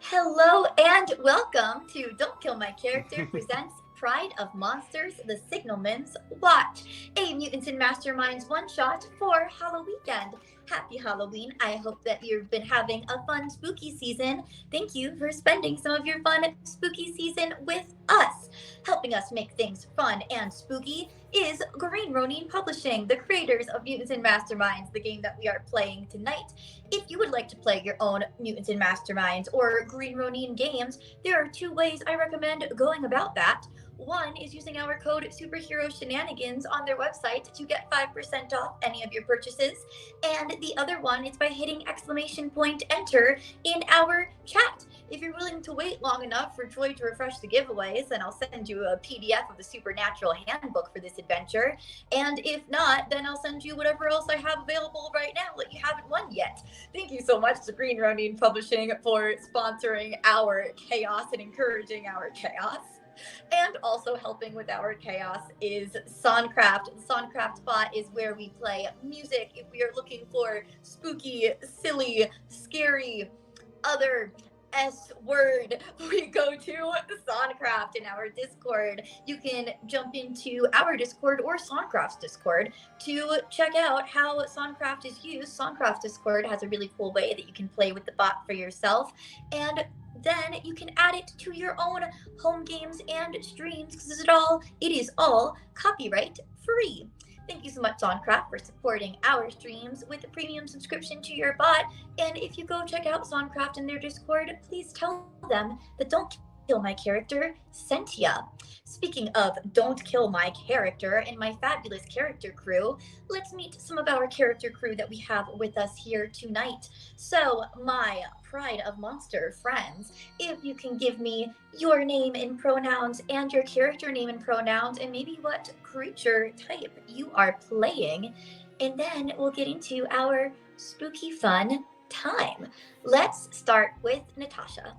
Hello and welcome to Don't Kill My Character presents Pride of Monsters, the Signalman's Watch, a Mutants and Masterminds one-shot for Halloween weekend. Happy Halloween. I hope that you've been having a fun spooky season. Thank you for spending some of your fun spooky season with us. Helping us make things fun and spooky is Green Ronin Publishing, the creators of Mutants and Masterminds, the game that we are playing tonight. If you would like to play your own Mutants and Masterminds or Green Ronin games, there are two ways I recommend going about that. One is using our code Superhero Shenanigans on their website to get 5% off any of your purchases. And the other one is by hitting !enter in our chat. If you're willing to wait long enough for Joy to refresh the giveaways, then I'll send you a PDF of the Supernatural Handbook for this adventure. And if not, then I'll send you whatever else I have available right now that you haven't won yet. Thank you so much to Green Ronin Publishing for sponsoring our chaos and encouraging our chaos. And also helping with our chaos is Songcraft. The Songcraft bot is where we play music. If we are looking for spooky, silly, scary, other S word, we go to Songcraft in our Discord. You can jump into our Discord or Songcraft's Discord to check out how Songcraft is used. Songcraft Discord has a really cool way that you can play with the bot for yourself, and then you can add it to your own home games and streams because it is all copyright free. Thank you so much, Songcraft, for supporting our streams with a premium subscription to your bot. And if you go check out Songcraft in their Discord, please tell them that Don't Kill My Character sent ya. Speaking of Don't Kill My Character and my fabulous character crew, let's meet some of our character crew that we have with us here tonight. So, my Pride of Monster friends, if you can give me your name and pronouns and your character name and pronouns and maybe what creature type you are playing, and then we'll get into our spooky fun time. Let's start with Natasha.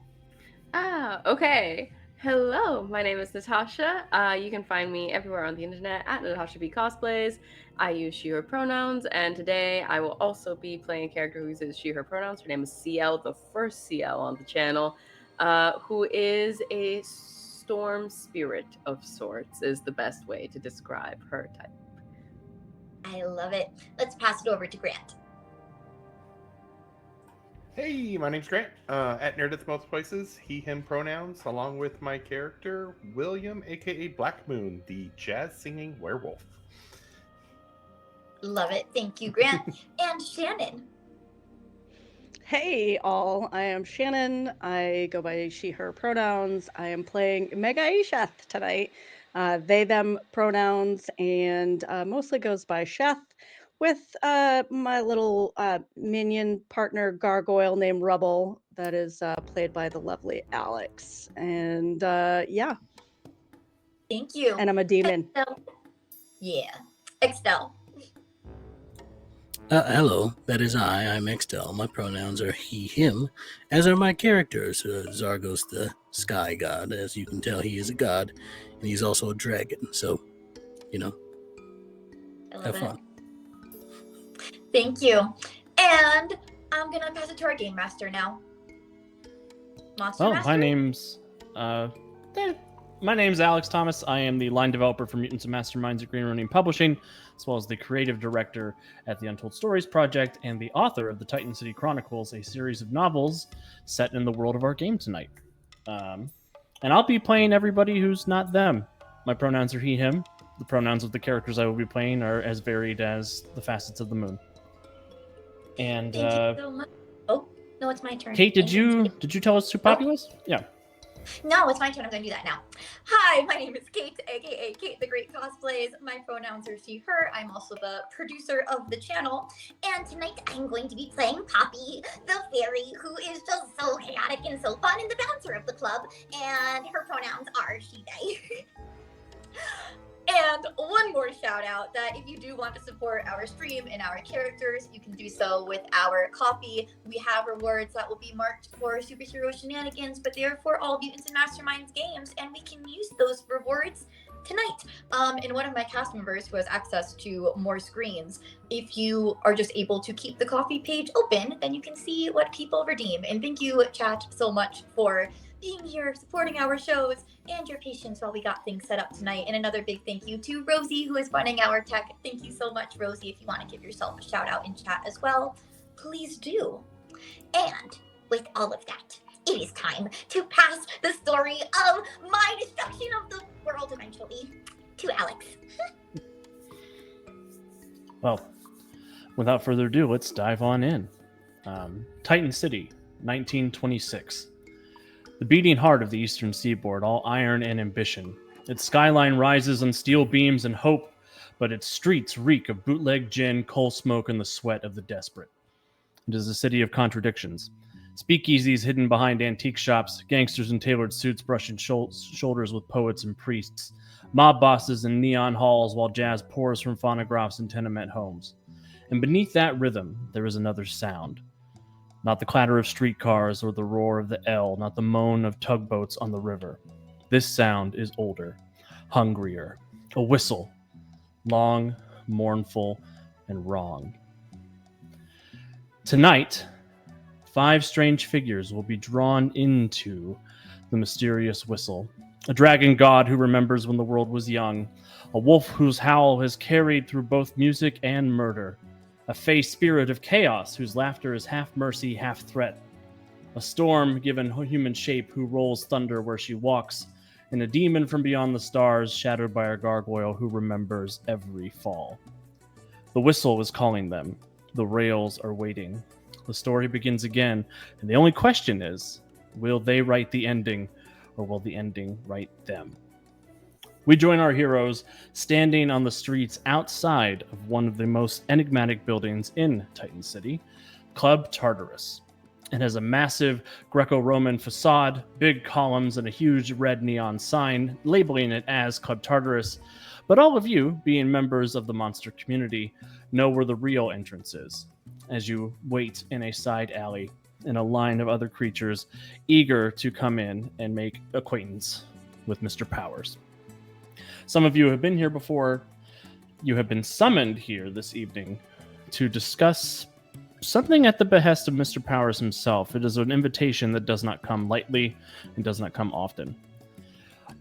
Okay. Hello, my name is Natasha. You can find me everywhere on the internet at Natasha B Cosplays. I use she/her pronouns, and today I will also be playing a character who uses she/her pronouns. Her name is Ciel, the first Ciel on the channel, who is a storm spirit of sorts, is the best way to describe her type. I love it. Let's pass it over to Grant. Hey, my name's Grant. At Nerd at most places, he, him pronouns, along with my character, William, aka Blackmoon, the jazz singing werewolf. Love it. Thank you, Grant. And Shannon. Hey all, I am Shannon. I go by she, her pronouns. I am playing Megaesheth tonight. They, them pronouns, and mostly goes by Sheth, with my little minion partner gargoyle named Rubble that is played by the lovely Alex. And yeah. Thank you. And I'm a demon. Extell. Yeah. Extell. Hello, that is I. I'm Extell. My pronouns are he, him, as are my characters. Zargos, the sky god. As you can tell, he is a god, and he's also a dragon. So, have fun. Thank you. And I'm going to pass it to our Game Master now. Master? My name's Alex Thomas. I am the line developer for Mutants and Masterminds at Green Ronin Publishing, as well as the creative director at the Untold Stories Project and the author of the Titan City Chronicles, a series of novels set in the world of our game tonight. And I'll be playing everybody who's not them. My pronouns are he, him. The pronouns of the characters I will be playing are as varied as the facets of the moon. And Thank you so much. Oh, no, it's my turn. Kate, did you tell us who Poppy was? Yeah. No, it's my turn. I'm going to do that now. Hi, my name is Kate, aka Kate the Great Cosplays. My pronouns are she, her. I'm also the producer of the channel. And tonight I'm going to be playing Poppy, the fairy, who is just so chaotic and so fun, and the bouncer of the club. And her pronouns are she, they. And one more shout out that if you do want to support our stream and our characters, you can do so with our coffee. We have rewards that will be marked for superhero shenanigans, but they are for all Mutants and Masterminds games, and we can use those rewards tonight. And one of my cast members who has access to more screens, if you are just able to keep the coffee page open, then you can see what people redeem. And thank you, chat, so much for being here, supporting our shows, and your patience while we got things set up tonight. And another big thank you to Rosie, who is running our tech. Thank you so much, Rosie. If you want to give yourself a shout out in chat as well, please do. And with all of that, it is time to pass the story of my destruction of the world eventually to Alex. Well, without further ado, let's dive on in. Titan City, 1926. The beating heart of the eastern seaboard, all iron and ambition. Its skyline rises on steel beams and hope, but its streets reek of bootleg gin, coal smoke, and the sweat of the desperate. It is a city of contradictions. Speakeasies hidden behind antique shops, gangsters in tailored suits brushing shoulders with poets and priests, mob bosses in neon halls while jazz pours from phonographs and tenement homes. And beneath that rhythm, there is another sound. Not the clatter of streetcars or the roar of the L, not the moan of tugboats on the river. This sound is older, hungrier, a whistle, long, mournful, and wrong. Tonight, 5 strange figures will be drawn into the mysterious whistle. A dragon god who remembers when the world was young. A wolf whose howl has carried through both music and murder. A fey spirit of chaos whose laughter is half mercy, half threat. A storm given human shape who rolls thunder where she walks. And a demon from beyond the stars shadowed by a gargoyle who remembers every fall. The whistle is calling them. The rails are waiting. The story begins again, and the only question is, will they write the ending, or will the ending write them? We join our heroes standing on the streets outside of one of the most enigmatic buildings in Titan City, Club Tartarus. It has a massive Greco-Roman facade, big columns, and a huge red neon sign labeling it as Club Tartarus. But all of you, being members of the monster community, know where the real entrance is, as you wait in a side alley in a line of other creatures eager to come in and make acquaintance with Mr. Powers. Some of you have been here before. You have been summoned here this evening to discuss something at the behest of Mr. Powers himself. It is an invitation that does not come lightly and does not come often.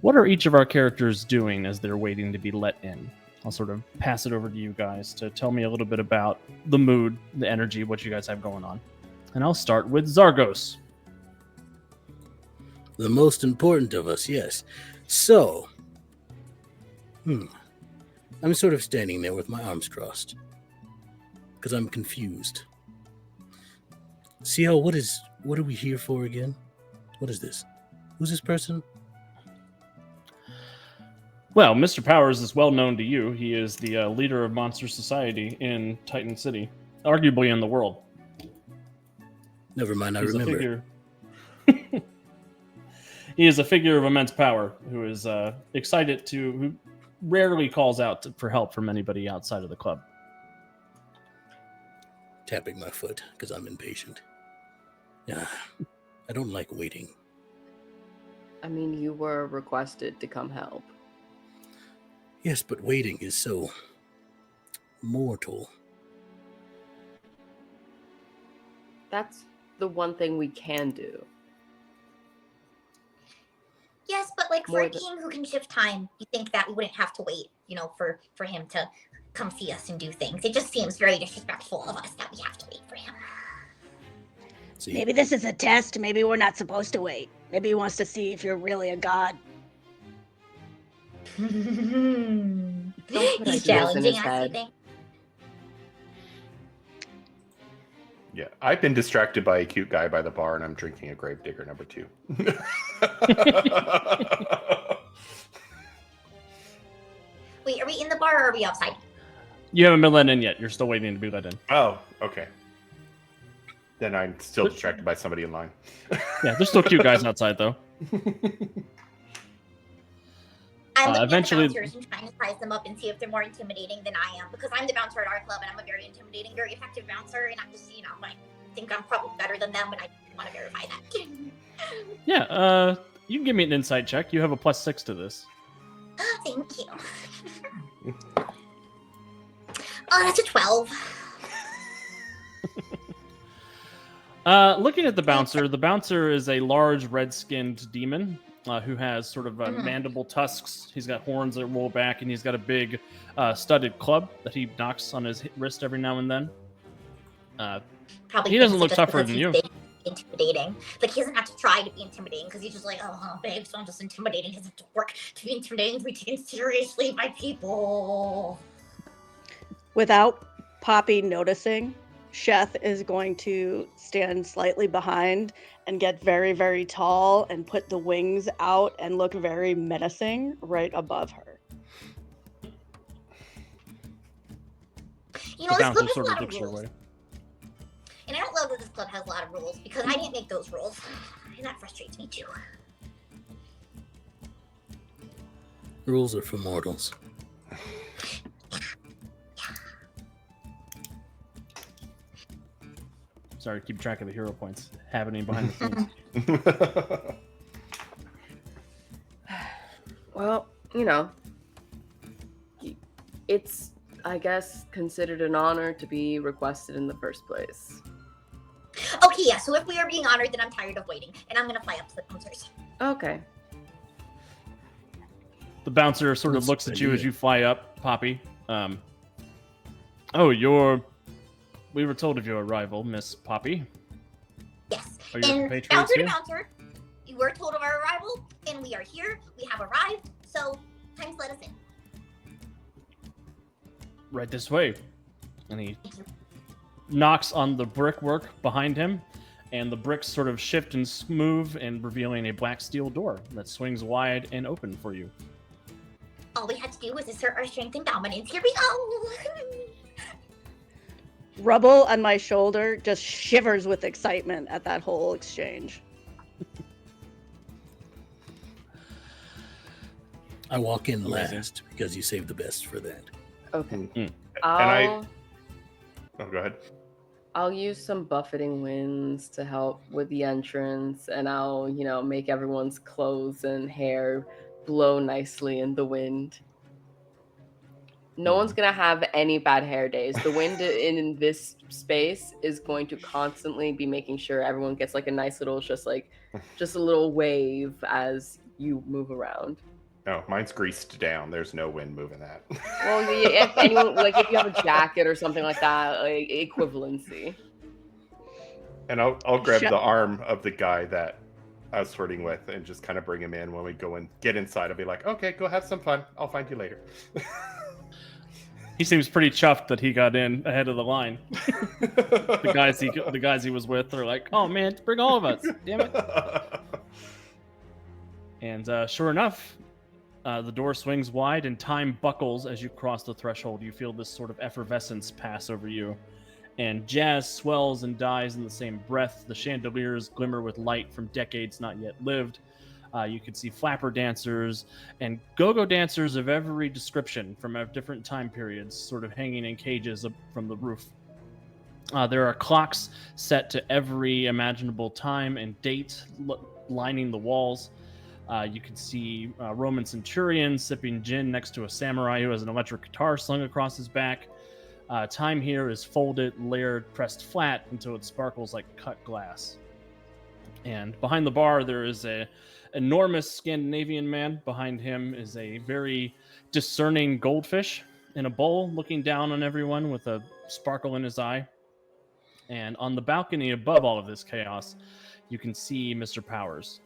What are each of our characters doing as they're waiting to be let in? I'll sort of pass it over to you guys to tell me a little bit about the mood, the energy, what you guys have going on. And I'll start with Zargos. The most important of us, yes. So, I'm sort of standing there with my arms crossed. Because I'm confused. Ciel, what are we here for again? What is this? Who's this person? Well, Mr. Powers is well known to you. He is the leader of Monster Society in Titan City, arguably in the world. Never mind, I remember. He is a figure of immense power who is excited who rarely calls out for help from anybody outside of the club. Tapping my foot because I'm impatient. I don't like waiting. I mean, you were requested to come help. Yes, but waiting is so mortal. That's the one thing we can do. Yes, but like for More a king who can shift time, you think that we wouldn't have to wait, for him to come see us and do things. It just seems very disrespectful of us that we have to wait for him. See, Maybe this is a test. Maybe we're not supposed to wait. Maybe he wants to see if you're really a god. Don't put He's ideas in challenging his us, you head. think? Yeah, I've been distracted by a cute guy by the bar, and I'm drinking a Gravedigger number 2. Wait, are we in the bar or are we outside? You haven't been let in yet. You're still waiting to be let in. Oh, okay. Then I'm still distracted by somebody in line. Yeah, there's still cute guys outside, though. I'm looking eventually- at the bouncers and trying to size them up and see if they're more intimidating than I am, because I'm the bouncer at our club and I'm a very intimidating, very effective bouncer, and I'm just, I think I'm probably better than them, but I want to verify that. Yeah, you can give me an insight check. You have a +6 to this. Thank you. Oh, that's a 12. Looking at the bouncer is a large red-skinned demon who has sort of mandible tusks. He's got horns that roll back, and he's got a big studded club that he knocks on his wrist every now and then. Probably He doesn't thinks look just tougher because than he's you. big, intimidating. Like, he doesn't have to try to be intimidating because he's just like, oh, babe, so I'm just intimidating. He doesn't have to work to be intimidating, to be taken seriously by people. Without Poppy noticing, Sheth is going to stand slightly behind and get very, very tall and put the wings out and look very menacing right above her. You know, The this club bouncer has a sort of lot of looks your rules. way. And I don't love that this club has a lot of rules because I didn't make those rules. And that frustrates me too. Rules are for mortals. Sorry, keep track of the hero points happening behind the scenes. Well, you know, it's, I guess, considered an honor to be requested in the first place. Okay, yeah, so if we are being honored, then I'm tired of waiting. And I'm going to fly up to the bouncers. Okay. The bouncer sort of That's looks a at good you as idea. you fly up, Poppy. We were told of your arrival, Miss Poppy. Yes. Are your And compatriots bouncer to here? bouncer, you were told of our arrival, and we are here. We have arrived, so time to let us in. Right this way. And he Thank you. knocks on the brickwork behind him, and the bricks sort of shift and move, and revealing a black steel door that swings wide and open for you. All we had to do was assert our strength and dominance. Here we go. Rubble on my shoulder just shivers with excitement at that whole exchange. I walk in Amazing. last because you saved the best for that. Okay. And I'll, Oh, go ahead. I'll use some buffeting winds to help with the entrance, and I'll, make everyone's clothes and hair blow nicely in the wind. No one's gonna have any bad hair days. The wind in this space is going to constantly be making sure everyone gets like a nice little, just a little wave as you move around. No, mine's greased down. There's no wind moving that. Well, if anyone, like if you have a jacket or something like that, like equivalency. And I'll grab Shut- the arm of the guy that I was flirting with and just kind of bring him in. When we go and get inside, I'll be like, okay, go have some fun. I'll find you later. He seems pretty chuffed that he got in ahead of the line. The guys he was with are like, "Oh man, bring all of us! Damn it!" And sure enough, the door swings wide and time buckles as you cross the threshold. You feel this sort of effervescence pass over you, and jazz swells and dies in the same breath. The chandeliers glimmer with light from decades not yet lived. You can see flapper dancers and go-go dancers of every description from different time periods, sort of hanging in cages from the roof. There are clocks set to every imaginable time and date lining the walls. You can see Roman centurions sipping gin next to a samurai who has an electric guitar slung across his back. Time here is folded, layered, pressed flat until it sparkles like cut glass. And behind the bar, there is a enormous Scandinavian man. Behind him is a very discerning goldfish in a bowl, looking down on everyone with a sparkle in his eye. And on the balcony above all of this chaos, you can see Mr. Powers.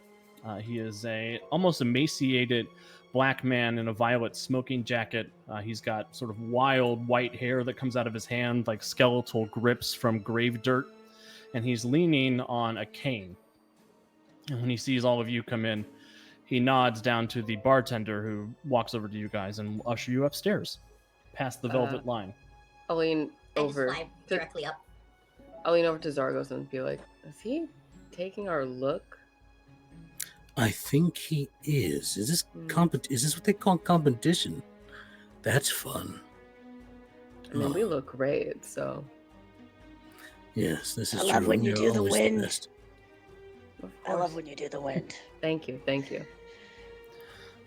He is a almost emaciated black man in a violet smoking jacket. He's got sort of wild white hair that comes out of his hand like skeletal grips from grave dirt. And he's leaning on a cane. And when he sees all of you come in, he nods down to the bartender who walks over to you guys and will usher you upstairs, past the velvet line. I'll lean I just over fly directly up. I'll lean over to Zargos and be like, is he taking our look? I think he is. Is this Hmm. Is this what they call competition? That's fun. I mean, we look great, so. Yes, this is I true. love when We you are do the always wind. best. Of I love course. when you do the wind. Thank you.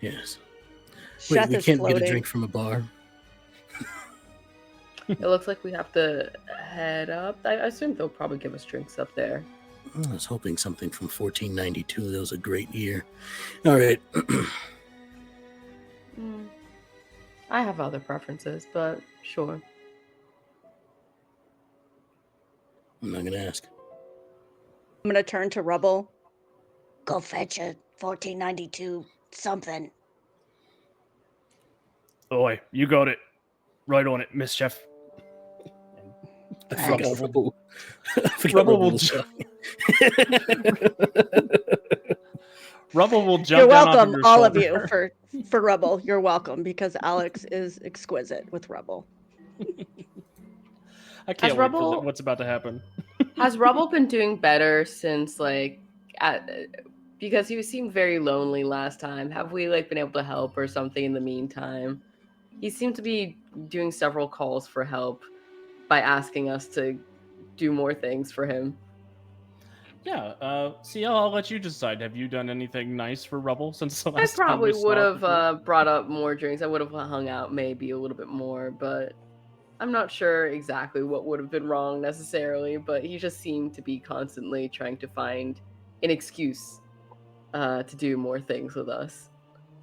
Yes. Wait, Sheth we is can't floating. get a drink from a bar. It looks like we have to head up. I assume they'll probably give us drinks up there. I was hoping something from 1492. That was a great year. All right. I have other preferences, but sure. I'm not going to ask. I'm going to turn to Rubble. Go fetch a 1492 something. Oi, you got it. Right on it, Mischief. I Thanks. forgot Rubble. I forgot Rubble Rubble will was ju- talking. Rubble will jump You're down off welcome, your all of shoulder. you, for Rubble. You're welcome, because Alex is exquisite with Rubble. I can't wait Rubble- for what's about to happen. Has Rubble been doing better since because he seemed very lonely last time? Have we been able to help or something in the meantime? He seemed to be doing several calls for help by asking us to do more things for him. Yeah, Ciel, I'll let you decide. Have you done anything nice for Rubble since the I last time probably we saw would him? have brought up more drinks. I would have hung out maybe a little bit more, but I'm not sure exactly what would have been wrong necessarily, but he just seemed to be constantly trying to find an excuse to do more things with us.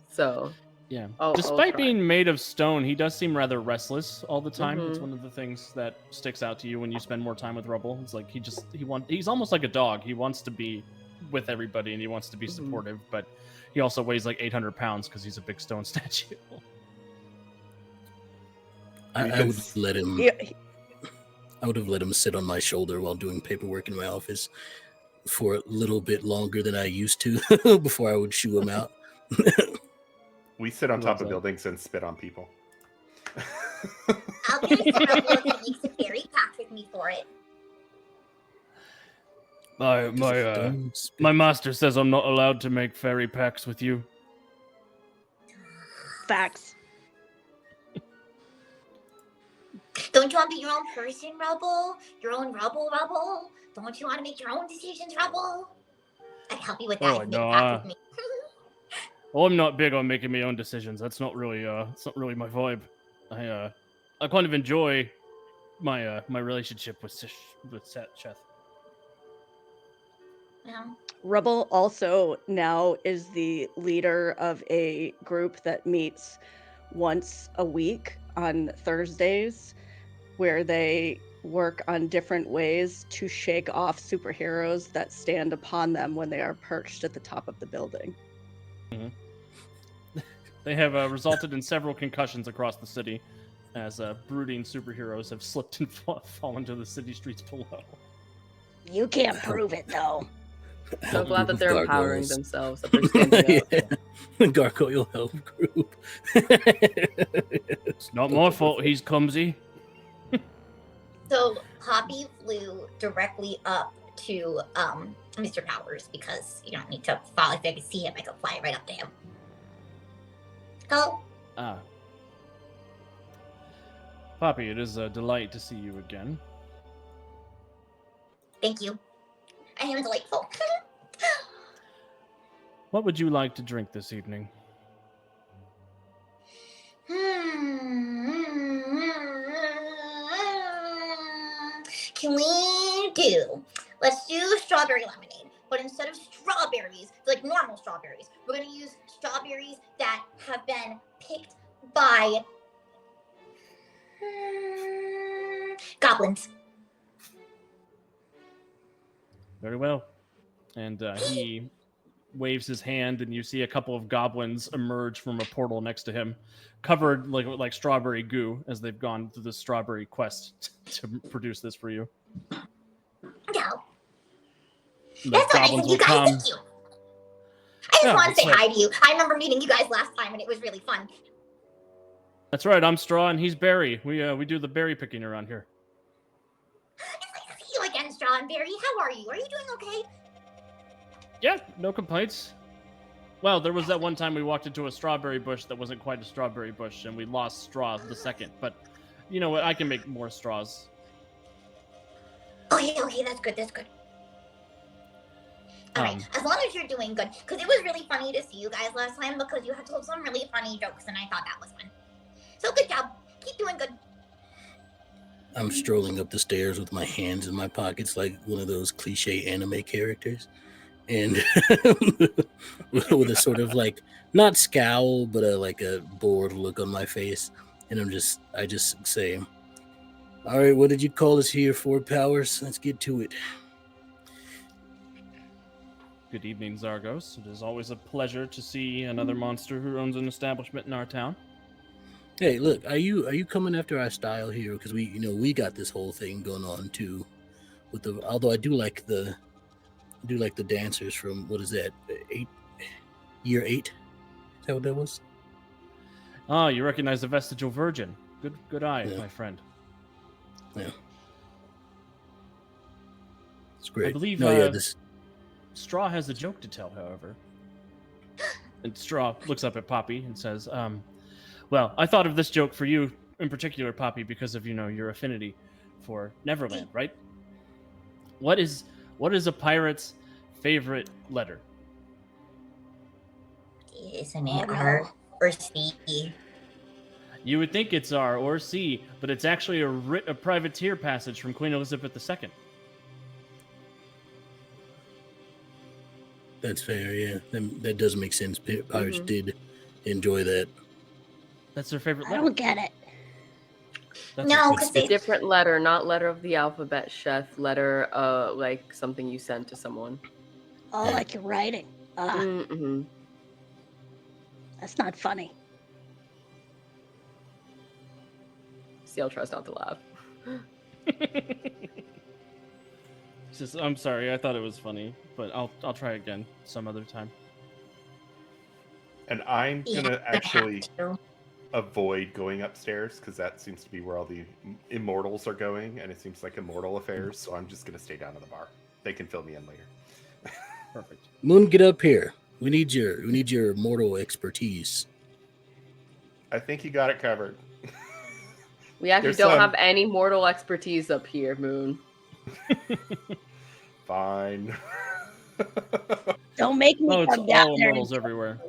So, Yeah. I'll Despite try. being made of stone, he does seem rather restless all the time. It's Mhm. one of the things that sticks out to you when you spend more time with Rubble. It's like he's almost like a dog. He wants to be with everybody and he wants to be Mhm. supportive, but he also weighs 800 pounds because he's a big stone statue. I would let him. Yeah, I would have let him sit on my shoulder while doing paperwork in my office for a little bit longer than I used to before I would shoo him out. We sit on Who top loves of that? buildings and spit on people. I'll get a Rubble if he makes a fairy pact with me for it. Don't spit. My master says I'm not allowed to make fairy pacts with you. facts. Don't you want to be your own person, Rubble? Your own Rubble? Don't you want to make your own decisions, Rubble? I can help you with that Oh, if you make no, a pact with me. Well, I'm not big on making my own decisions. That's not really it's not really my vibe. I kind of enjoy my my relationship with Sheth. Well, Rubble also now is the leader of a group that meets once a week on Thursdays, where they work on different ways to shake off superheroes that stand upon them when they are perched at the top of the building. They have resulted in several concussions across the city, as brooding superheroes have slipped and fallen to the city streets below. You can't prove it, though. So glad that they're empowering Gargoyles. themselves, that they're standing up. Yeah. Gargoyle Help Group. It's not my fault he's clumsy. so Poppy flew directly up to Mr. Powers because you don't need to follow. If I could see him, I could fly right up to him. Go. Poppy, it is a delight to see you again. Thank you. I am delightful. What would you like to drink this evening? Can we do? Let's do strawberry lemonade, but instead of strawberries, like normal strawberries, we're gonna use strawberries that have been picked by goblins. Very well. And he waves his hand, and you see a couple of goblins emerge from a portal next to him, covered like strawberry goo, as they've gone through the strawberry quest to produce this for you. No. The That's so nice goblins of you will guys. come. Thank you. I just Yeah, want to say that's hi to you. I remember meeting you guys last time, and it was really fun. That's right. I'm Straw, and he's Berry. We do the berry picking around here. It's nice to see you again, Strawberry. How are you? Are you doing okay? Yeah, no complaints. Well, there was that one time we walked into a strawberry bush that wasn't quite a strawberry bush, and we lost Straw the second. But you know what? I can make more straws. Okay, that's good. All right, as long as you're doing good, because it was really funny to see you guys last time because you had told some really funny jokes, and I thought that was fun. So good job. Keep doing good. I'm strolling up the stairs with my hands in my pockets like one of those cliche anime characters. And with a sort of like, not scowl, but like a bored look on my face. And I just say, all right, what did you call us here for, Powers? Let's get to it. Good evening, Zargos. It is always a pleasure to see another monster who owns an establishment in our town. Hey, look, are you coming after our style here? Because we got this whole thing going on too. Although I do like the dancers from, what is that, year 8? Is that what that was? Ah, you recognize the vestigial virgin. Good eye, Yeah. my friend. Yeah, it's great. I believe this. Straw has a joke to tell, however. And Straw looks up at Poppy and says, well, I thought of this joke for you in particular, Poppy, because of, your affinity for Neverland, right? What is a pirate's favorite letter? Isn't it R or C? You would think it's R or C, but it's actually a privateer passage from Queen Elizabeth II. That's fair, yeah. That does make sense. Pirates did enjoy that. That's their favorite I letter. don't get it. No, because they Different letter, not letter of the alphabet, Sheth. Letter, like something you sent to someone. Oh, like you're writing. Mm-hmm. That's not funny. Ciel tries not to laugh. He says, I'm sorry, I thought it was funny, but I'll try again some other time. And I'm gonna Yeah, actually I have to. avoid going upstairs because that seems to be where all the immortals are going, and it seems like immortal affairs. So I'm just gonna stay down in the bar. They can fill me in later. Perfect. Moon, get up here. We need your mortal expertise. I think you got it covered. We actually There's don't some- have any mortal expertise up here, Moon. Fine. Don't make me Oh, it's come down all there. immortals everywhere.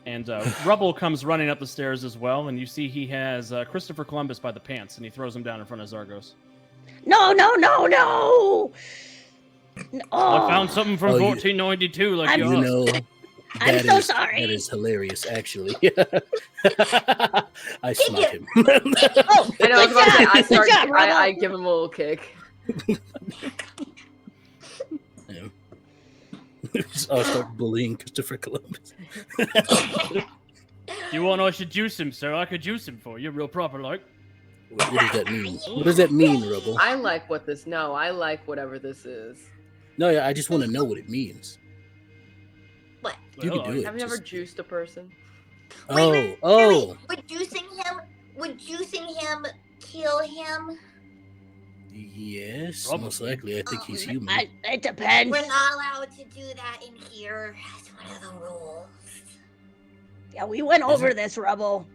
And Rubble comes running up the stairs as well, and you see he has Christopher Columbus by the pants, and he throws him down in front of Zargos. No, no, no, no! I found something from Oh, you- 1492, like I'm- you You asked. know, I'm that so is- sorry. That is hilarious, actually. I smite him. Oh, I know, I good was about to say, job. Good job, Rubble. I give him a little kick. Yeah. I'll start bullying Christopher Columbus. You want I should juice him, sir? I could juice him for you, real proper like. What does that mean? What does that mean, Rubble? I like I like whatever this is. No, yeah, I just want to know what it means. What? You can do it. Have you ever just- juiced a person? Wait, Oh. Would juicing him kill him? Yes, Probably. most likely. I think he's human. It depends. We're not allowed to do that in here. That's one of the rules. Yeah, we went over this, Rubble.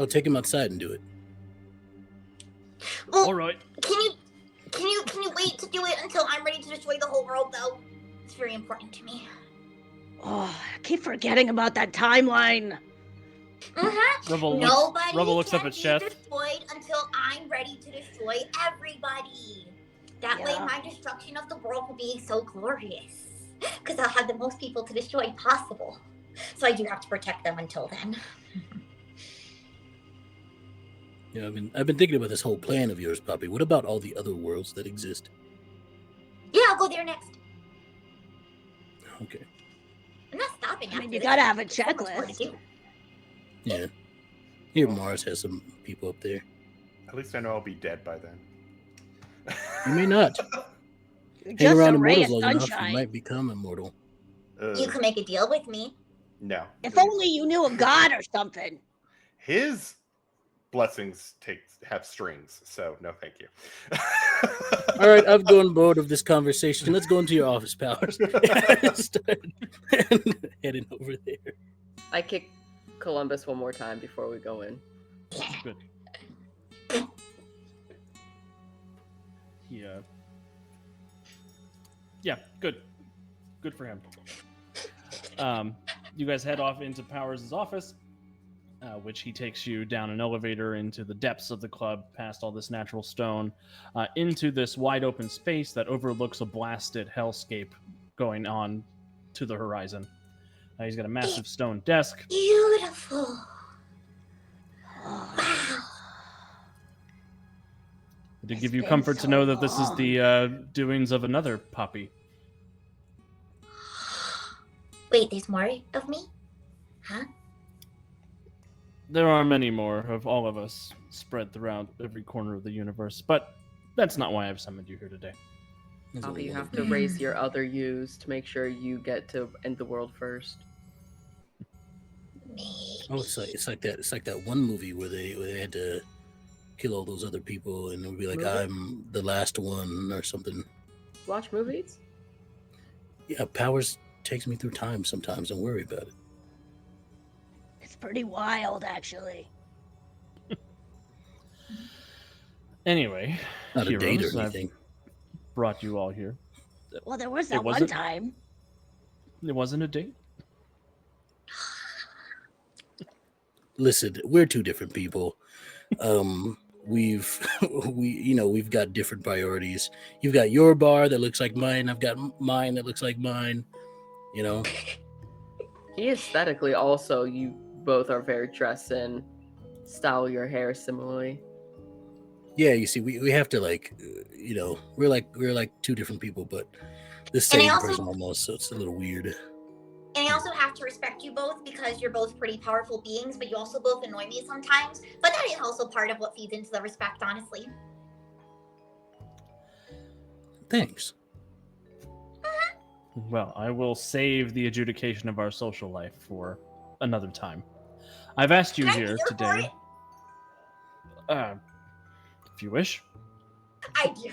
Oh, take him outside and do it. Well, All right. can you wait to do it until I'm ready to destroy the whole world, though? It's very important to me. Oh, I keep forgetting about that timeline. Mm-hmm. Rubble Nobody looks up can at be Sheth. destroyed until I'm ready to destroy everybody. That way, Yeah. my destruction of the world will be so glorious. Because I'll have the most people to destroy possible. So I do have to protect them until then. Yeah, I've been thinking about this whole plan of yours, Poppy. What about all the other worlds that exist? Yeah, I'll go there next. Okay. I'm not stopping. I mean, after you this. gotta have a There's so much more to checklist. do. Yeah. Here, Mars has some people up there. At least I know I'll be dead by then. You may not. You're Hang just around a ray immortals of long enough, you sunshine. might become immortal. You can make a deal with me. No. If only you knew a god or something. His blessings have strings, so no, thank you. All right, I've gone bored of this conversation. Let's go into your office, Powers. Start heading over there. I kick Columbus one more time before we go in. Good. Yeah, good. Good for him. You guys head off into Powers' office, which he takes you down an elevator into the depths of the club, past all this natural stone, into this wide open space that overlooks a blasted hellscape going on to the horizon. He's got a massive stone desk. Beautiful. Wow. To It's give you been comfort to so know that this is long. the doings of another puppy. Wait, there's more of me? Huh? There are many more of all of us spread throughout every corner of the universe, but that's not why I've summoned you here today. There's a Probably you lot have of to people. raise your other yous to make sure you get to end the world first. Oh, it's like that one movie where they had to kill all those other people, and it would be like, Movie? I'm the last one or something. Watch movies? Yeah, Powers takes me through time sometimes. Don't worry about it. It's pretty wild, actually. Anyway, Not a date heroes, or I've anything. brought you all here. Well, there was It that one wasn't- time. It wasn't a date. Listen, we're two different people. We've got different priorities. You've got your bar that looks like mine. I've got mine that looks like mine. You know, He aesthetically also, you both are very dressed in, style your hair similarly. yeah. You see, we have to we're like two different people, but the And I same also- person almost. So it's a little weird. And I also have to respect you both because you're both pretty powerful beings, but you also both annoy me sometimes. But that is also part of what feeds into the respect, honestly. Thanks. Well, I will save the adjudication of our social life for another time. I've asked you Can I be here here for today, it? if you wish, I do.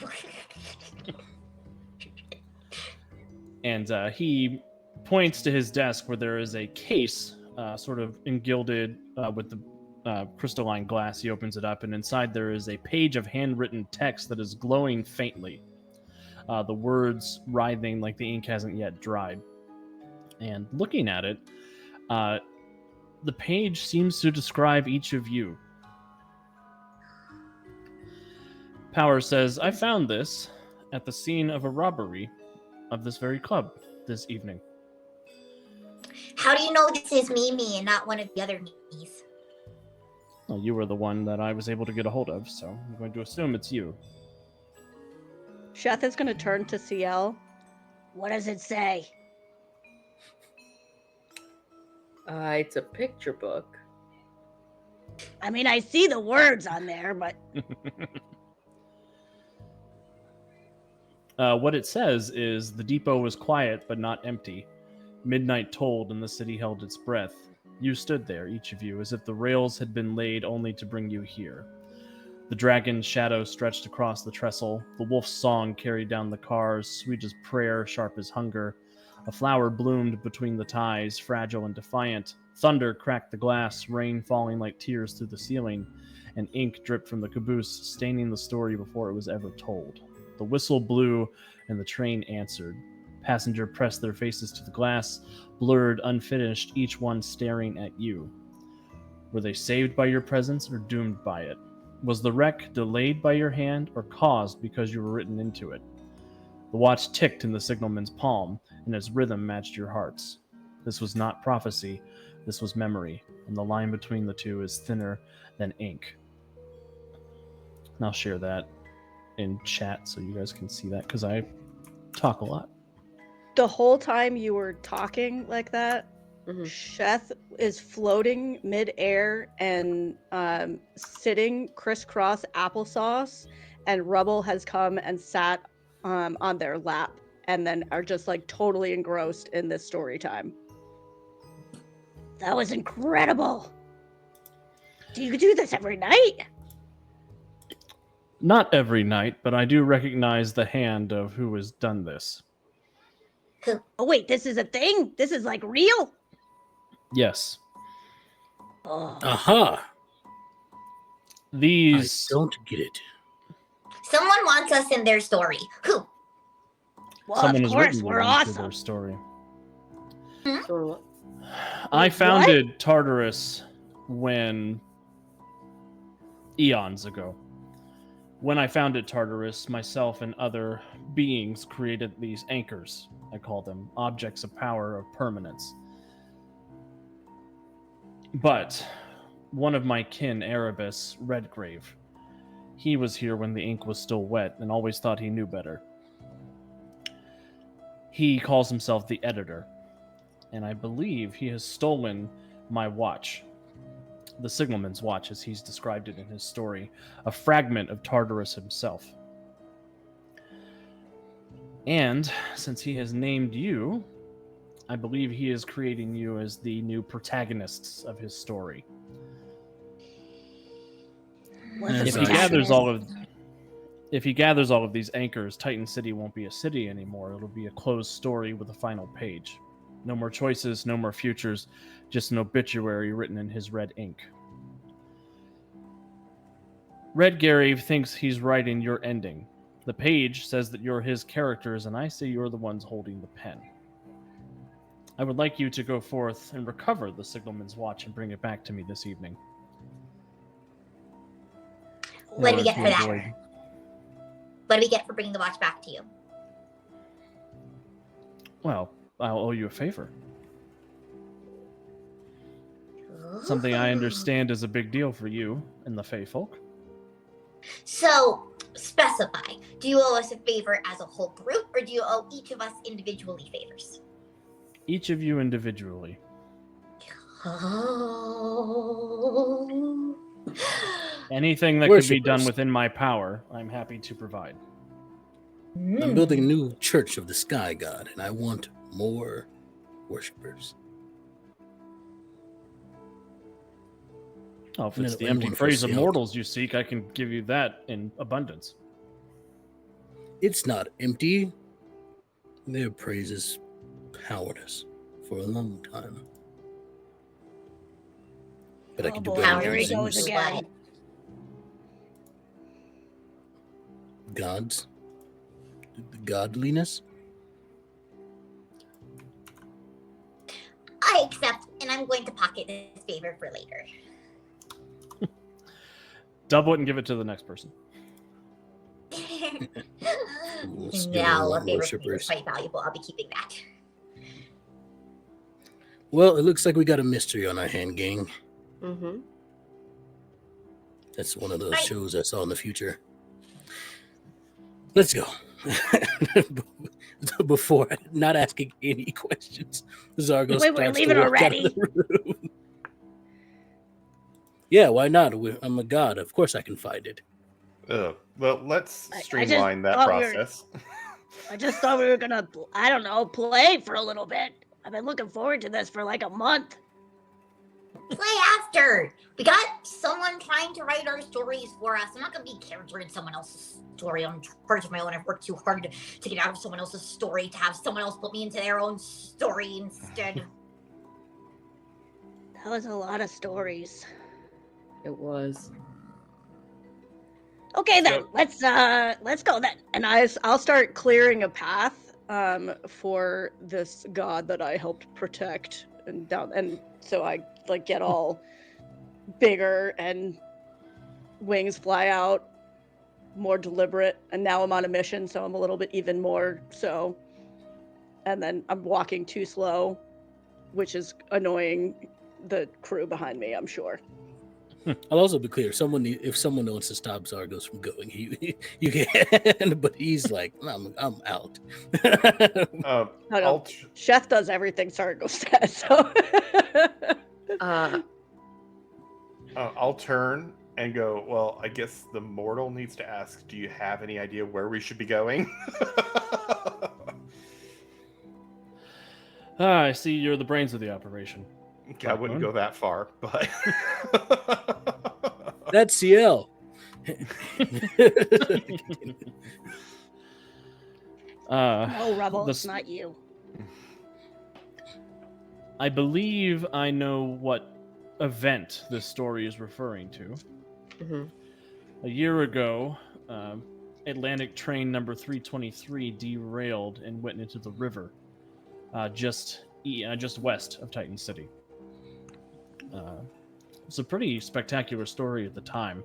and he points to his desk where there is a case, sort of engilded with the crystalline glass. He opens it up, and inside there is a page of handwritten text that is glowing faintly. The words writhing like the ink hasn't yet dried. And looking at it, the page seems to describe each of you. Power says, I found this at the scene of a robbery of this very club this evening. How do you know this is Mimi and not one of the other Mimis? Well, you were the one that I was able to get a hold of, so I'm going to assume it's you. Sheth is going to turn to Ciel. What does it say? It's a picture book. I mean, I see the words on there, but What it says is the depot was quiet but not empty. Midnight tolled and the city held its breath. You stood there, each of you, as if the rails had been laid only to bring you here. The dragon's shadow stretched across the trestle. The wolf's song carried down the cars, sweet as prayer, sharp as hunger. A flower bloomed between the ties, fragile and defiant. Thunder cracked the glass, rain falling like tears through the ceiling, and ink dripped from the caboose, staining the story before it was ever told. The whistle blew, and the train answered. Passenger pressed their faces to the glass, blurred, unfinished, each one staring at you. Were they saved by your presence or doomed by it? Was the wreck delayed by your hand or caused because you were written into it? The watch ticked in the signalman's palm, and its rhythm matched your heart's. This was not prophecy, this was memory, and the line between the two is thinner than ink. And I'll share that in chat so you guys can see that, because I talk a lot. the whole time you were talking like that, Mhm. Sheth is floating midair and sitting crisscross applesauce, and Rubble has come and sat on their lap and then are just like totally engrossed in this story time. That was incredible. Do you do this every night? Not every night, but I do recognize the hand of who has done this. Oh wait, this is a thing? This is like real? Yes. Oh. Aha! These I don't get it. Someone wants us in their story. Who? Well, Someone of has course, written you we're into awesome. their story. So, I Wait, founded Tartarus when eons ago. When I founded Tartarus, myself and other beings created these anchors. I call them objects of power of permanence. But one of my kin, Erebus Redgrave, he was here when the ink was still wet and always thought he knew better. He calls himself the Editor, and I believe he has stolen my watch. The Signalman's watch, as he's described it in his story, a fragment of Tartarus himself. And since he has named you, I believe he is creating you as the new protagonists of his story. As If I he should. gathers all of these anchors, Titan City won't be a city anymore. It'll be a closed story with a final page. No more choices, no more futures, just an obituary written in his red ink. Redgrave thinks he's writing your ending. The page says that you're his characters, and I say you're the ones holding the pen. I would like you to go forth and recover the Signalman's watch and bring it back to me this evening. What do we In get order for to that? avoid- What do we get for bringing the watch back to you? Well, I'll owe you a favor. Something I understand is a big deal for you and the Fey folk. So, specify. Do you owe us a favor as a whole group, or do you owe each of us individually favors? Each of you individually. Oh. Anything that could be Worshippers. done within my power, I'm happy to provide. I'm building a new church of the sky god, and I want more worshippers. Oh, if No, it's the and empty one for praise of Ciel. mortals you seek, I can give you that in abundance. It's not empty. Their praise has powered us for a long time. But I can do boy, better here than he goes Zeus. again. Gods? The godliness? I accept, and I'm going to pocket this favor for later. Double it and give it to the next person. Let's get Now, more a favor for me was worshippers. quite valuable. I'll be keeping that. Well, it looks like we got a mystery on our hand, gang. mm-hmm. That's one of those Right. shows I saw in the future. Let's go. Before not asking any questions, Zargos Wait, we're starts leaving to walk out of already? the room. Yeah, why not? I'm a god. Of course I can find it. Well, let's I just streamline that thought we were- process. I just thought we were gonna, I don't know, play for a little bit. I've been looking forward to this for like a month. Play after. We got someone trying to write our stories for us. I'm not going to be a character in someone else's story. I'm in charge of my own. I've worked too hard to get out of someone else's story, to have someone else put me into their own story instead. That was a lot of stories. It was. Okay then, So- let's go then. And I'll start clearing a path for this god that I helped protect and down, and so I like get all bigger and wings fly out, more deliberate, and now I'm on a mission, so I'm a little bit even more so. And then I'm walking too slow, which is annoying the crew behind me, I'm sure. I'll also be clear. If someone wants to stop Zargos from going, you can. But he's like, I'm out. Uh, No, no. I'll, Sheth does everything Sargo says, so. I'll turn and go, well, I guess the mortal needs to ask, do you have any idea where we should be going? I see you're the brains of the operation. I wouldn't go that far, but... That's Ciel. No, Rebel, the it's s- not you. I believe I know what event this story is referring to. Mm-hmm. A year ago, Atlantic train number 323 derailed and went into the river, just west of Titan City. It's a pretty spectacular story at the time.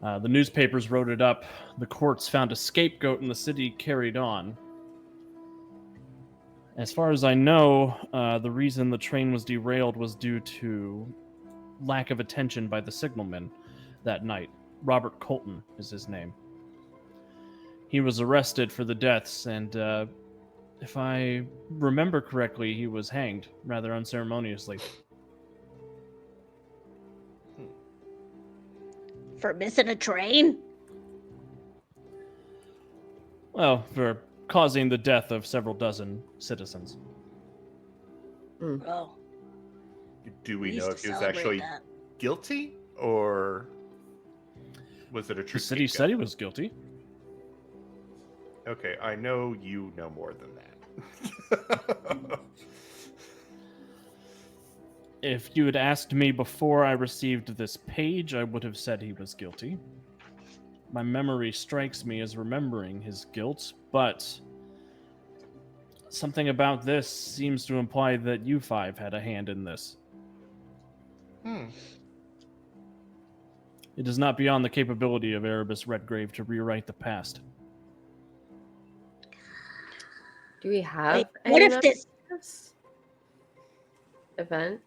The newspapers wrote it up. The courts found a scapegoat, and the city carried on. As far as I know, the reason the train was derailed was due to lack of attention by the signalman that night. Robert Colton is his name. He was arrested for the deaths, and if I remember correctly, he was hanged rather unceremoniously. For missing a train? Well, for causing the death of several dozen citizens. Oh. Do we know used if to he was celebrate actually that. guilty or was it a true The city scapegoat? said he was guilty. Okay, I know you know more than that. If you had asked me before I received this page, I would have said he was guilty. My memory strikes me as remembering his guilt, but something about this seems to imply that you five had a hand in this. It is not beyond the capability of Erebus Redgrave to rewrite the past. Do we have Wait, any what if numbers this... for this event?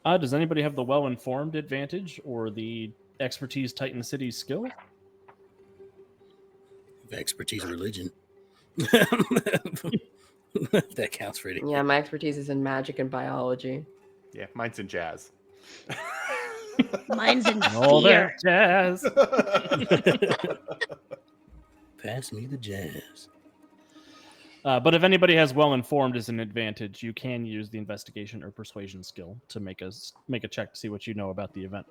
Does anybody have the well-informed advantage or the expertise Titan City's skill? Expertise religion. That counts for anything. Yeah, my expertise is in magic and biology. Yeah, mine's in jazz. Mine's in All fear. that jazz. Pass me the jazz. But if anybody has well-informed as an advantage, you can use the investigation or persuasion skill to make a check to see what you know about the event.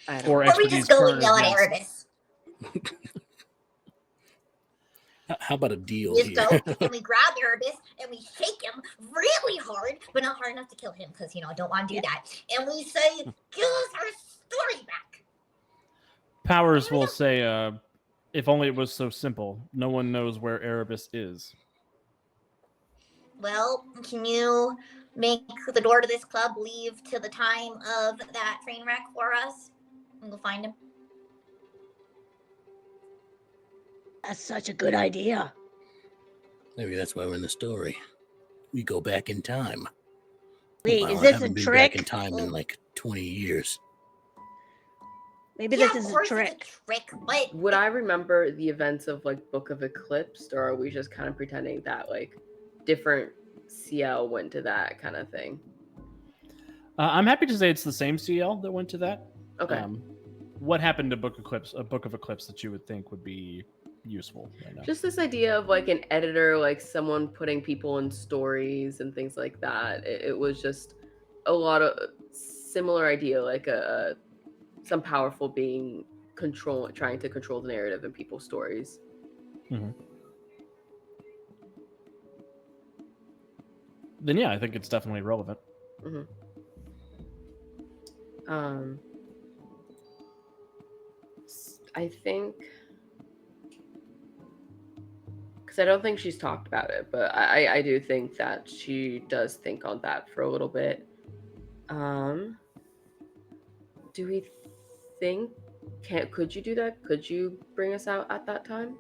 I don't Or know. Or we just go and yell at expertise Erebus. How about a deal We just here? go and we grab Erebus and we shake him really hard, but not hard enough to kill him because, I don't want to do that. And we say, give us our story back. Powers will say, if only it was so simple. No one knows where Erebus is. Well, can you make the door to this club leave to the time of that train wreck for us? And we'll find him. That's such a good idea. Maybe that's why we're in the story. We go back in time. Wait, Wow, is I this a haven't been trick? back in time in like 20 years. Maybe Yeah, this of is a course trick. it's a trick, but Would I remember the events of like Book of Eclipse, or are we just kind of pretending that like different Ciel went to that kind of thing? I'm happy to say it's the same CL that went to that. Okay. What happened to Book of Eclipse that you would think would be useful right now? Just this idea of like an editor, like someone putting people in stories and things like that. It was just a lot of similar idea, like some powerful being trying to control the narrative in people's stories. Mm-hmm. Then yeah, I think it's definitely relevant. Mm-hmm. I think, because I don't think she's talked about it, but I do think that she does think on that for a little bit. Do we think, could you do that? Could you bring us out at that time?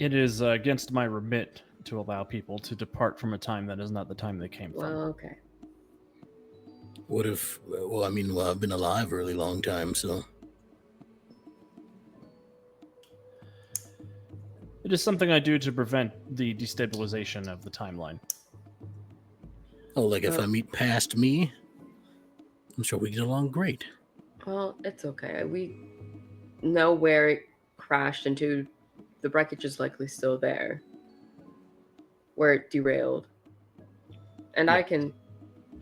It is against my remit to allow people to depart from a time that is not the time they came Well, from. okay. What if, I've been alive a really long time, so. It is something I do to prevent the destabilization of the timeline. Oh, like if I meet past me, I'm sure we get along great. Well, it's okay. We know where it crashed into. The wreckage is likely still there, where it derailed. And Yeah.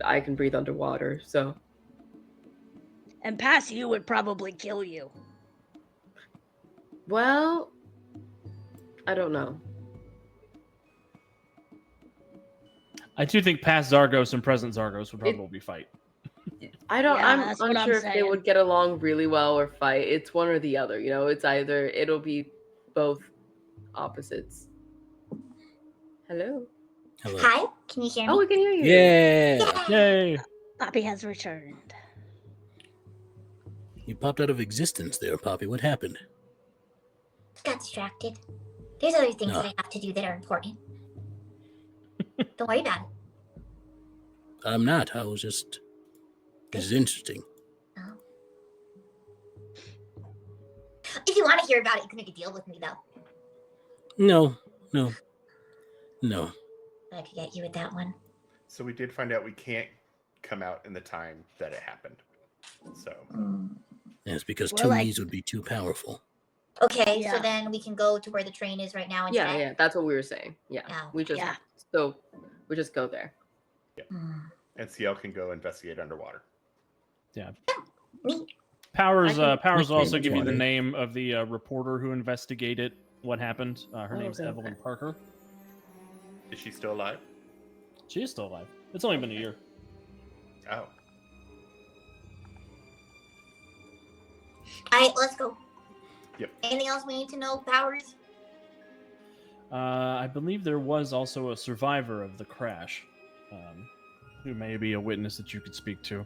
I can breathe underwater, so. And past you would probably kill you. Well, I don't know. I do think past Zargos and present Zargos would probably fight. I don't. Yeah, I'm that's what I'm unsure if they saying. would get along really well or fight. It's one or the other. You know, it's either it'll be both opposites. Hello. Hello. Hi, can you hear me? Oh, we can hear you. Yeah. Yay! Poppy has returned. You popped out of existence there, Poppy. What happened? Got distracted. There's other things Ah. that I have to do that are important. Don't worry about it. I'm not. I was just. This is interesting. Oh. If you want to hear about it, you can make a deal with me, though. No. I could get you with that one. So we did find out we can't come out in the time that it happened. So Mm. It's because We're two like- me's would be too powerful. Okay, Yeah. so then we can go to where the train is right now instead. Yeah, that's what we were saying. Yeah, Oh, we just yeah. we just go there. Mm. and Ciel can go investigate underwater. Neat. Powers I can- Powers will we also can give you the water. name of the reporter who investigated what happened. Her Oh, name's okay. Evelyn Parker. Is she still alive? She is still alive. It's only been a year. Oh, All right, let's go. Yep. Anything else we need to know, Powers? I believe there was also a survivor of the crash, who may be a witness that you could speak to.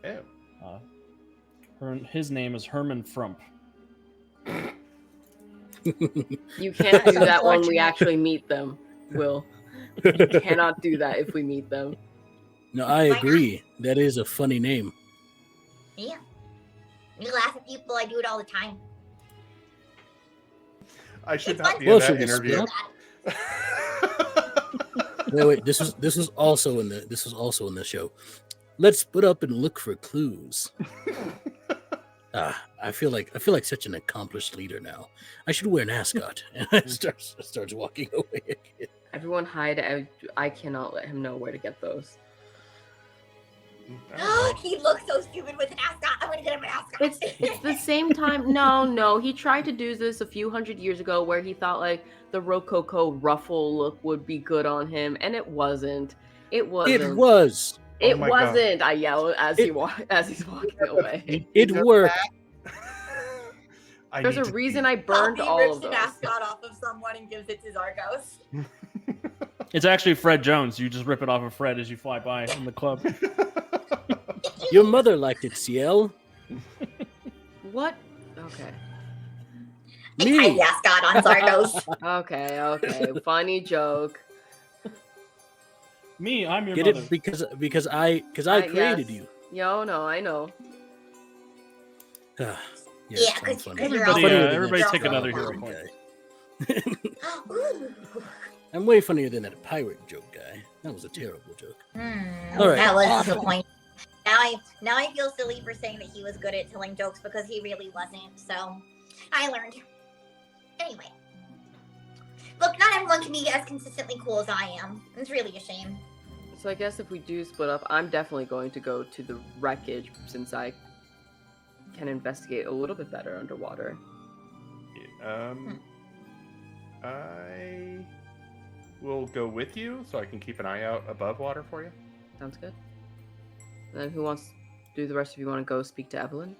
oh. His name is Herman Frump. You can't do That's that when we unfortunate. actually meet them, Will. You cannot do that if we meet them. No, I Why agree. That is a funny name. Yeah. You laugh at people, I do it all the time. I should It's not fun be to in Well, that should we interview. split Wait. This was also in the show. Let's split up and look for clues. I feel like such an accomplished leader now. I should wear an ascot. And I starts walking away again. Everyone hide. I cannot let him know where to get those. He looks so stupid with an ascot. I'm gonna get him an ascot. It's the same time. No. He tried to do this a few hundred years ago, where he thought like the Rococo ruffle look would be good on him, and it wasn't. It wasn't. It was. It Oh my God. wasn't. I yell as he's walking away. It worked. I There's need a to reason see. I burned Poppy all rips of those. an ascot off of someone and gives it to Zargos. It's actually Fred Jones. You just rip it off of Fred as you fly by in the club. Your mother liked it, Ciel. What? Okay. I Me. tied the ascot on Zargos. Okay. Funny joke. Me, I'm your Get mother. it because I created Yes. you. Yo, no, I know. Yeah, Yeah, it's 'cause funny. you're Everybody, also- everybody you're take also another a hero mom. point. Ooh. I'm way funnier than that pirate joke guy. That was a terrible joke. All right. That was Awful. the point. Now I feel silly for saying that he was good at telling jokes because he really wasn't. So I learned. Anyway. Look, not everyone can be as consistently cool as I am. It's really a shame. So I guess if we do split up, I'm definitely going to go to the wreckage since I can investigate a little bit better underwater. I will go with you so I can keep an eye out above water for you. Sounds good. And then who wants to do the rest of you want to go speak to Evelyn?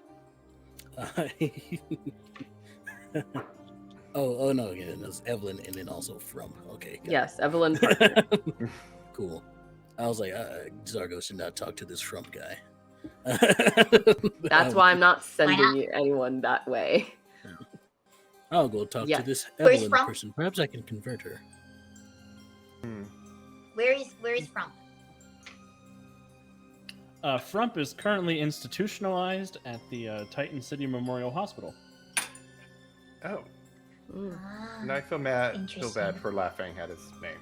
oh no, yeah, there's Evelyn and then also Frump. Okay. got Yes, Evelyn Parker. it. Cool. I was like, Zargo should not talk to this Frump guy. That's why I'm not not? sending anyone that way. I'll go talk Yeah. to this Where's Evelyn Frump? person. Perhaps I can convert her. Where is Frump? Frump is currently institutionalized at the Titan City Memorial Hospital. Oh, Mm. and I feel bad Interesting. for laughing at his name.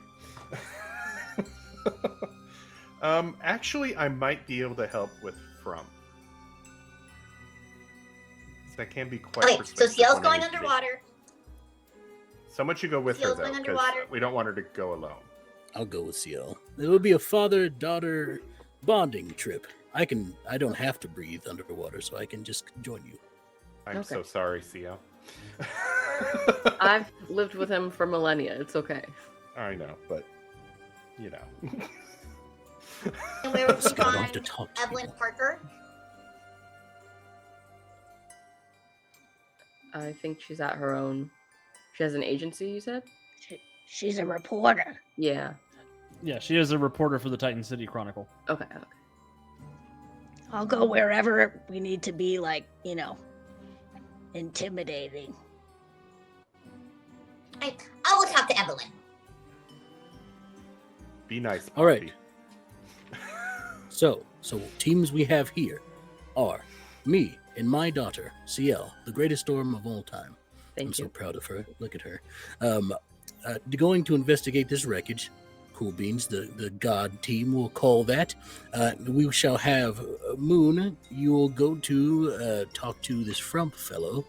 Actually, I might be able to help with Frump. That can be quite. Okay, so persuasive Ciel's when I going need to be. underwater. Someone should go with Ciel's her though, going 'cause underwater. we don't want her to go alone. I'll go with Ciel. It will be a father-daughter bonding trip. I don't have to breathe underwater, so I can just join you. I'm Okay. so sorry, Ciel. I've lived with him for millennia. It's okay. I know, but you know. And where would we Scott, I don't have find to talk to Evelyn people. Parker? I think she's at her own. She has an agency, you said? She's a reporter. Yeah. Yeah, she is a reporter for the Titan City Chronicle. Okay. I'll go wherever we need to be, like, intimidating. I will talk to Evelyn. Be nice. All right. Poppy. So teams we have here are me and my daughter, Ciel, the greatest storm of all time. Thank I'm you. so proud of her. Look at her. Going to investigate this wreckage. Cool beans. The god team will call that. We shall have Moon. You will go to talk to this Frump fellow.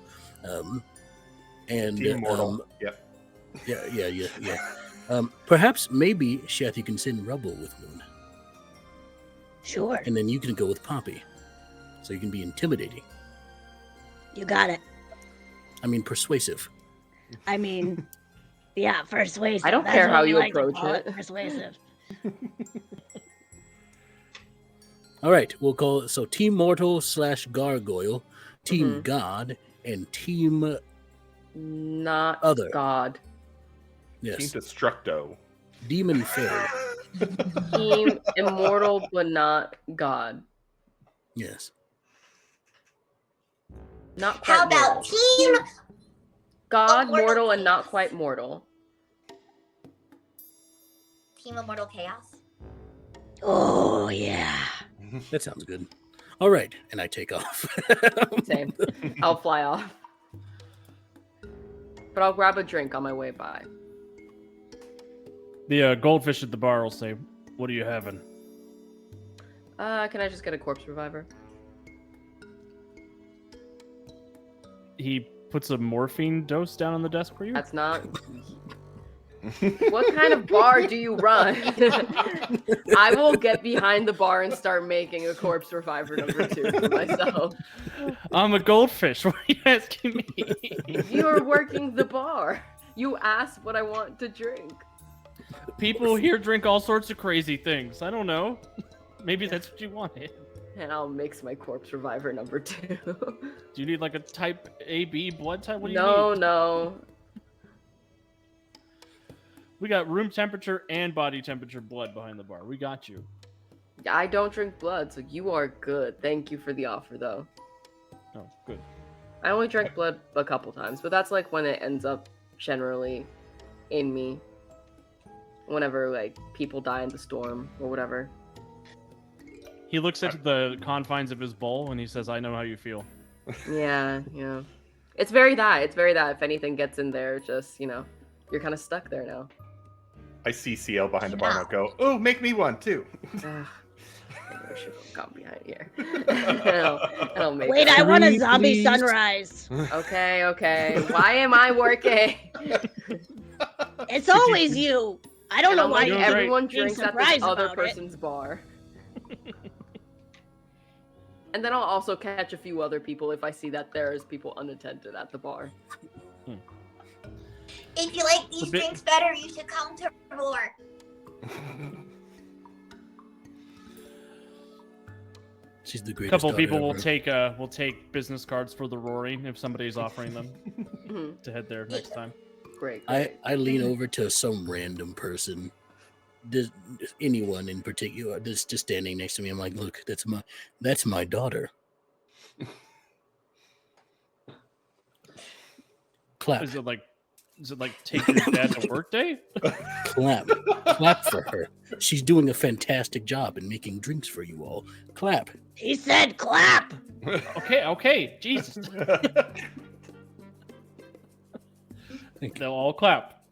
And Team Mortal. Yep. yeah. Perhaps maybe Sheth, you can send Rubble with Moon, Sure. and then you can go with Poppy, so you can be intimidating. You got it. I mean, persuasive. I mean, yeah, persuasive. I don't That's care what how we you like to approach call it. Persuasive. All right, we'll call it so: Team Mortal / Gargoyle, Team Mhm. God, and Team Not Other. God. Team yes, Destructo. Demon Fairy. Team immortal, but not God. Yes. Not quite How about mortal. Team God, Immortal mortal, and not Chaos? quite mortal. Team Immortal Chaos? Oh, yeah. That sounds good. All right, and I take off. Same. I'll fly off. But I'll grab a drink on my way by. The goldfish at the bar will say, "What are you having?" Can I just get a corpse reviver? He puts a morphine dose down on the desk for you. That's not. What kind of bar do you run? I will get behind the bar and start making a corpse reviver number 2 for myself. I'm a goldfish. What are you asking me? You're working the bar. You asked what I want to drink. People here drink all sorts of crazy things. I don't know. Maybe that's what you wanted. And I'll mix my corpse reviver number 2. Do you need like a type AB blood type? What do you No, need? no. We got room temperature and body temperature blood behind the bar. We got you. I don't drink blood, so you are good. Thank you for the offer, though. Oh, good. I only drank blood a couple times, but that's like when it ends up generally in me. Whenever like people die in the storm or whatever. He looks at the confines of his bowl and he says, "I know how you feel." Yeah. It's very that. If anything gets in there, just, you're kind of stuck there now. I see Ciel behind the bar and I'll go, "Oh, make me one too." Ugh. Maybe I should have gone behind here. I don't make Wait, it. I want a Three, zombie please. sunrise. Okay. Why am I working? It's always you. I don't And know I'm why like, you're you're everyone being drinks at this surprised other about it. person's bar. And then I'll also catch a few other people if I see that there's people unattended at the bar. If you like these bit- drinks better, you should come to more. She's the A greatest. couple daughter people will ever. take business cards for the roaring if somebody's offering them Mhm. to head there next time. Great. I lean over to some random person, anyone in particular, that's just standing next to me. I'm like, "Look, that's my daughter." Clap, Is it like take your dad to work day? clap for her. She's doing a fantastic job in making drinks for you all. Clap. He said clap. Okay, Jesus. They'll all clap.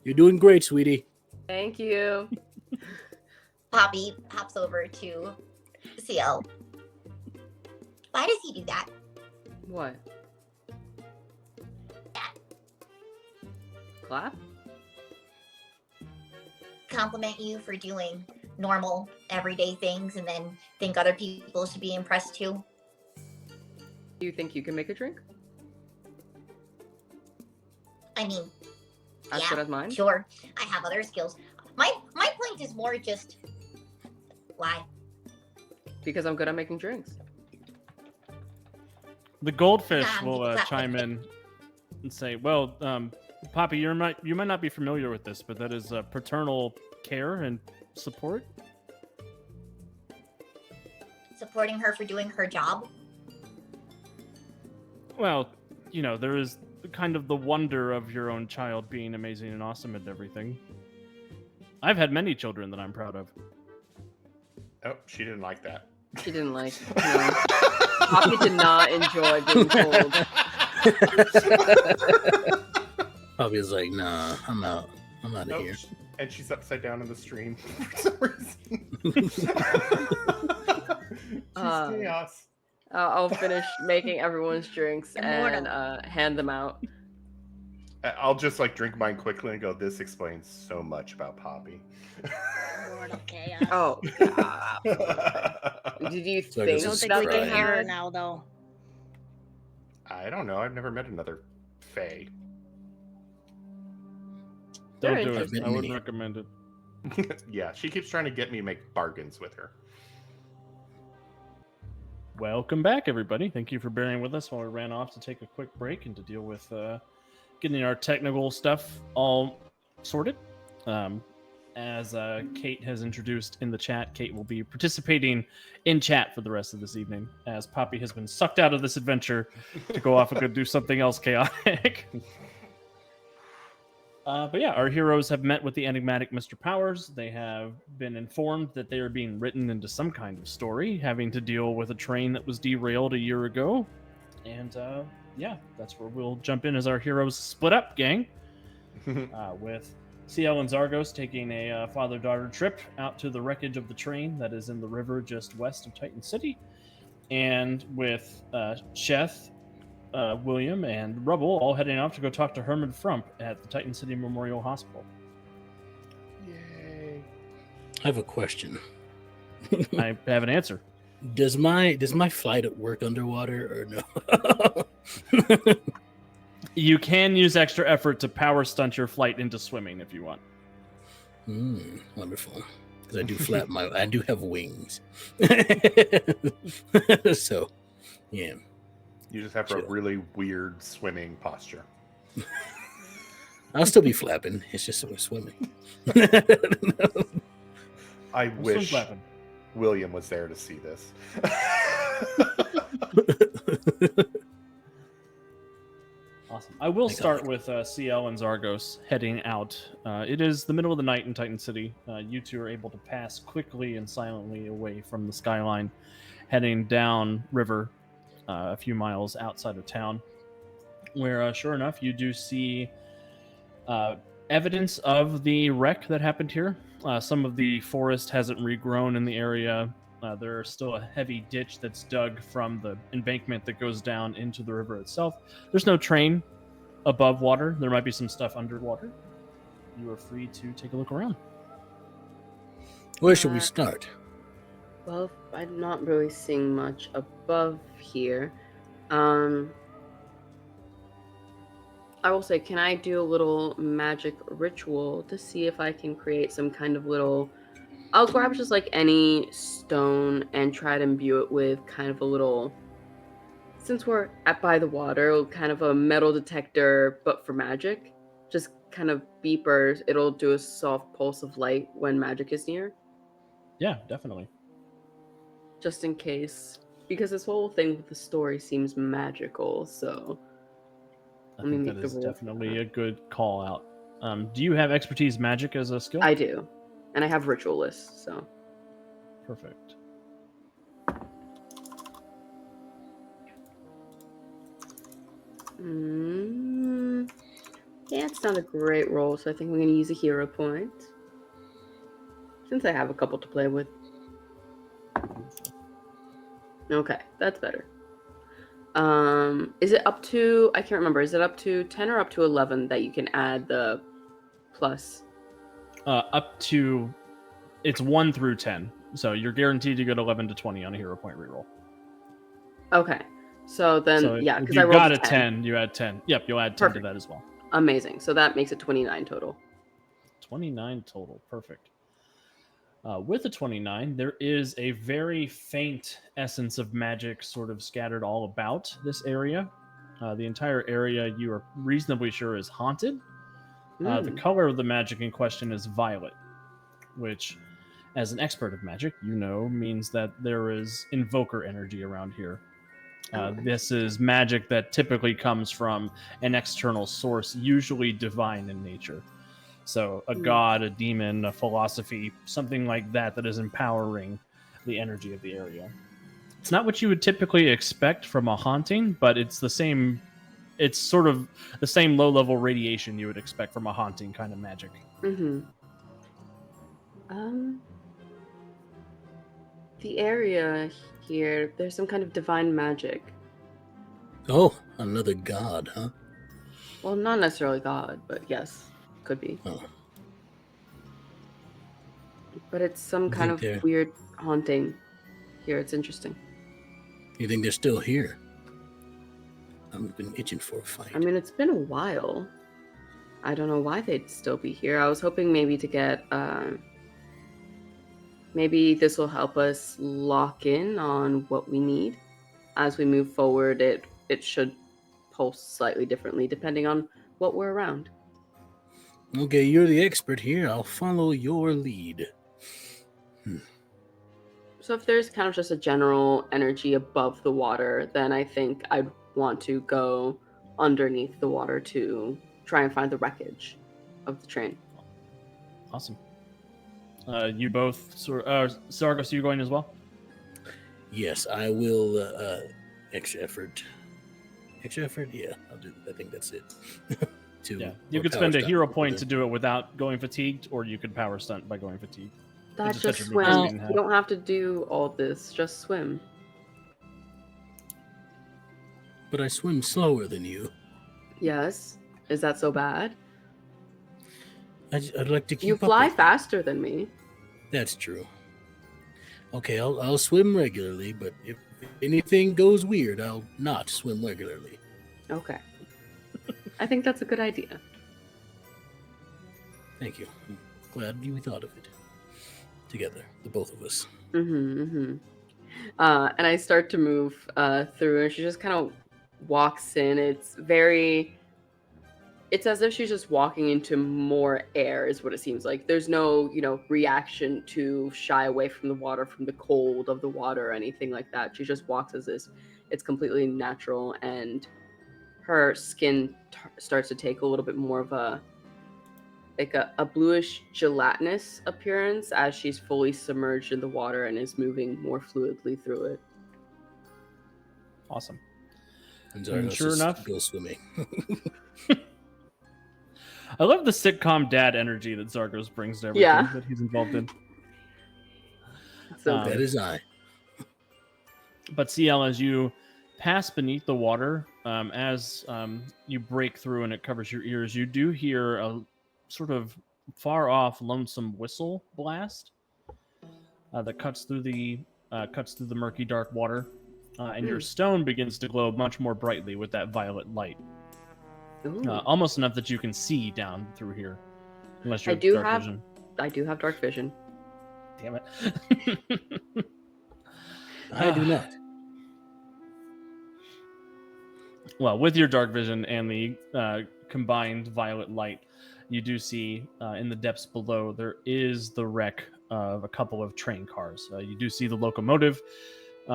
You're doing great, sweetie. Thank you. Poppy hops over to Ciel. Why does he do that? What? Clap? Compliment you for doing normal, everyday things and then think other people should be impressed too? Do you think you can make a drink? I mean, As yeah, good as mine? sure. I have other skills. My point Masterminds is more just why. Because I'm good at making drinks. The goldfish Nah, will exactly. chime in and say, "Well, Poppy, you might not be familiar with this, but that is paternal care and support." Supporting her for doing her job. Well, you know, there is kind of the wonder of your own child being amazing and awesome at everything. I've had many children that I'm proud of. Oh, she didn't like that. She didn't like. No. Poppy did not enjoy being told. Poppy's like, nah, I'm out. I'm out of Nope. here. And she's upside down in the stream for some reason. She's chaos. I'll finish making everyone's drinks Immortal. and hand them out. I'll just like drink mine quickly and go, this explains so much about Poppy. Mortal chaos. Oh, did you So I think guess I don't it's think we that can they Friday. hear her had? now, though. I don't know. I've never met another Fae. They're Don't do it. interesting. I wouldn't recommend it. Yeah, she keeps trying to get me to make bargains with her. Welcome back, everybody. Thank you for bearing with us while we ran off to take a quick break and to deal with getting our technical stuff all sorted. As Kate has introduced in the chat, Kate will be participating in chat for the rest of this evening, as Poppy has been sucked out of this adventure to go off and go do something else chaotic. But yeah, our heroes have met with the enigmatic Mr. Powers. They have been informed that they are being written into some kind of story, having to deal with a train that was derailed a year ago. And yeah, that's where we'll jump in as our heroes split up, gang, with Ciel and Zargos taking a father-daughter trip out to the wreckage of the train that is in the river just west of Titan City, and with Sheth, William, and Rubble all heading off to go talk to Herman Frump at the Titan City Memorial Hospital. Yay. I have a question. I have an answer. Does my flight work underwater or no? You can use extra effort to power stunt your flight into swimming if you want. Wonderful. Because I do have wings. So, yeah. You just have a really weird swimming posture. I'll still be flapping. It's just swimming. I Swim wish flapping. William was there to see this. Awesome. I will Thank start God. with Ciel and Zargos heading out. It is the middle of the night in Titan City. You two are able to pass quickly and silently away from the skyline, heading down river a few miles outside of town, where sure enough you do see evidence of the wreck that happened here. Some of the forest hasn't regrown in the area. There's still a heavy ditch that's dug from the embankment that goes down into the river itself. There's no train above water. There might be some stuff underwater. You are free to take a look around. Where should we start? Well, I'm not really seeing much above here. I will say, can I do a little magic ritual to see if I can create some kind of little... I'll grab just like any stone and try to imbue it with kind of a little... Since we're by the water, kind of a metal detector, but for magic. Just kind of beepers. It'll do a soft pulse of light when magic is near. Yeah, definitely. Just in case, because this whole thing with the story seems magical, so I Let me think make that the is roll. definitely a good call out. Do you have expertise magic as a skill? I do, and I have ritual lists, so Perfect. yeah, it's not a great roll, so I think we're gonna use a hero point since I have a couple to play with. Okay, that's better. Is it up to, I can't remember, is it up to 10 or up to 11 that you can add the plus? Up to, it's 1 through 10. So you're guaranteed to get 11 to 20 on a hero point reroll. Okay, so then, So yeah, if because you I rolled got a a 10, you add 10. Yep, you'll add 10 Perfect. to that as well. Amazing, so that makes it 29 total. 29 total. Perfect. With a 29, there is a very faint essence of magic sort of scattered all about this area. The entire area you are reasonably sure is haunted. The color of the magic in question is violet, which, as an expert of magic, you know means that there is invoker energy around here. This is magic that typically comes from an external source, usually divine in nature. So a god, a demon, a philosophy, something like that is empowering the energy of the area. It's not what you would typically expect from a haunting, but it's the same. It's sort of the same low-level radiation you would expect from a haunting kind of magic. Mm-hmm. The area here, there's some kind of divine magic. Oh, another god, huh? Well, not necessarily God, but yes, could be. Oh. But it's some kind of weird haunting here. It's interesting. You think they're still here? I've been itching for a fight. I mean, it's been a while. I don't know why they'd still be here. I was hoping maybe to get... maybe this will help us lock in on what we need. As we move forward, it should pulse slightly differently depending on what we're around. Okay, you're the expert here. I'll follow your lead. So if there's kind of just a general energy above the water, then I think I'd want to go underneath the water to try and find the wreckage of the train. Awesome. You both... Zargos, you going as well? Yes, I will. Extra effort. Extra effort? Yeah, I'll do. I think that's it. You could spend a hero point to do it without going fatigued, or you could power stunt by going fatigued. That's just swim. You don't have to do all this. Just swim. But I swim slower than you. Yes. Is that so bad? I'd like to keep You up fly with faster than me. That's true. Okay, I'll swim regularly, but if anything goes weird, I'll not swim regularly. Okay. I think that's a good idea. Thank you. I'm glad we thought of it. Together, the both of us. And I start to move through, and she just kind of walks in. It's as if she's just walking into more air, is what it seems like. There's no, reaction to shy away from the water, from the cold of the water or anything like that. She just walks as this. It's completely natural, and her skin starts to take a little bit more of a bluish gelatinous appearance as she's fully submerged in the water and is moving more fluidly through it. Awesome. And sure enough, go swimming. I love the sitcom dad energy that Zargos brings to everything that he's involved in. So that is I. But Ciel, as you pass beneath the water, as you break through and it covers your ears, you do hear a sort of far off lonesome whistle blast that cuts through the murky dark water, and your stone begins to glow much more brightly with that violet light. Almost enough that you can see down through here, unless you have dark vision. I do have dark vision. Damn it! I do not. Well, with your dark vision and the combined violet light, you do see in the depths below there is the wreck of a couple of train cars. You do see the locomotive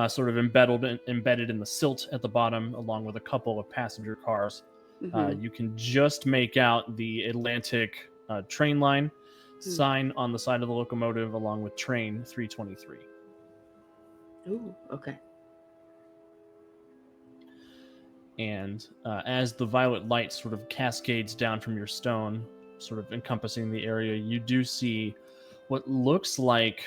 sort of embedded in the silt at the bottom, along with a couple of passenger cars. You can just make out the Atlantic train line sign on the side of the locomotive, along with train 323. Ooh, okay. And as the violet light sort of cascades down from your stone, sort of encompassing the area, you do see what looks like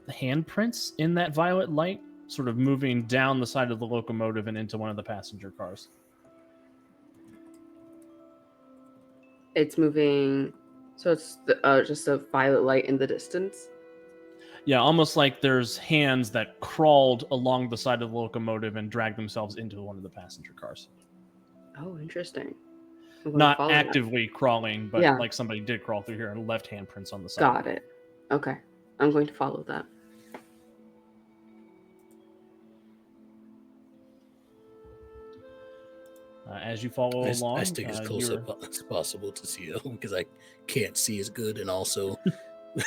handprints in that violet light, sort of moving down the side of the locomotive and into one of the passenger cars. It's moving, so it's just a violet light in the distance? Yeah, almost like there's hands that crawled along the side of the locomotive and dragged themselves into one of the passenger cars. Oh, interesting. Not actively crawling, but like somebody did crawl through here and left handprints on the side. Got it. Okay, I'm going to follow that. As you follow along, I stick as close you're... up as possible to Ciel because I can't see as good, and also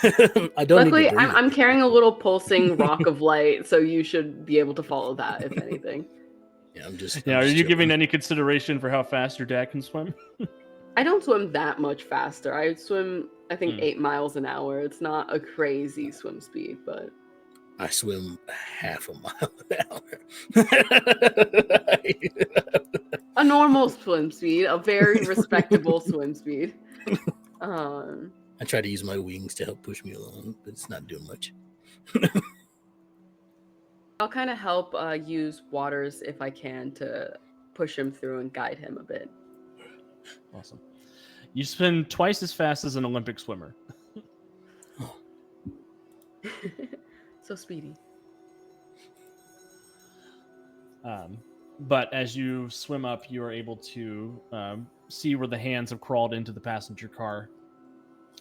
I don't Luckily, need to breathe. I'm carrying a little pulsing rock of light, so you should be able to follow that, if anything. Yeah, I'm just. Yeah, I'm are just you giving chilling. any consideration for how fast your dad can swim? I don't swim that much faster. I swim, I think, Hmm. 8 miles an hour. It's not a crazy swim speed, but... I swim half a mile an hour. a normal swim speed, a very respectable swim speed. I try to use my wings to help push me along, but it's not doing much. I'll kind of help use waters if I can to push him through and guide him a bit. Awesome. You swim twice as fast as an Olympic swimmer. So speedy. But as you swim up, you are able to see where the hands have crawled into the passenger car,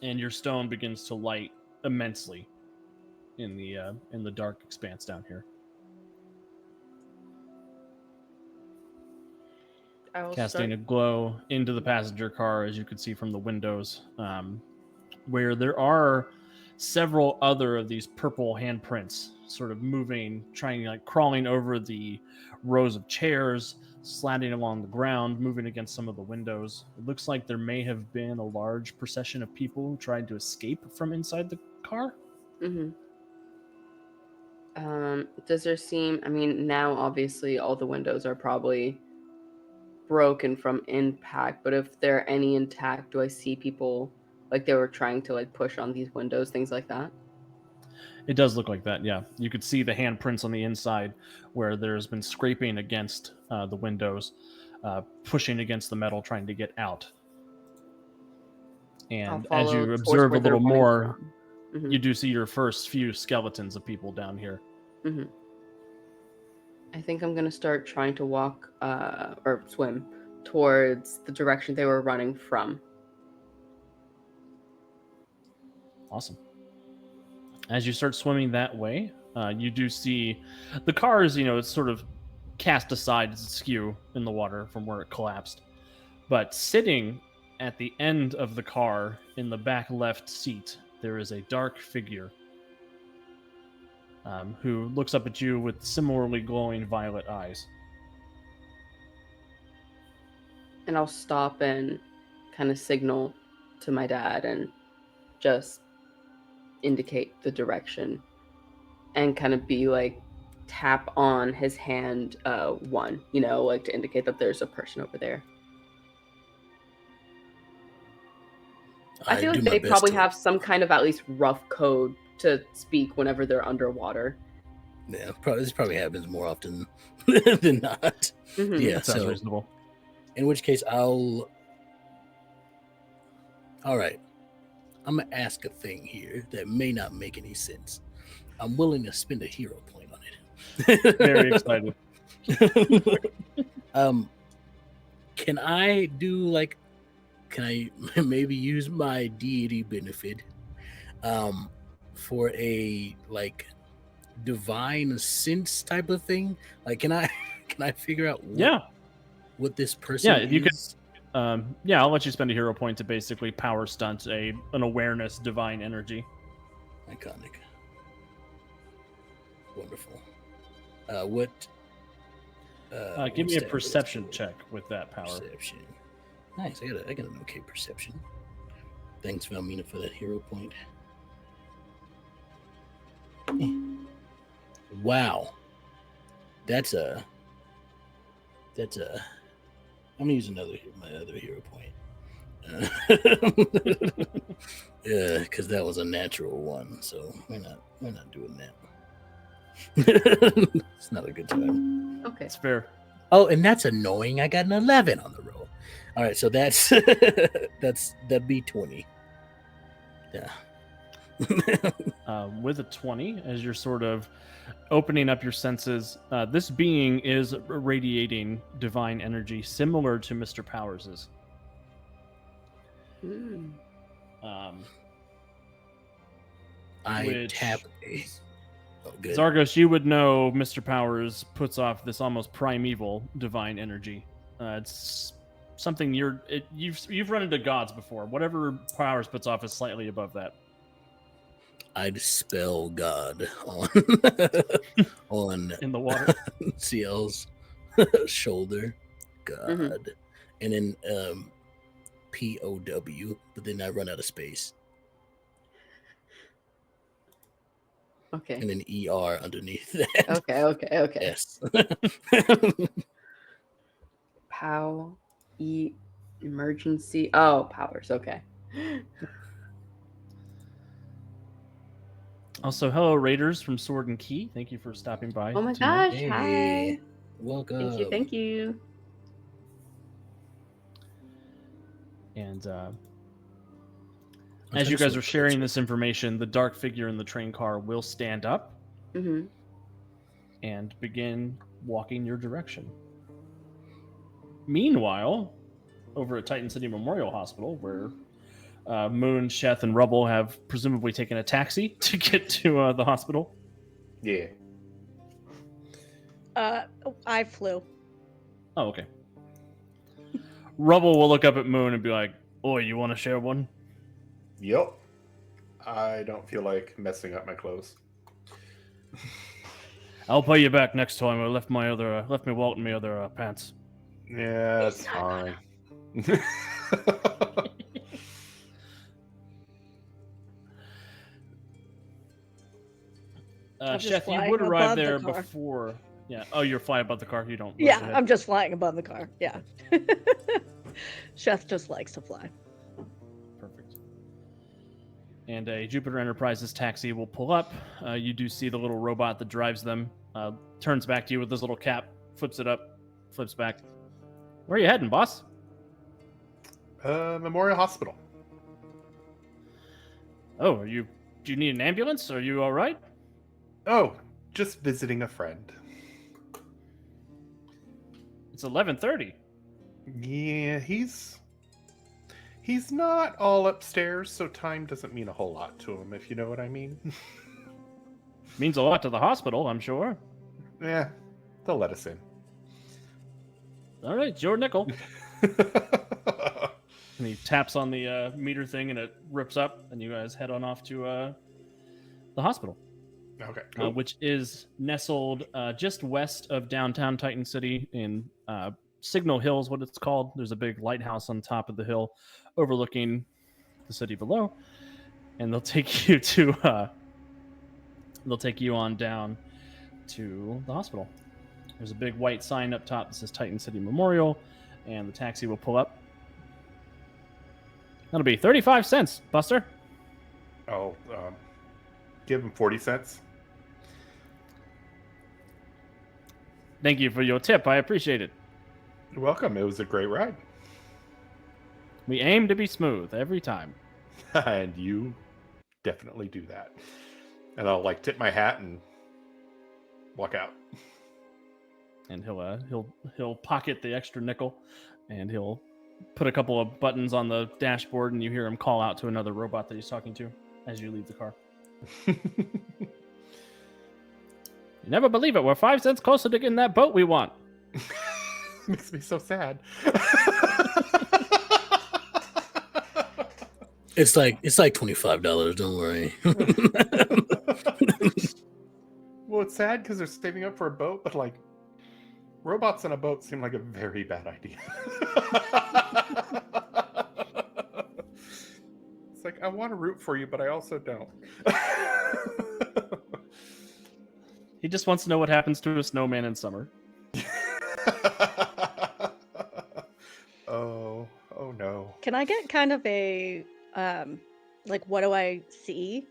and your stone begins to light immensely in the dark expanse down here. Casting a glow into the passenger car, as you can see from the windows, where there are several other of these purple handprints sort of moving, crawling over the rows of chairs, slanting along the ground, moving against some of the windows. It looks like there may have been a large procession of people who tried to escape from inside the car. Mm-hmm. Does there seem, I mean, now obviously all the windows are probably broken from impact, but if they're any intact, do I see people like they were trying to like push on these windows, things like that? It does look like that, yeah. You could see the handprints on the inside where there's been scraping against the windows, pushing against the metal, trying to get out. And as you observe a little more, mm-hmm. you do see your first few skeletons of people down here. Mm-hmm. I think I'm going to start trying to walk or swim towards the direction they were running from. Awesome. As you start swimming that way, you do see the cars, it's sort of cast aside as askew in the water from where it collapsed. But sitting at the end of the car in the back left seat, there is a dark figure who looks up at you with similarly glowing violet eyes. And I'll stop and kind of signal to my dad and just indicate the direction and kind of be like tap on his hand one, like to indicate that there's a person over there. I feel like they probably have some kind of at least rough code to speak whenever they're underwater. Yeah, this probably happens more often than not. Mm-hmm. Yeah, that sounds reasonable. In which case, all right. I'm gonna ask a thing here that may not make any sense. I'm willing to spend a hero point on it. Very excited. Can I do can I maybe use my deity benefit for a divine sense type of thing? Can I figure out what this person is? You can I'll let you spend a hero point to basically power stunt an awareness divine energy. Iconic. Wonderful. What give me a perception check with that power. Perception. Nice. I got an okay perception. Thanks, Valmina, for that hero point. Wow. That's a. I'm gonna use my other hero point. Yeah, because that was a natural one, so we're not doing that. It's not a good time. Okay, it's fair. Oh, and that's annoying. I got an 11 on the roll. All right, so that'd be 20. Yeah. With a 20, as you're sort of opening up your senses, this being is radiating divine energy similar to Mr. Powers's. I Which- tap a. Oh, good. Zargos, you would know Mr. Powers puts off this almost primeval divine energy. It's something you've run into gods before. Whatever Powers puts off is slightly above that. I'd spell God on on In the water. Ciel's shoulder. God. And then POW, but then I run out of space. Okay. And then ER underneath that. Okay. Yes. Pow. Emergency. Oh, Powers. Okay. Also, hello Raiders from Sword and Key. Thank you for stopping by. Oh my tonight. gosh. Hey, Hi. welcome. Thank you. And I'm as trying you to guys sort are sharing this information, the dark figure in the train car will stand up Mm-hmm. and begin walking your direction. Meanwhile, over at Titan City Memorial Hospital, where Moon, Sheth, and Rubble have presumably taken a taxi to get to the hospital. Yeah. I flew. Oh, okay. Rubble will look up at Moon and be like, "Oi, you want to share one?" Yep. I don't feel like messing up my clothes. I'll pay you back next time. I left my wallet in my other pants. Yeah, that's fine. I'm just Sheth, you flying would arrive above the there car. before. Yeah. Oh, you're flying above the car. You don't. Yeah, rush ahead. I'm just flying above the car. Yeah. Sheth just likes to fly. Perfect. And a Jupiter Enterprises taxi will pull up. You do see the little robot that drives them. Turns back to you with this little cap, flips it up, flips back. Where are you heading, boss? Memorial Hospital. Oh, do you need an ambulance? Are you all right? Oh, just visiting a friend. It's 11:30. Yeah, he's not all upstairs, so time doesn't mean a whole lot to him, if you know what I mean. Means a lot to the hospital, I'm sure. Yeah, they'll let us in. All right, it's your nickel. And he taps on the meter thing, and it rips up, and you guys head on off to the hospital. Okay, cool. Which is nestled just west of downtown Titan City in Signal Hill is what it's called. There's a big lighthouse on top of the hill overlooking the city below, and they'll take you to on down to the hospital. There's a big white sign up top that says Titan City Memorial, and the taxi will pull up. That'll be 35 cents, Buster. Oh, give him 40 cents. Thank you for your tip. I appreciate it. You're welcome. It was a great ride. We aim to be smooth every time. And you definitely do that. And I'll tip my hat and walk out. And he'll pocket the extra nickel, and he'll put a couple of buttons on the dashboard, and you hear him call out to another robot that he's talking to as you leave the car. You never believe it. We're 5 cents closer to getting that boat we want. Makes me so sad. It's like $25. Don't worry. Well, it's sad because they're saving up for a boat, but robots on a boat seem like a very bad idea. It's like, I want to root for you, but I also don't. He just wants to know what happens to a snowman in summer. Oh no. Can I get kind of a what do I see?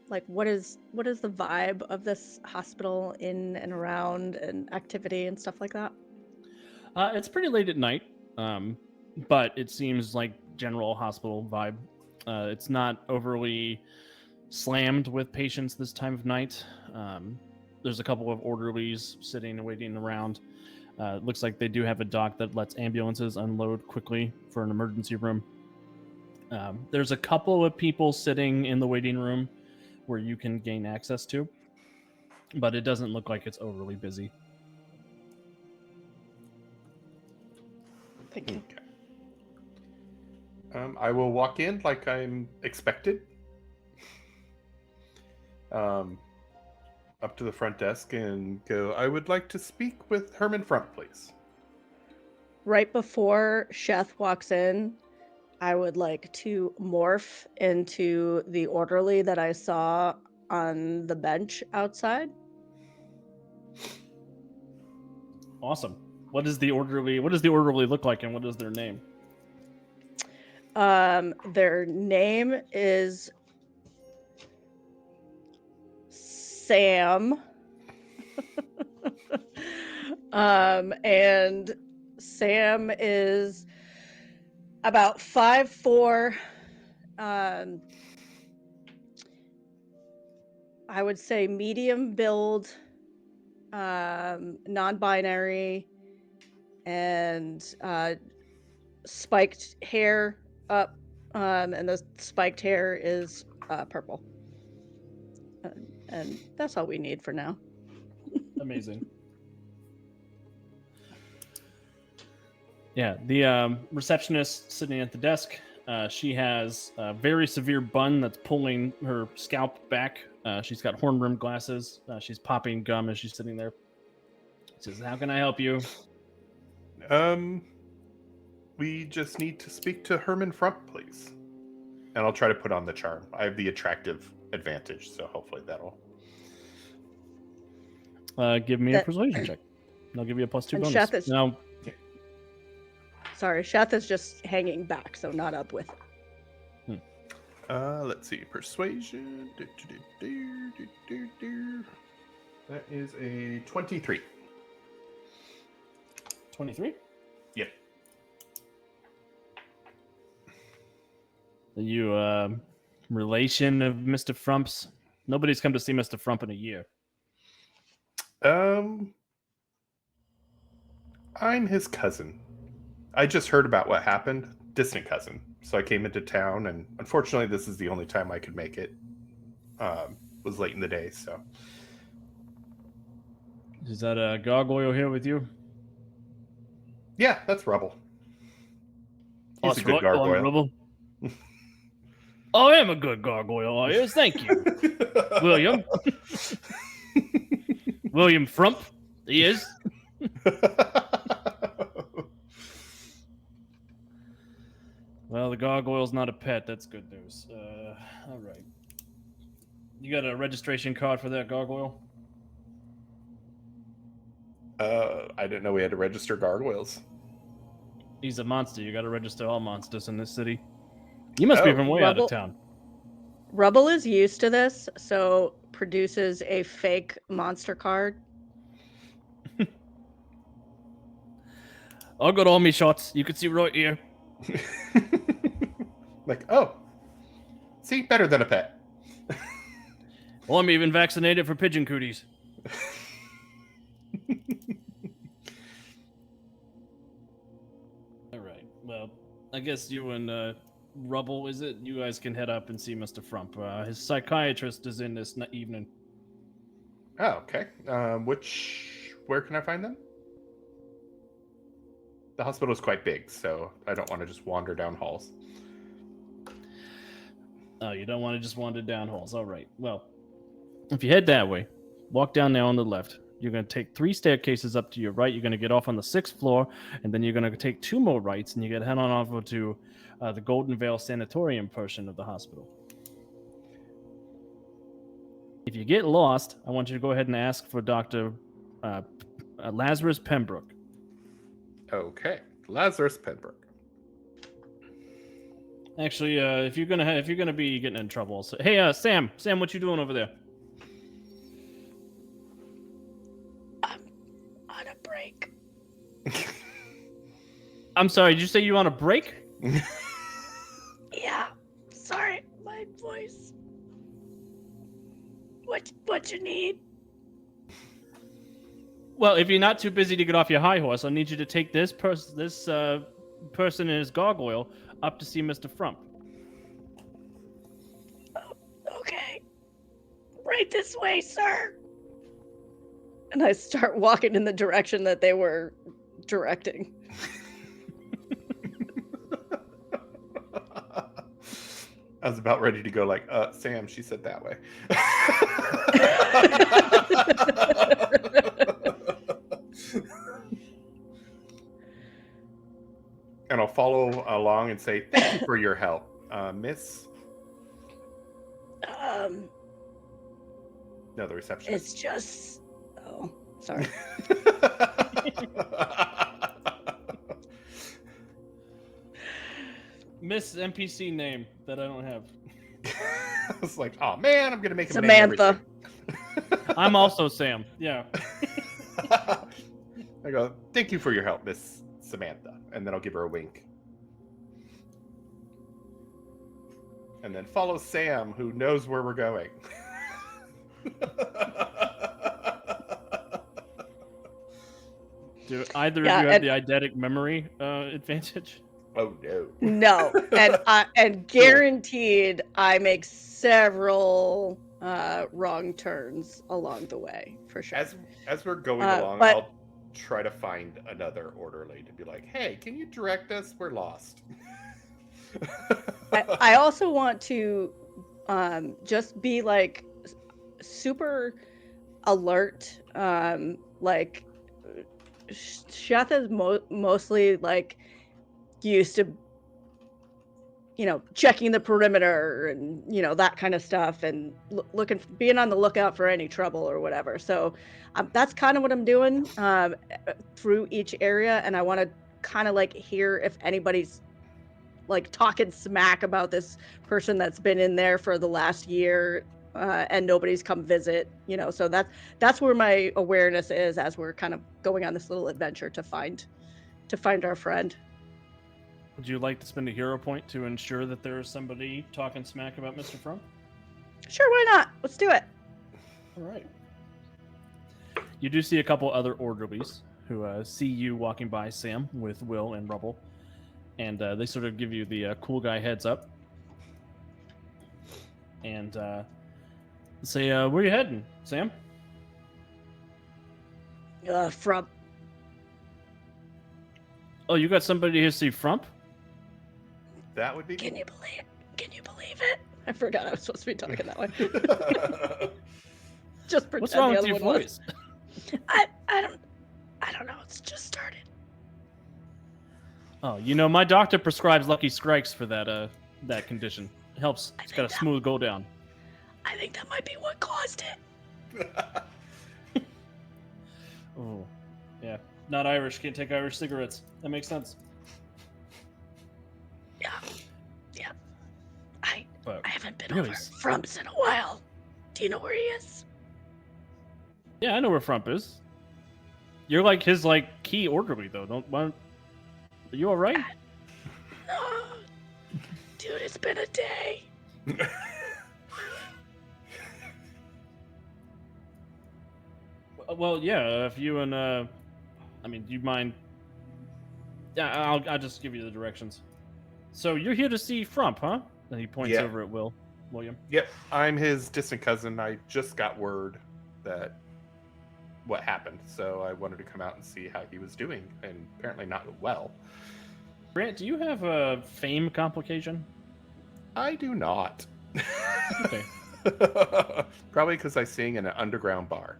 Like what is the vibe of this hospital in and around and activity and stuff like that? It's pretty late at night, but it seems like general hospital vibe. It's not overly slammed with patients this time of night. There's a couple of orderlies sitting and waiting around. It looks like they do have a dock that lets ambulances unload quickly for an emergency room. There's a couple of people sitting in the waiting room where you can gain access to, but it doesn't look like it's overly busy. Thank you. I will walk in like I'm expected. Up to the front desk and go, I would like to speak with Herman Frump, please. Right before Sheth walks in, I would like to morph into the orderly that I saw on the bench outside. Awesome. What does the orderly look like, and what is their name? Their name is Sam. And Sam is about 5'4". I would say medium build, non-binary, and spiked hair up, and the spiked hair is purple. And that's all we need for now. Amazing. Yeah, the receptionist sitting at the desk, she has a very severe bun that's pulling her scalp back. She's got horn-rimmed glasses. She's popping gum as she's sitting there. She says, how can I help you? We just need to speak to Herman Frump, please. And I'll try to put on the charm. I have the attractive advantage, so hopefully that'll... Give me a persuasion check. And I'll give you a +2 bonus. Sheth is... No. Sorry, Sheth is just hanging back, so not up with it. Let's see. Persuasion. That is a 23. 23? Yep. Are you relation of Mr. Frump's? Nobody's come to see Mr. Frump in a year. I'm his cousin. I just heard about what happened. Distant cousin. So I came into town, and unfortunately, this is the only time I could make it. Was late in the day, so. Is that a gargoyle here with you? Yeah, that's Rubble. He's a good gargoyle. Rubble. I am a good gargoyle, yes, thank you. William. William Frump, he is. Well, the gargoyle's not a pet. That's good news. All right. You got a registration card for that gargoyle? I didn't know we had to register gargoyles. He's a monster. You got to register all monsters in this city. You must be from way out of town. Rubble is used to this, so produces a fake monster card. I got all me shots. You can see right here. Like, oh, see, better than a pet. Well, I'm even vaccinated for pigeon cooties. All right. Well, I guess you and Rubble, is it? You guys can head up and see Mr. Frump. His psychiatrist is in this evening. Oh, okay. Where can I find them? The hospital is quite big, so I don't want to just wander down halls. Oh, you don't want to just wander down halls. All right. Well, if you head that way, walk down there on the left. You're going to take 3 staircases up to your right. You're going to get off on the 6th floor, and then you're going to take 2 more rights, and you're going to head on over to the Golden Vale Sanatorium portion of the hospital. If you get lost, I want you to go ahead and ask for Dr. Lazarus Pembroke. Okay, Lazarus Pembroke. Actually, if you're gonna be getting in trouble, so, hey, Sam, what you doing over there? I'm on a break. I'm sorry. Did you say you on a break? Yeah. Sorry, my voice. What you need? Well, if you're not too busy to get off your high horse, I need you to take this person and his gargoyle up to see Mr. Frump. Right this way, sir. And I start walking in the direction that they were directing. I was about ready to go like, Sam, she said that way. And I'll follow along and say, thank you for your help, Miss. No, the receptionist. It's just... Oh, sorry. Miss NPC name that I don't have. I was like, oh man, I'm gonna make him Samantha. I'm also Sam. Yeah. I go, thank you for your help, Miss Samantha. And then I'll give her a wink. And then follow Sam, who knows where we're going. Do either of you have the eidetic memory advantage? Oh no. No, and guaranteed I make several wrong turns along the way for sure. As we're going along, but- I'll try to find another orderly to be like, hey, can you direct us? We're lost. I also want to just be like super alert. Like Sheth is mostly like used to, checking the perimeter and that kind of stuff, and being on the lookout for any trouble or whatever. So that's kind of what I'm doing through each area, and I want to kind of like hear if anybody's like talking smack about this person that's been in there for the last year and nobody's come visit. So that's where my awareness is as we're kind of going on this little adventure to find our friend. Would you like to spend a hero point to ensure that there is somebody talking smack about Mr. Frump? Sure, why not? Let's do it. All right. You do see a couple other orderlies who see you walking by, Sam, with Will and Rubble, and they sort of give you the cool guy heads up and say, where you heading, Sam? Frump. Oh, you got somebody here to see Frump? That would be Can you believe it? I forgot I was supposed to be talking that way. Just pretend What's wrong the with other your one was. voice? I don't know. It's just started. Oh, my doctor prescribes Lucky Strikes for that condition. It helps. It's got a smooth go down. I think that might be what caused it. Oh, yeah. Not Irish. Can't take Irish cigarettes. That makes sense. Yeah. But I haven't been really, over Frump's in a while. Do you know where he is? yeah, I know where Frump is. You're like his key orderly though. Are you all right? No. Dude, it's been a day. Well, yeah. If you and do you mind? Yeah, I'll just give you the directions. So you're here to see Frump, huh? And he points Yeah. over at William. Yep, I'm his distant cousin. I just got word that what happened, so I wanted to come out and see how he was doing, and apparently not well. Grant, do you have a fame complication? I do not. Okay. Probably because I sing in an underground bar.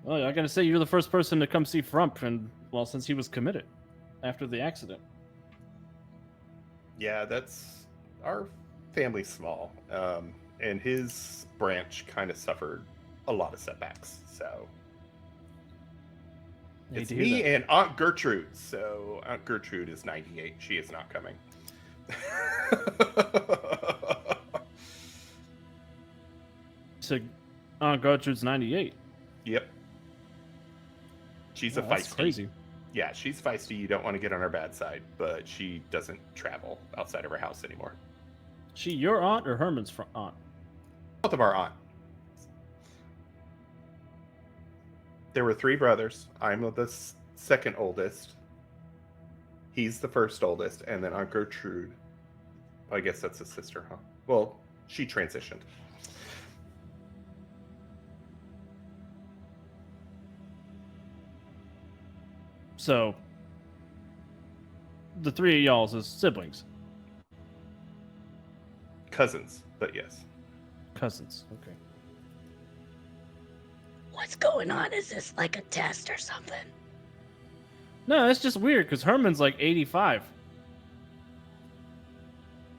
Well, I gotta say, you're the first person to come see Frump, and since he was committed after the accident. Yeah, that's our family's small, and his branch kind of suffered a lot of setbacks. So Hate it's to hear me that. and Aunt Gertrude. So Aunt Gertrude is 98. She is not coming. So, Aunt Gertrude's 98. Yep. She's a That's feisty. crazy. Yeah, she's feisty. You don't want to get on her bad side, but she doesn't travel outside of her house anymore. She your aunt or Herman's aunt? Both of our aunt. There were 3 brothers. I'm the second oldest. He's the first oldest, and then Aunt Gertrude. I guess that's his sister, huh? Well, she transitioned. So, the three of y'all is siblings, Cousins, but yes. cousins. Okay. What's going on? Is this like a test or something? No, that's just weird because Herman's like 85.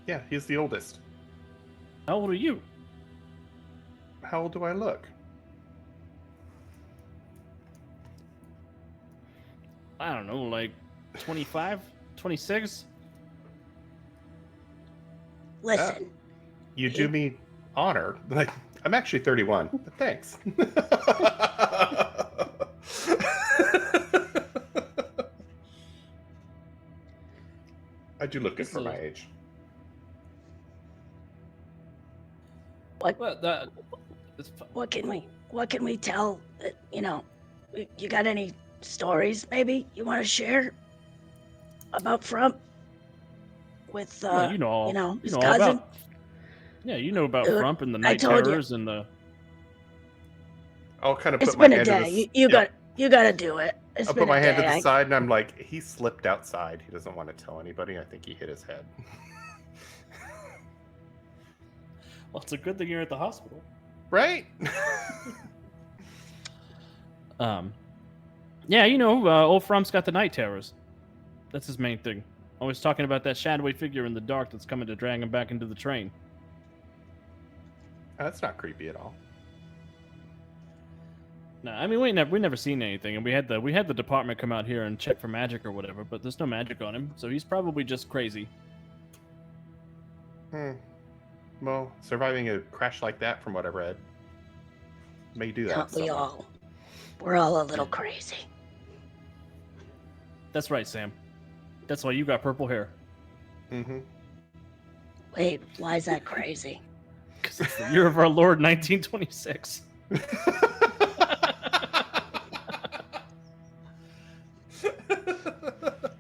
Yeah, he's the oldest. How old are you? How old do I look? I don't know, like 25, 26? Listen, You do me honor. Like, I'm actually 31, but thanks. I do look good for my age. Well, what can we tell? You got any stories maybe you want to share about Frump with well, you know all, his all cousin? about. Yeah, you know about Dude, Frump and the I night told you. terrors and the. I'll kind of It's put my been a hand to day. the You got to do it. It's I'll been put my a hand to day. the side and I'm like, he slipped outside. He doesn't want to tell anybody. I think he hit his head. Well, it's a good thing you're at the hospital. Right? Yeah, old Frump's got the night terrors. That's his main thing. Always talking about that shadowy figure in the dark that's coming to drag him back into the train. That's not creepy at all. No, I mean we never seen anything, and we had the department come out here and check for magic or whatever, but there's no magic on him, so he's probably just crazy. Well, surviving a crash like that, from what I read, may do that. Don't we somewhat. all? We're all a little crazy. That's right, Sam. That's why you got purple hair. Mm-hmm. Wait, why is that crazy? Because it's the year of our Lord 1926.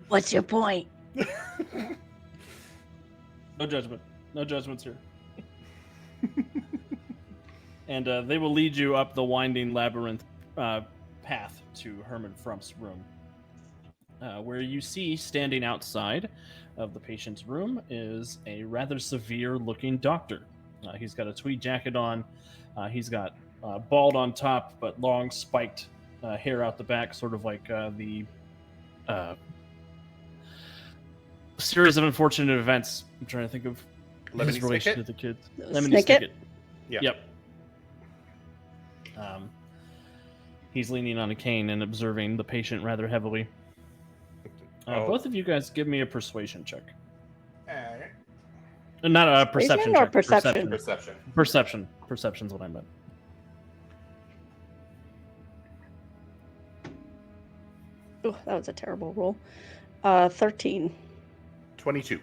What's your point? No judgment. No judgments here. And they will lead you up the winding labyrinth path to Herman Frump's room, where you see standing outside of the patient's room is a rather severe-looking doctor. He's got a tweed jacket on. He's got bald on top, but long spiked hair out the back, sort of like the series of unfortunate events. I'm trying to think of his Lemony relation Snicket? to the kids. Snicket? Snicket. Yeah. Yep. He's leaning on a cane and observing the patient rather heavily. Both of you guys give me a persuasion check. Not a perception or check. perception? Perception. Perception's what I meant. Oh, that was a terrible roll. 13. 22.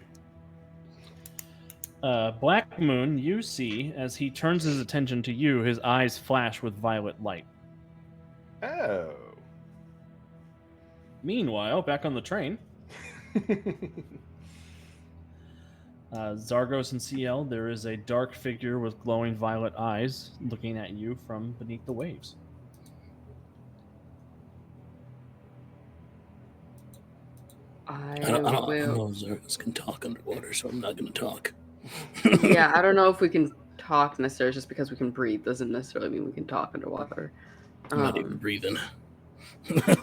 Blackmoon, you see, as he turns his attention to you, his eyes flash with violet light. Oh. Meanwhile, back on the train, Zargos and Ciel, there is a dark figure with glowing violet eyes looking at you from beneath the waves. I don't know if Zargos can talk underwater, so I'm not going to talk. Yeah, I don't know if we can talk necessarily. Just because we can breathe doesn't necessarily mean we can talk underwater. I'm not even breathing. I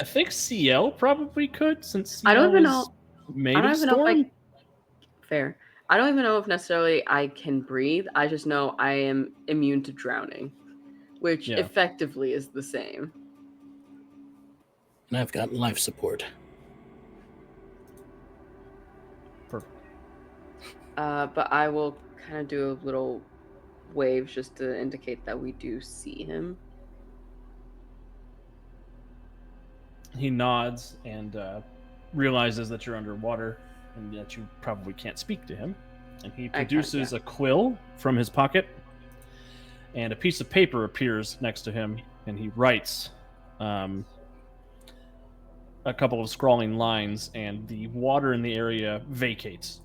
think Ciel probably could, since Ciel I don't even is know. made I don't of even know storm. if fair. I don't even know if necessarily I can breathe. I just know I am immune to drowning, which Yeah. effectively is the same. And I've got life support. Perfect. But I will kind of do a little wave just to indicate that we do see him. He nods and realizes that you're underwater and that you probably can't speak to him. And he produces a quill from his pocket, and a piece of paper appears next to him, and he writes, a couple of scrawling lines, and the water in the area vacates,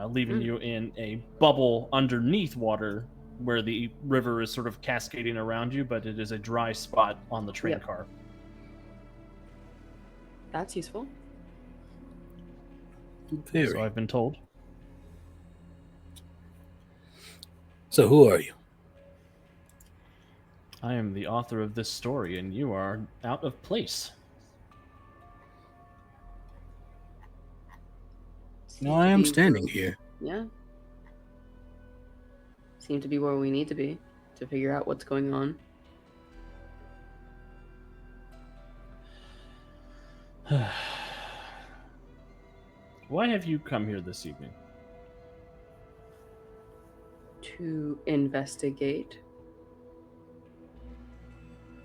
leaving you in a bubble underneath water where the river is sort of cascading around you, but it is a dry spot on the train car. That's useful. Very. So I've been told. So who are you? I am the author of this story, and you are out of place. No, I am standing here. Yeah. Seem to be where we need to be to figure out what's going on. Why have you come here this evening? To investigate.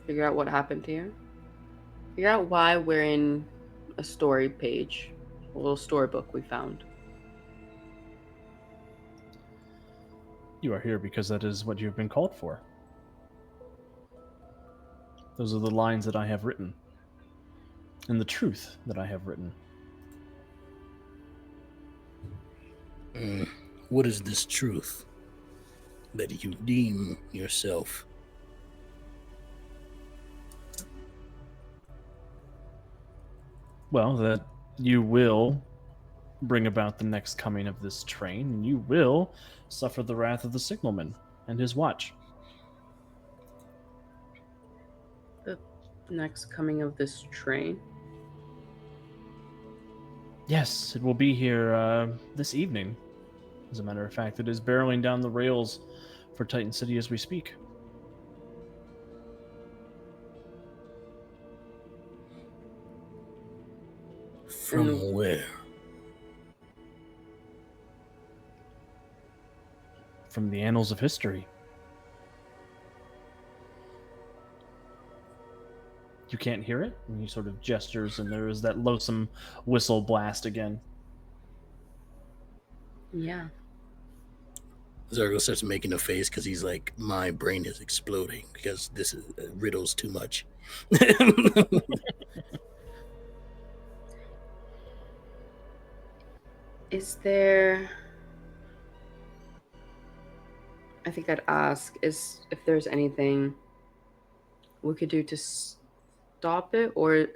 Figure out what happened here. Figure out why we're in a story page. A little storybook we found. You are here because that is what you've been called for. Those are the lines that I have written. And the truth that I have written. What is this truth that you deem yourself? Well, that you will bring about the next coming of this train, and you will suffer the wrath of the Signalman and his watch. The next coming of this train? Yes, it will be here this evening. As a matter of fact, it is barreling down the rails for Titan City as we speak. From where? From the annals of history. You can't hear it? And he sort of gestures, and there is that loathsome whistle blast again. Yeah. Zargos starts making a face because he's like, my brain is exploding because this is riddles too much. Is there... I think I'd ask is if there's anything we could do to stop it, or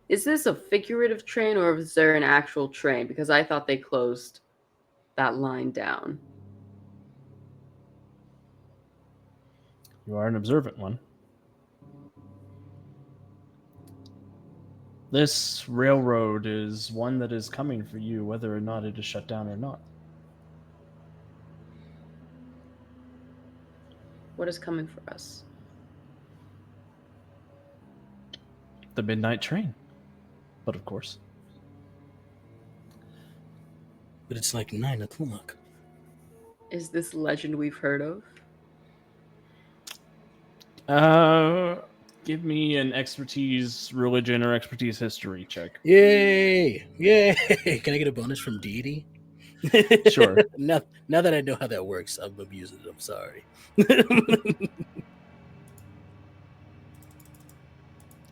is this a figurative train, or is there an actual train? Because I thought they closed that line down. You are an observant one. This railroad is one that is coming for you, whether or not it is shut down or not. What is coming for us? The midnight train. But of course. But it's like 9 o'clock. Is this legend we've heard of? Give me an expertise religion or expertise history check. Yay! Yay! Can I get a bonus from deity? Sure. Now that I know how that works, I'm abusing it. I'm sorry.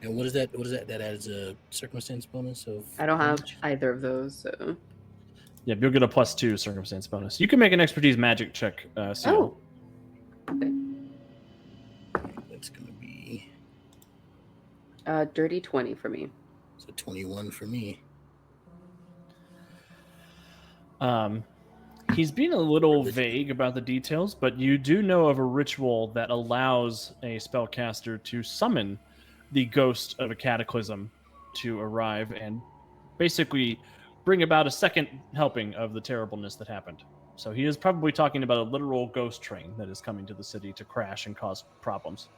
And what is that? What is that? That adds a circumstance bonus of. I don't have either of those, so. Yeah, you'll get a +2 circumstance bonus. You can make an expertise magic check, Ciel. Oh. Okay. That's gonna be. Dirty 20 for me. So 21 for me. He's being a little vague about the details, but you do know of a ritual that allows a spellcaster to summon the ghost of a cataclysm to arrive and basically bring about a second helping of the terribleness that happened. So he is probably talking about a literal ghost train that is coming to the city to crash and cause problems.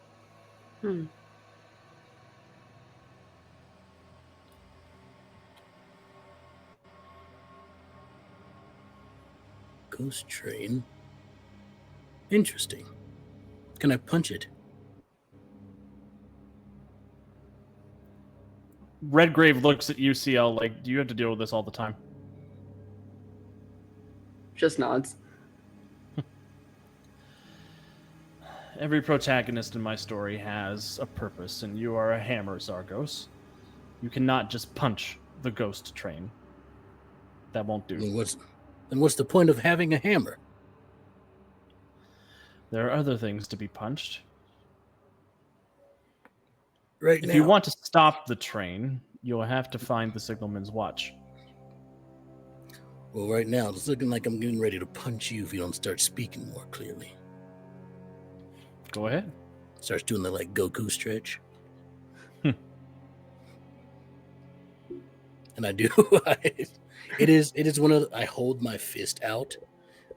Ghost train. Interesting. Can I punch it? Redgrave looks at UCL like, do you have to deal with this all the time? Just nods. Every protagonist in my story has a purpose, and you are a hammer, Zargos. You cannot just punch the ghost train. That won't do. Then what's the point of having a hammer? There are other things to be punched. Right If now. you want to stop the train, you'll have to find the Signalman's watch. Well, right now, it's looking like I'm getting ready to punch you if you don't start speaking more clearly. Go ahead. Starts doing the like Goku stretch. And I do. It is one of I hold my fist out,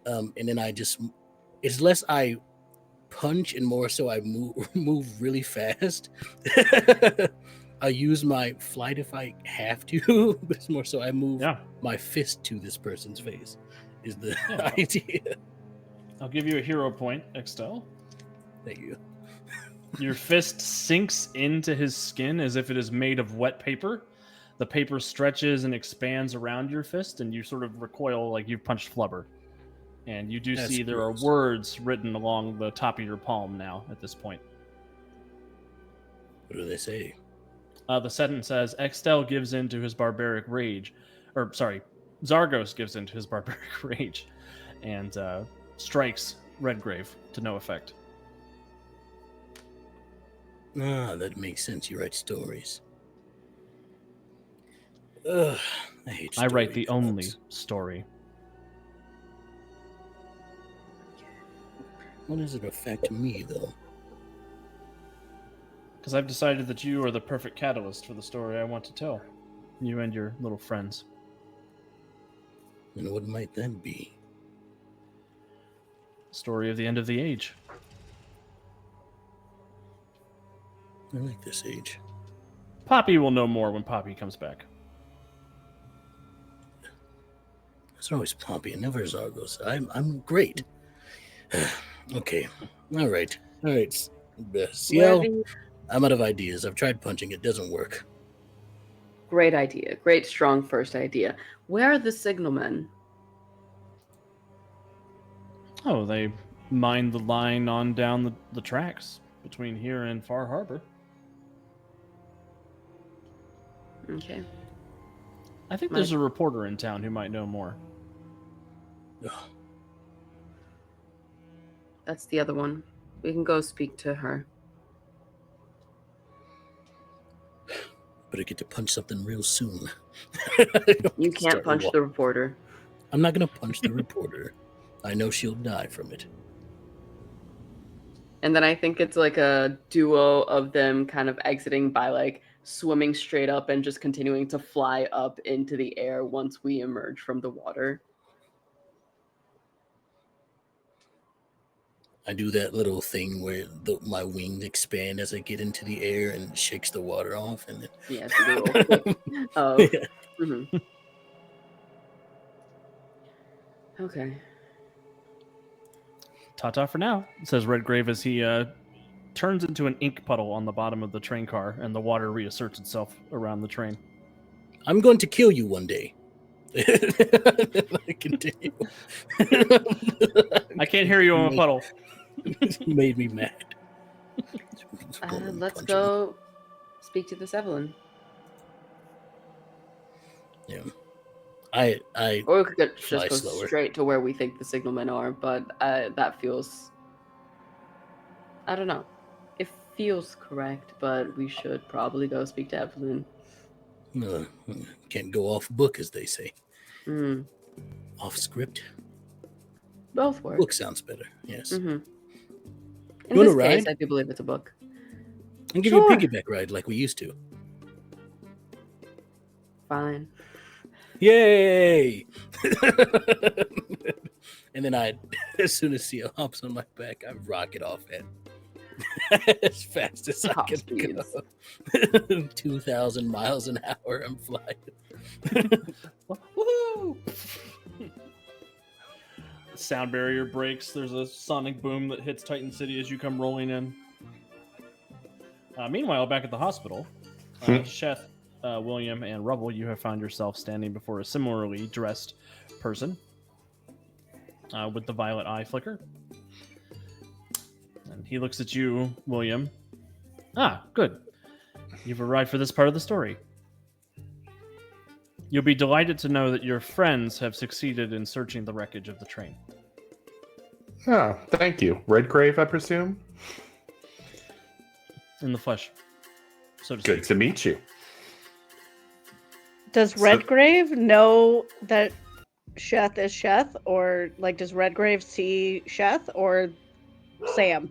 and then it's less I punch and more so I move really fast. I use my flight if I have to, but it's more so I move my fist to this person's face. Is the idea? I'll give you a hero point, Extell. Thank you. Your fist sinks into his skin as if it is made of wet paper. The paper stretches and expands around your fist, and you sort of recoil like you've punched flubber. And you do see there are words written along the top of your palm now at this point. What do they say? The sentence says, Extell gives in to his barbaric rage. Zargos gives in to his barbaric rage and strikes Redgrave to no effect. Ah, that makes sense. You write stories. Ugh, I hate stories. I write the only story. What does it affect me, though? Because I've decided that you are the perfect catalyst for the story I want to tell. You and your little friends. And what might that be? Story of the end of the age. I like this age. Poppy will know more when Poppy comes back. It's always Poppy and never Zargos. I'm great. Okay. All right. Ciel, I'm out of ideas. I've tried punching. It doesn't work. Great idea. Great, strong first idea. Where are the signalmen? Oh, they mine the line on down the tracks between here and Far Harbor. Okay. I think there's a reporter in town who might know more. That's the other one. We can go speak to her. But I get to punch something real soon. You can't punch the reporter. I'm not going to punch the reporter. I know she'll die from it. And then I think it's like a duo of them kind of exiting by like swimming straight up and just continuing to fly up into the air once we emerge from the water. I do that little thing where my wings expand as I get into the air and shakes the water off. And then... Yeah, it's a little quick. Oh. Yeah. Mm-hmm. Okay. Ta-ta for now, says Redgrave as he turns into an ink puddle on the bottom of the train car and the water reasserts itself around the train. I'm going to kill you one day. I continue. I can't hear you on a puddle. It made me mad. Let's go speak to this Evelyn. Yeah. I Or we could just go slower. straight to where we think the signalmen are, but that feels... I don't know. It feels correct, but we should probably go speak to Evelyn. Can't go off book, as they say. Mm. Off script? Both work. Book sounds better, yes. Mm-hmm. In You this wanna case, ride? I do believe it's a book. And give you a piggyback ride like we used to. Fine. Yay! And then as soon as Ciel hops on my back, I rocket off at as fast as I Top can speeds. go. 2,000 miles an hour, I'm flying. Woohoo! The sound barrier breaks. There's a sonic boom that hits Titan City as you come rolling in. Meanwhile, back at the hospital, Sheth, William, and Rubble, you have found yourself standing before a similarly dressed person with the violet eye flicker. And he looks at you, William. Ah, good. You've arrived for this part of the story. You'll be delighted to know that your friends have succeeded in searching the wreckage of the train. Oh, thank you. Redgrave, I presume? In the flesh, so to Good speak. to meet you. Does So- Redgrave know that Sheth is Sheth, or like does Redgrave see Sheth or Sam?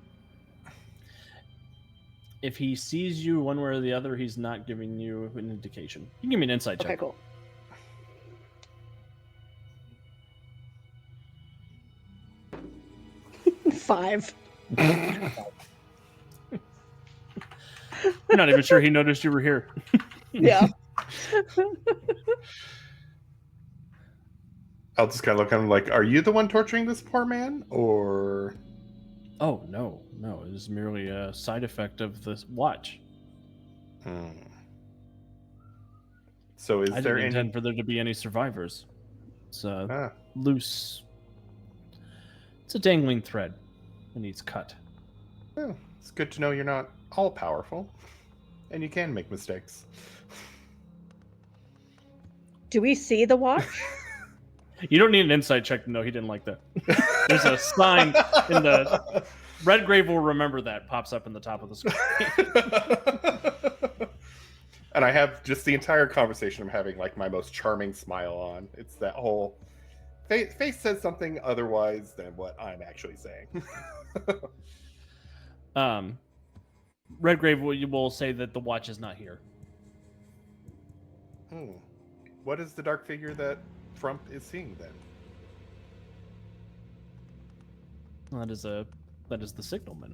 If he sees you one way or the other, he's not giving you an indication. You can give me an insight Okay, check. cool. Five. You're not even sure he noticed you were here. Yeah. I'll just kind of look at him like, are you the one torturing this poor man? Or... Oh, no. It is merely a side effect of this watch. So is I there didn't any... intend for there to be any survivors. It's a Ah, loose... It's a dangling thread. It needs cut. well, it's good to know you're not all-powerful. And you can make mistakes. Do we see the watch? You don't need an insight check to know he didn't like that. There's a sign in the... Redgrave will remember that. Pops up in the top of the screen. And I have just the entire conversation I'm having like my most charming smile on. It's that whole face says something otherwise than what I'm actually saying. Redgrave will say that the watch is not here. What is the dark figure that Frump is seeing then? That is the Signalman.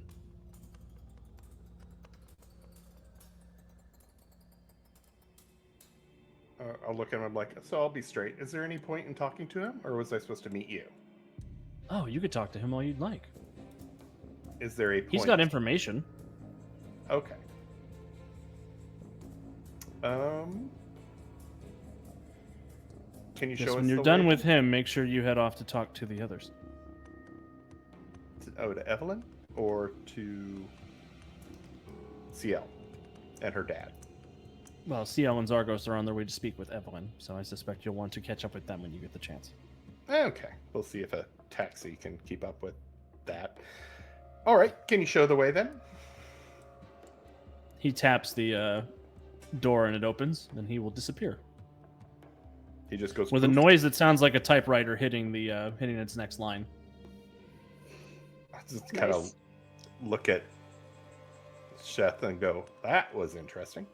I'll look at him like, so I'll be straight. Is there any point in talking to him, or was I supposed to meet you? Oh, you could talk to him all you'd like. Is there a point? He's got information. Okay. Can you show Just us when you're the done way? with him, make sure you head off to talk to the others. To Evelyn or to Ciel and her dad? Well, Ciel and Zargos are on their way to speak with Evelyn, so I suspect you'll want to catch up with them when you get the chance. Okay, we'll see if a taxi can keep up with that. All right, can you show the way then? He taps the door and it opens, and he will disappear He just goes with a poof. noise that sounds like a typewriter hitting hitting its next line. I just kind of Nice. look at Sheth and go, "That was interesting."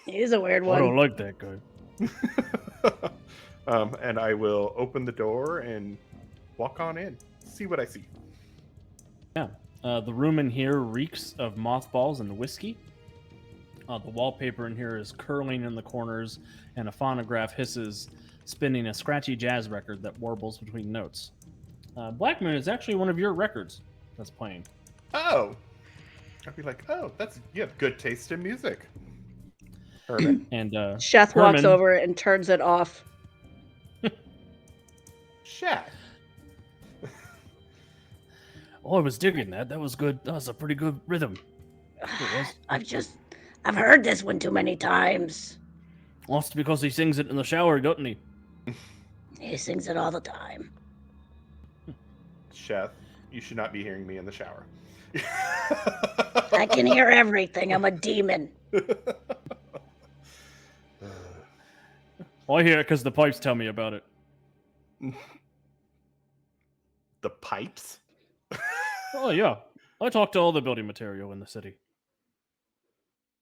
He's a weird I don't one. like that guy. And I will open the door and walk on in. See what I see. Yeah. The room in here reeks of mothballs and whiskey. The wallpaper in here is curling in the corners, and a phonograph hisses, spinning a scratchy jazz record that warbles between notes. Blackmoon is actually one of your records that's playing. Oh, I'd be like, "Oh, you have good taste in music." Herman, And Sheth walks Herman- over and turns it off. Sheth. Oh, I was digging that. That was good. That was a pretty good rhythm. It was. I've heard this one too many times. That's because he sings it in the shower, doesn't he? He sings it all the time. Sheth, you should not be hearing me in the shower. I can hear everything. I'm a demon. I hear it because the pipes tell me about it. The pipes? Oh, yeah. I talk to all the building material in the city.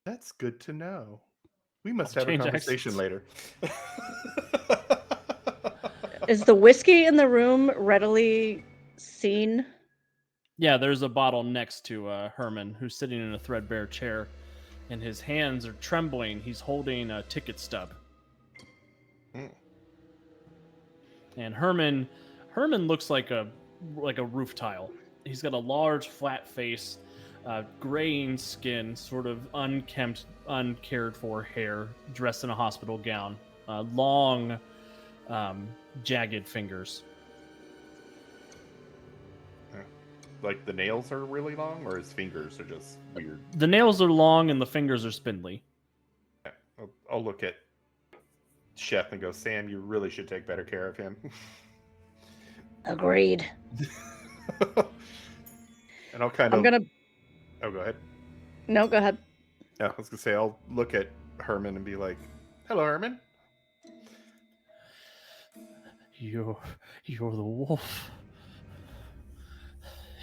That's good to know. We must I'll have a change conversation accents. later. Is the whiskey in the room readily seen? Yeah, there's a bottle next to Herman, who's sitting in a threadbare chair, and his hands are trembling. He's holding a ticket stub. Mm. And Herman looks like a roof tile. He's got a large, flat face, graying skin, sort of unkempt, uncared for hair, dressed in a hospital gown, long, jagged fingers. Like the nails are really long, or his fingers are just weird? The nails are long and the fingers are spindly. I'll look at Sheth and go, Sam, you really should take better care of him. Agreed. And I'll kind I'm of... gonna. Oh, go ahead. No, go ahead. Yeah, I was going to say, I'll look at Herman and be like, hello, Herman. You're the wolf.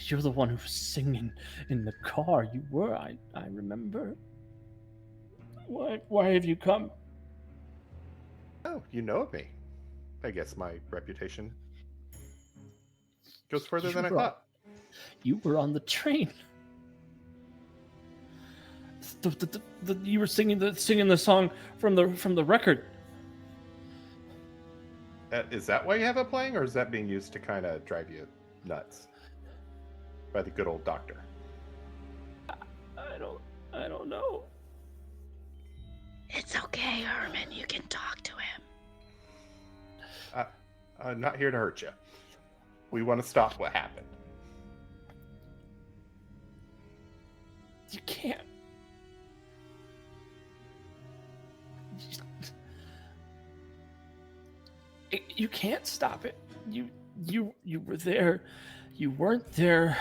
You're the one who was singing in the car. You were, I remember. Why have you come? Oh, you know of me. I guess my reputation goes further than I thought. You were on the train. You were singing the song from the record. Is that why you have it playing, or is that being used to kind of drive you nuts by the good old doctor? I don't know. It's okay, Herman. You can talk to him. I'm not here to hurt you. We want to stop what happened. You can't. You can't stop it. You were there. You weren't there.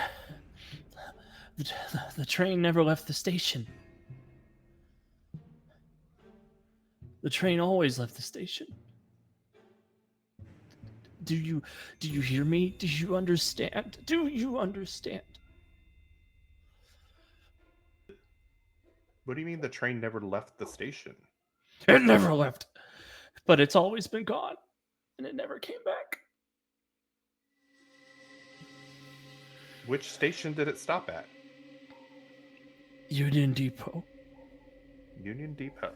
The train never left the station. The train always left the station. Do you hear me? Do you understand? Do you understand? What do you mean the train never left the station? It never left. But it's always been gone. And it never came back. Which station did it stop at? Union Depot. Union Depot.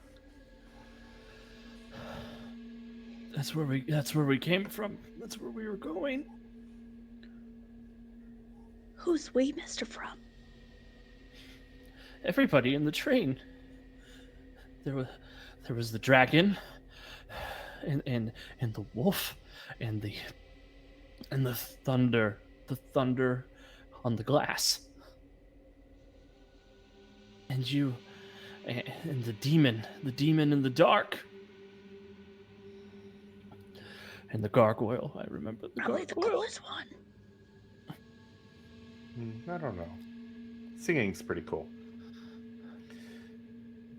That's where we came from. That's where we were going. Who's we, Mr. From? Everybody in the train. There was the dragon, and the wolf, and the thunder on the glass, and you, and the demon in the dark. And the gargoyle, I remember the Probably gargoyle. the coolest one. I don't know. Singing's pretty cool.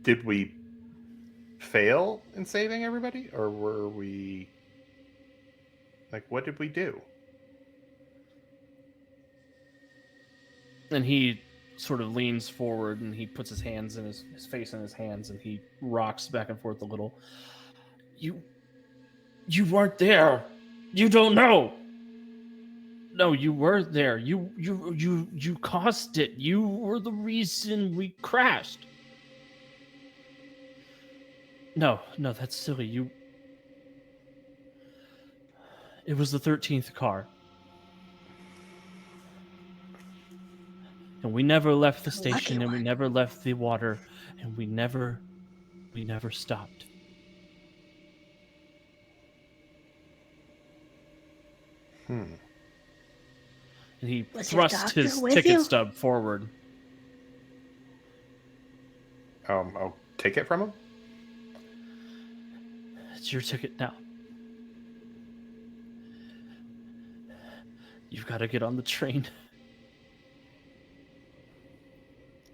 Did we fail in saving everybody? Or were we... Like, what did we do? And he sort of leans forward and he puts his hands in his face in his hands and he rocks back and forth a little. You weren't there. You don't know. No, you were there. You caused it. You were the reason we crashed. No, that's silly. It was the 13th car. And we never left the station, and we never left the water, and we never stopped. And he thrusts his ticket stub forward. I'll take it from him? It's your ticket now. You've got to get on the train.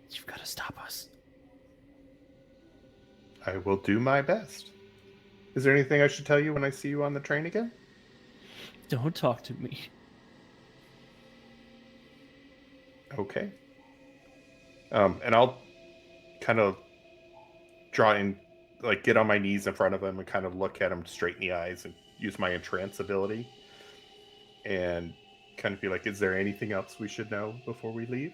You've got to stop us. I will do my best. Is there anything I should tell you when I see you on the train again? Don't talk to me. Okay. And I'll kind of draw in, like, get on my knees in front of him and kind of look at him straight in the eyes and use my entrance ability. And kind of be like, is there anything else we should know before we leave?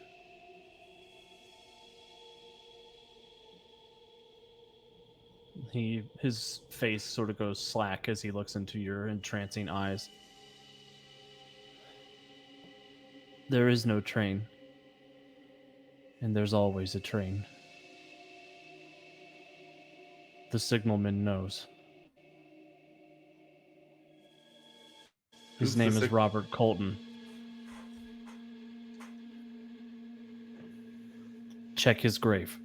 His face sort of goes slack as he looks into your entrancing eyes. There is no train. And there's always a train. The signalman knows. His name is Robert Colton. Check his grave.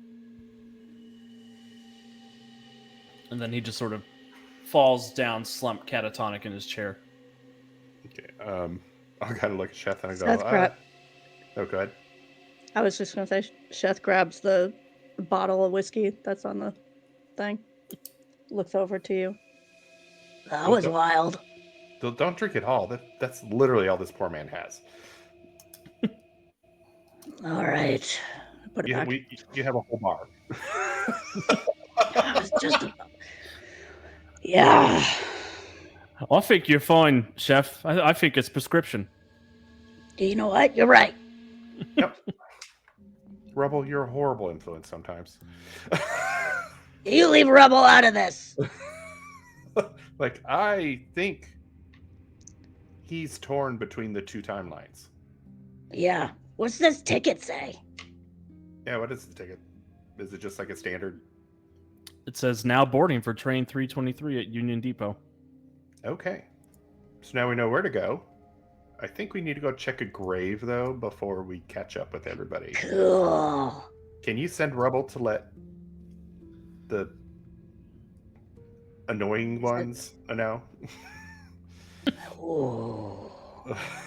And then he just sort of falls down, slumped catatonic in his chair. Okay. I'll kind of look at Sheth and I go, oh, go ahead. I was just going to say, Sheth grabs the bottle of whiskey that's on the thing, looks over to you. That was wild. Don't drink it all. That's literally all this poor man has. All right. Put it back. You have a whole bar. I was just... Yeah. I think you're fine, Chef. I think it's prescription. You know what? You're right. Yep. Rebel, you're a horrible influence sometimes. You leave Rebel out of this. Like, I think he's torn between the two timelines. Yeah. What's this ticket say? Yeah, what is the ticket? Is it just like a standard? It says now boarding for train 323 at Union Depot. Okay. So now we know where to go. I think we need to go check a grave, though, before we catch up with everybody. Cool. Can you send Rebel to let the annoying ones know? Ooh.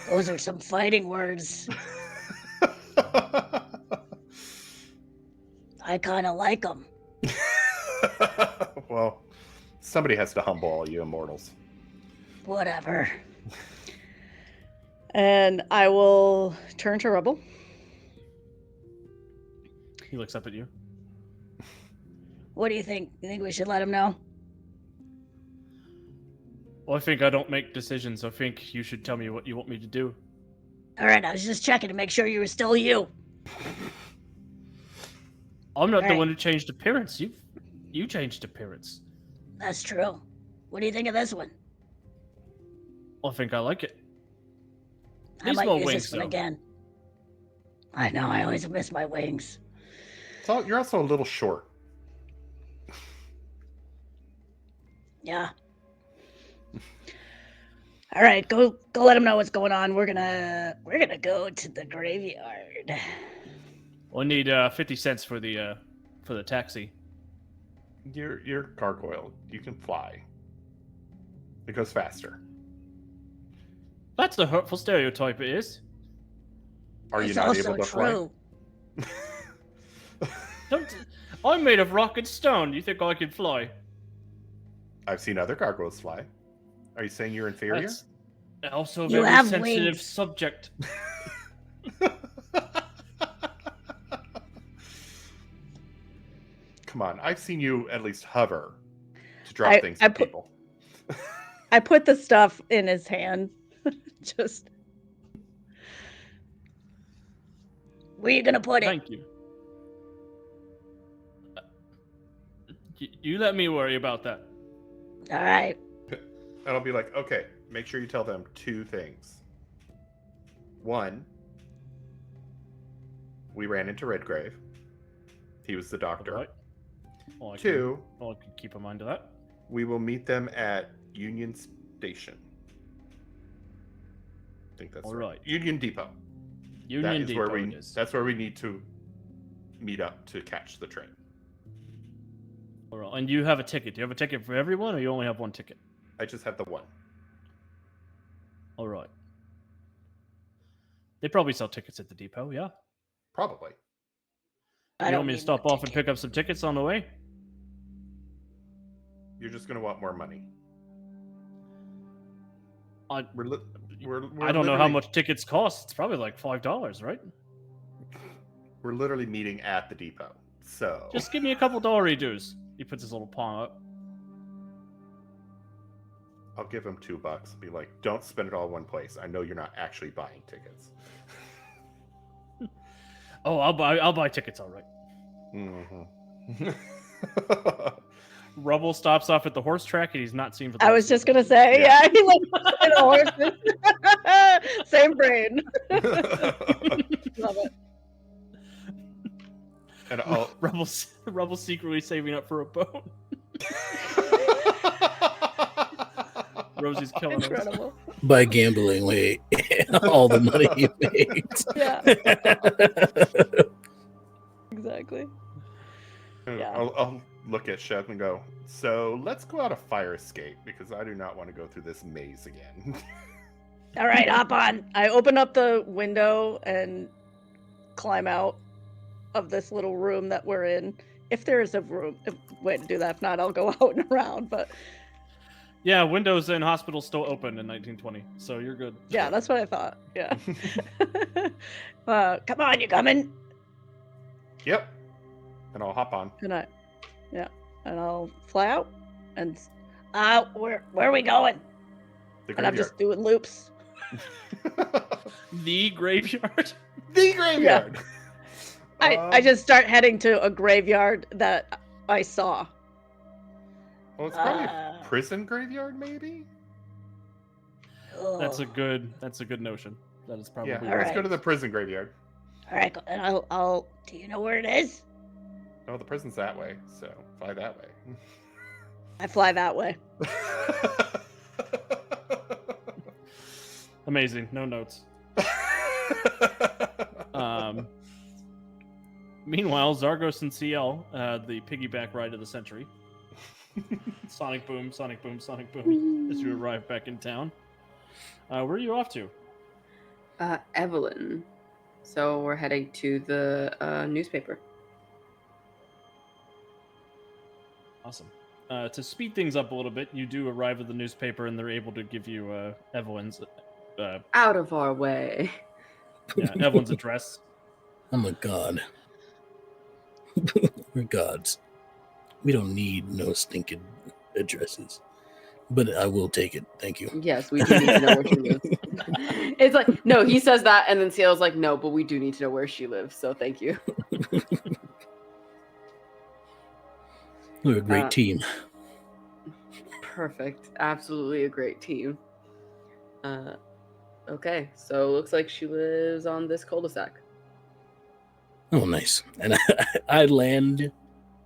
Those are some fighting words. I kind of like them. Well, somebody has to humble all you immortals. Whatever. And I will turn to Rebel. He looks up at you. What do you think? You think we should let him know? Well, I think I don't make decisions. I think you should tell me what you want me to do. All right, I was just checking to make sure you were still you. I'm not the Right. one who changed appearance. You changed appearance. That's true. What do you think of this one? I think I like it. I Needs might more use wings, this one though. again. I know, I always miss my wings. So you're also a little short. Yeah. All right, go let him know what's going on. We're gonna go to the graveyard. I need 50 cents for the taxi. You're gargoyle. You can fly. It goes faster. That's a hurtful stereotype, it is. Are you It's not also able to true. fly? I'm made of rock and stone. You think I can fly? I've seen other gargoyles fly. Are you saying you're inferior? That's also a You very have sensitive wings. subject. Come on, I've seen you at least hover to drop things I to put- people. I put the stuff in his hand. Just Where you gonna put it? Thank you. You let me worry about that. All right. And I'll be like, okay, make sure you tell them two things. One, we ran into Redgrave. He was the doctor. All right. Well, I Two, can keep in mind of that. we will meet them at Union Station. I think that's All right. right. Union Depot. Union That is Depot where it is. That's where we need to meet up to catch the train. All right. And you have a ticket. Do you have a ticket for everyone, or you only have one ticket? I just have the one. All right. They probably sell tickets at the depot, yeah? Probably. I You don't want me to need stop no off and ticket. pick up some tickets on the way? You're just going to want more money. I We're don't know how literally- much tickets cost. It's probably like $5, right? We're literally meeting at the depot. So Just give me a couple dollary dues. He puts his little palm up. I'll give him $2. Be like, don't spend it all in one place. I know you're not actually buying tickets. Oh, I'll buy tickets, all right. Mm-hmm. Rubble stops off at the horse track and he's not seen for the I rest was of just the gonna say, Yeah. yeah, he like in a horse. Same brain. Love it. And I'll Rubble secretly saving up for a boat. Rosie's killing us. Incredible. By gambling away all the money you made. Yeah, exactly. Yeah. I'll look at Sheth and go, so let's go out a fire escape because I do not want to go through this maze again. All right, hop on. I open up the window and climb out of this little room that we're in. If there is a way to do that. If not, I'll go out and around. But Yeah, windows in hospitals still open in 1920, so you're good. yeah, that's what I thought. Yeah. Come on, you coming? Yep. And I'll hop on. and I'll fly out, and Where are we going? The I'm graveyard. just doing loops. The graveyard. The graveyard. I just start heading to a graveyard that I saw. Well, it's probably a prison graveyard, maybe. That's a good notion. That is probably Yeah. right. Let's go Alright. to the prison graveyard. All right, and I'll. Do you know where it is? Oh, the prison's that way, so fly that way. I fly that way. Amazing. No notes. Meanwhile, Zargos and Ciel, the piggyback ride of the century. Sonic boom, sonic boom, sonic boom. As you arrive back in town. Where are you off to? Evelyn. So we're heading to the newspaper. Awesome. To speed things up a little bit, you do arrive at the newspaper, and they're able to give you Evelyn's Out of our way. Evelyn's address. I'm a god. We're gods. We don't need no stinking addresses. But I will take it. Thank you. Yes, we do need to know where she lives. It's like, no, he says that, and then Ciel's like, no, but we do need to know where she lives, so thank you. We're a great team. Perfect. Absolutely a great team. Okay, so looks like she lives on this cul-de-sac. Oh, nice. And I land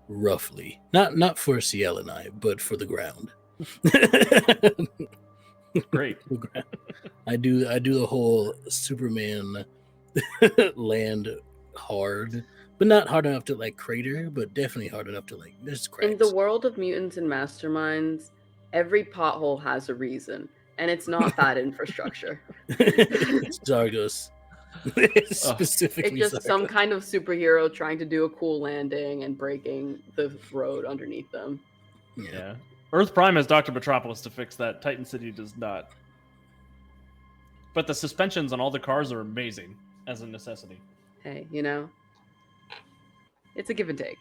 roughly. Not for Ciel and I, but for the ground. Great. I do the whole Superman land hard, but not hard enough to like crater, but definitely hard enough to like there's cracks. In the world of mutants and masterminds, every pothole has a reason, and it's not bad infrastructure. It's Zargos. Specifically, It's just some Zargos. kind of superhero trying to do a cool landing and breaking the road underneath them. Yeah. Earth Prime has Dr. Metropolis to fix that. Titan City does not. But the suspensions on all the cars are amazing as a necessity. Hey, it's a give and take.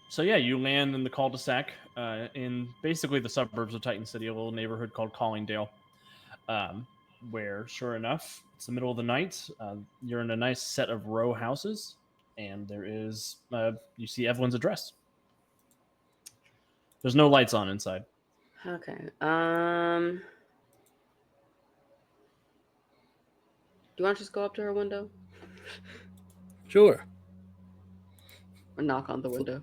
So yeah, you land in the cul-de-sac in basically the suburbs of Titan City, a little neighborhood called Collingdale, where, sure enough, it's the middle of the night. You're in a nice set of row houses, and there is you see Evelyn's address. There's no lights on inside. Okay. Do you want to just go up to her window Sure. or knock on the window?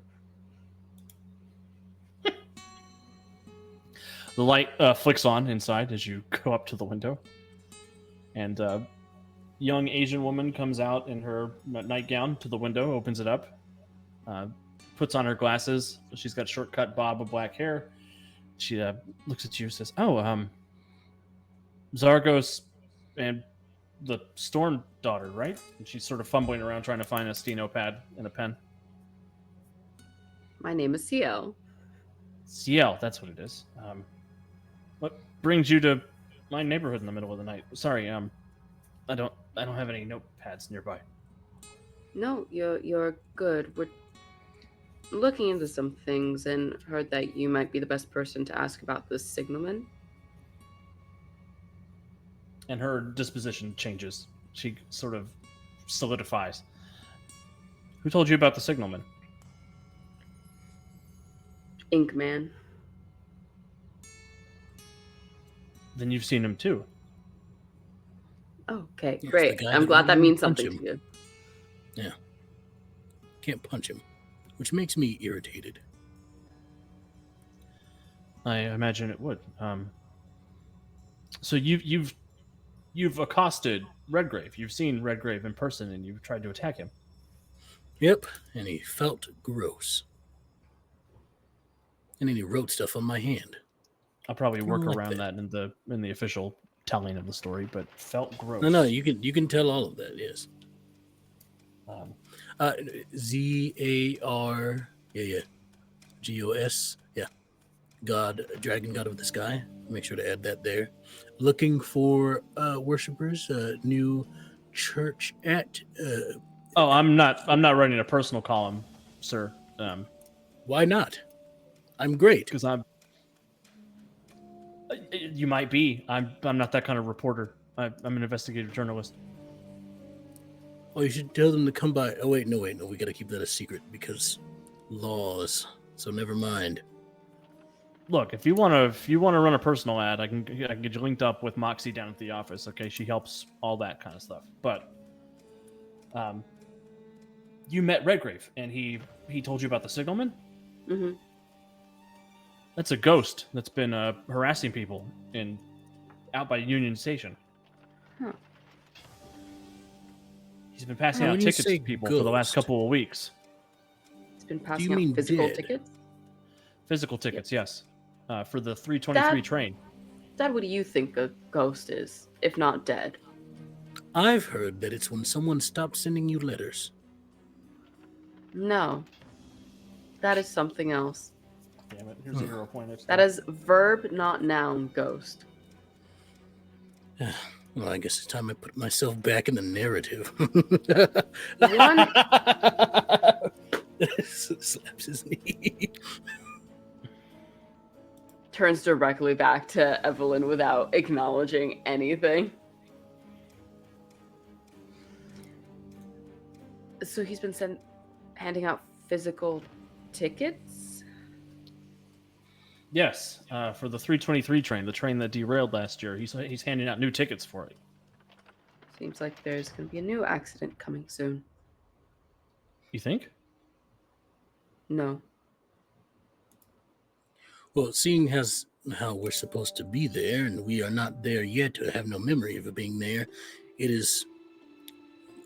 The light flicks on inside as you go up to the window. And a young Asian woman comes out in her nightgown to the window, opens it up, puts on her glasses. She's got short-cut bob of black hair. She looks at you and says, Zargos and the Storm daughter, right? And she's sort of fumbling around trying to find a steno pad and a pen. My name is Ciel. Ciel, that's what it is. What brings you to my neighborhood in the middle of the night? Sorry, I don't have any notepads nearby. No, you're good. We're looking into some things and heard that you might be the best person to ask about the Signalman. And her disposition changes. She sort of solidifies. Who told you about the Signalman? Inkman. Then you've seen him too. Okay, Yes, great. the guy I'm that glad that wouldn't means punch something him. to you. Can't punch him, which makes me irritated. I imagine it would. So you've accosted Redgrave. You've seen Redgrave in person, and you've tried to attack him. Yep, and he felt gross. And then he wrote stuff on my hand. I'll probably work like around that in the official telling of the story, but felt gross. No, you can tell all of that. Yes. Zar, Gos, God, dragon god of the sky. Make sure to add that there. Looking for worshippers, new church at. I'm not writing a personal column, sir. Why not? I'm great. Because I'm. You might be. I'm not that kind of reporter. I'm an investigative journalist. Oh, you should tell them to come by. Oh wait, no. We gotta keep that a secret because laws. So never mind. Look, if you want to run a personal ad, I can get you linked up with Moxie down at the office. Okay, she helps all that kind of stuff. But, you met Redgrave, and he told you about the Signalman. Mm-hmm. That's a ghost that's been harassing people out by Union Station. Huh. He's been passing out tickets to people for the last couple of weeks. He's been passing out physical tickets? Physical tickets, yes. For the 323 train. Dad, what do you think a ghost is, if not dead? I've heard that it's when someone stops sending you letters. No. That is something else. Damn it, here's a hero point. That is verb, not noun, ghost. Well, I guess it's time I put myself back in the narrative. One. Slaps his knee. Turns directly back to Evelyn without acknowledging anything. So he's been handing out physical tickets? Yes, for the 323 train, the train that derailed last year. He's handing out new tickets for it. Seems like there's going to be a new accident coming soon. You think? No. Well, seeing as how we're supposed to be there, and we are not there yet, or have no memory of it being there, it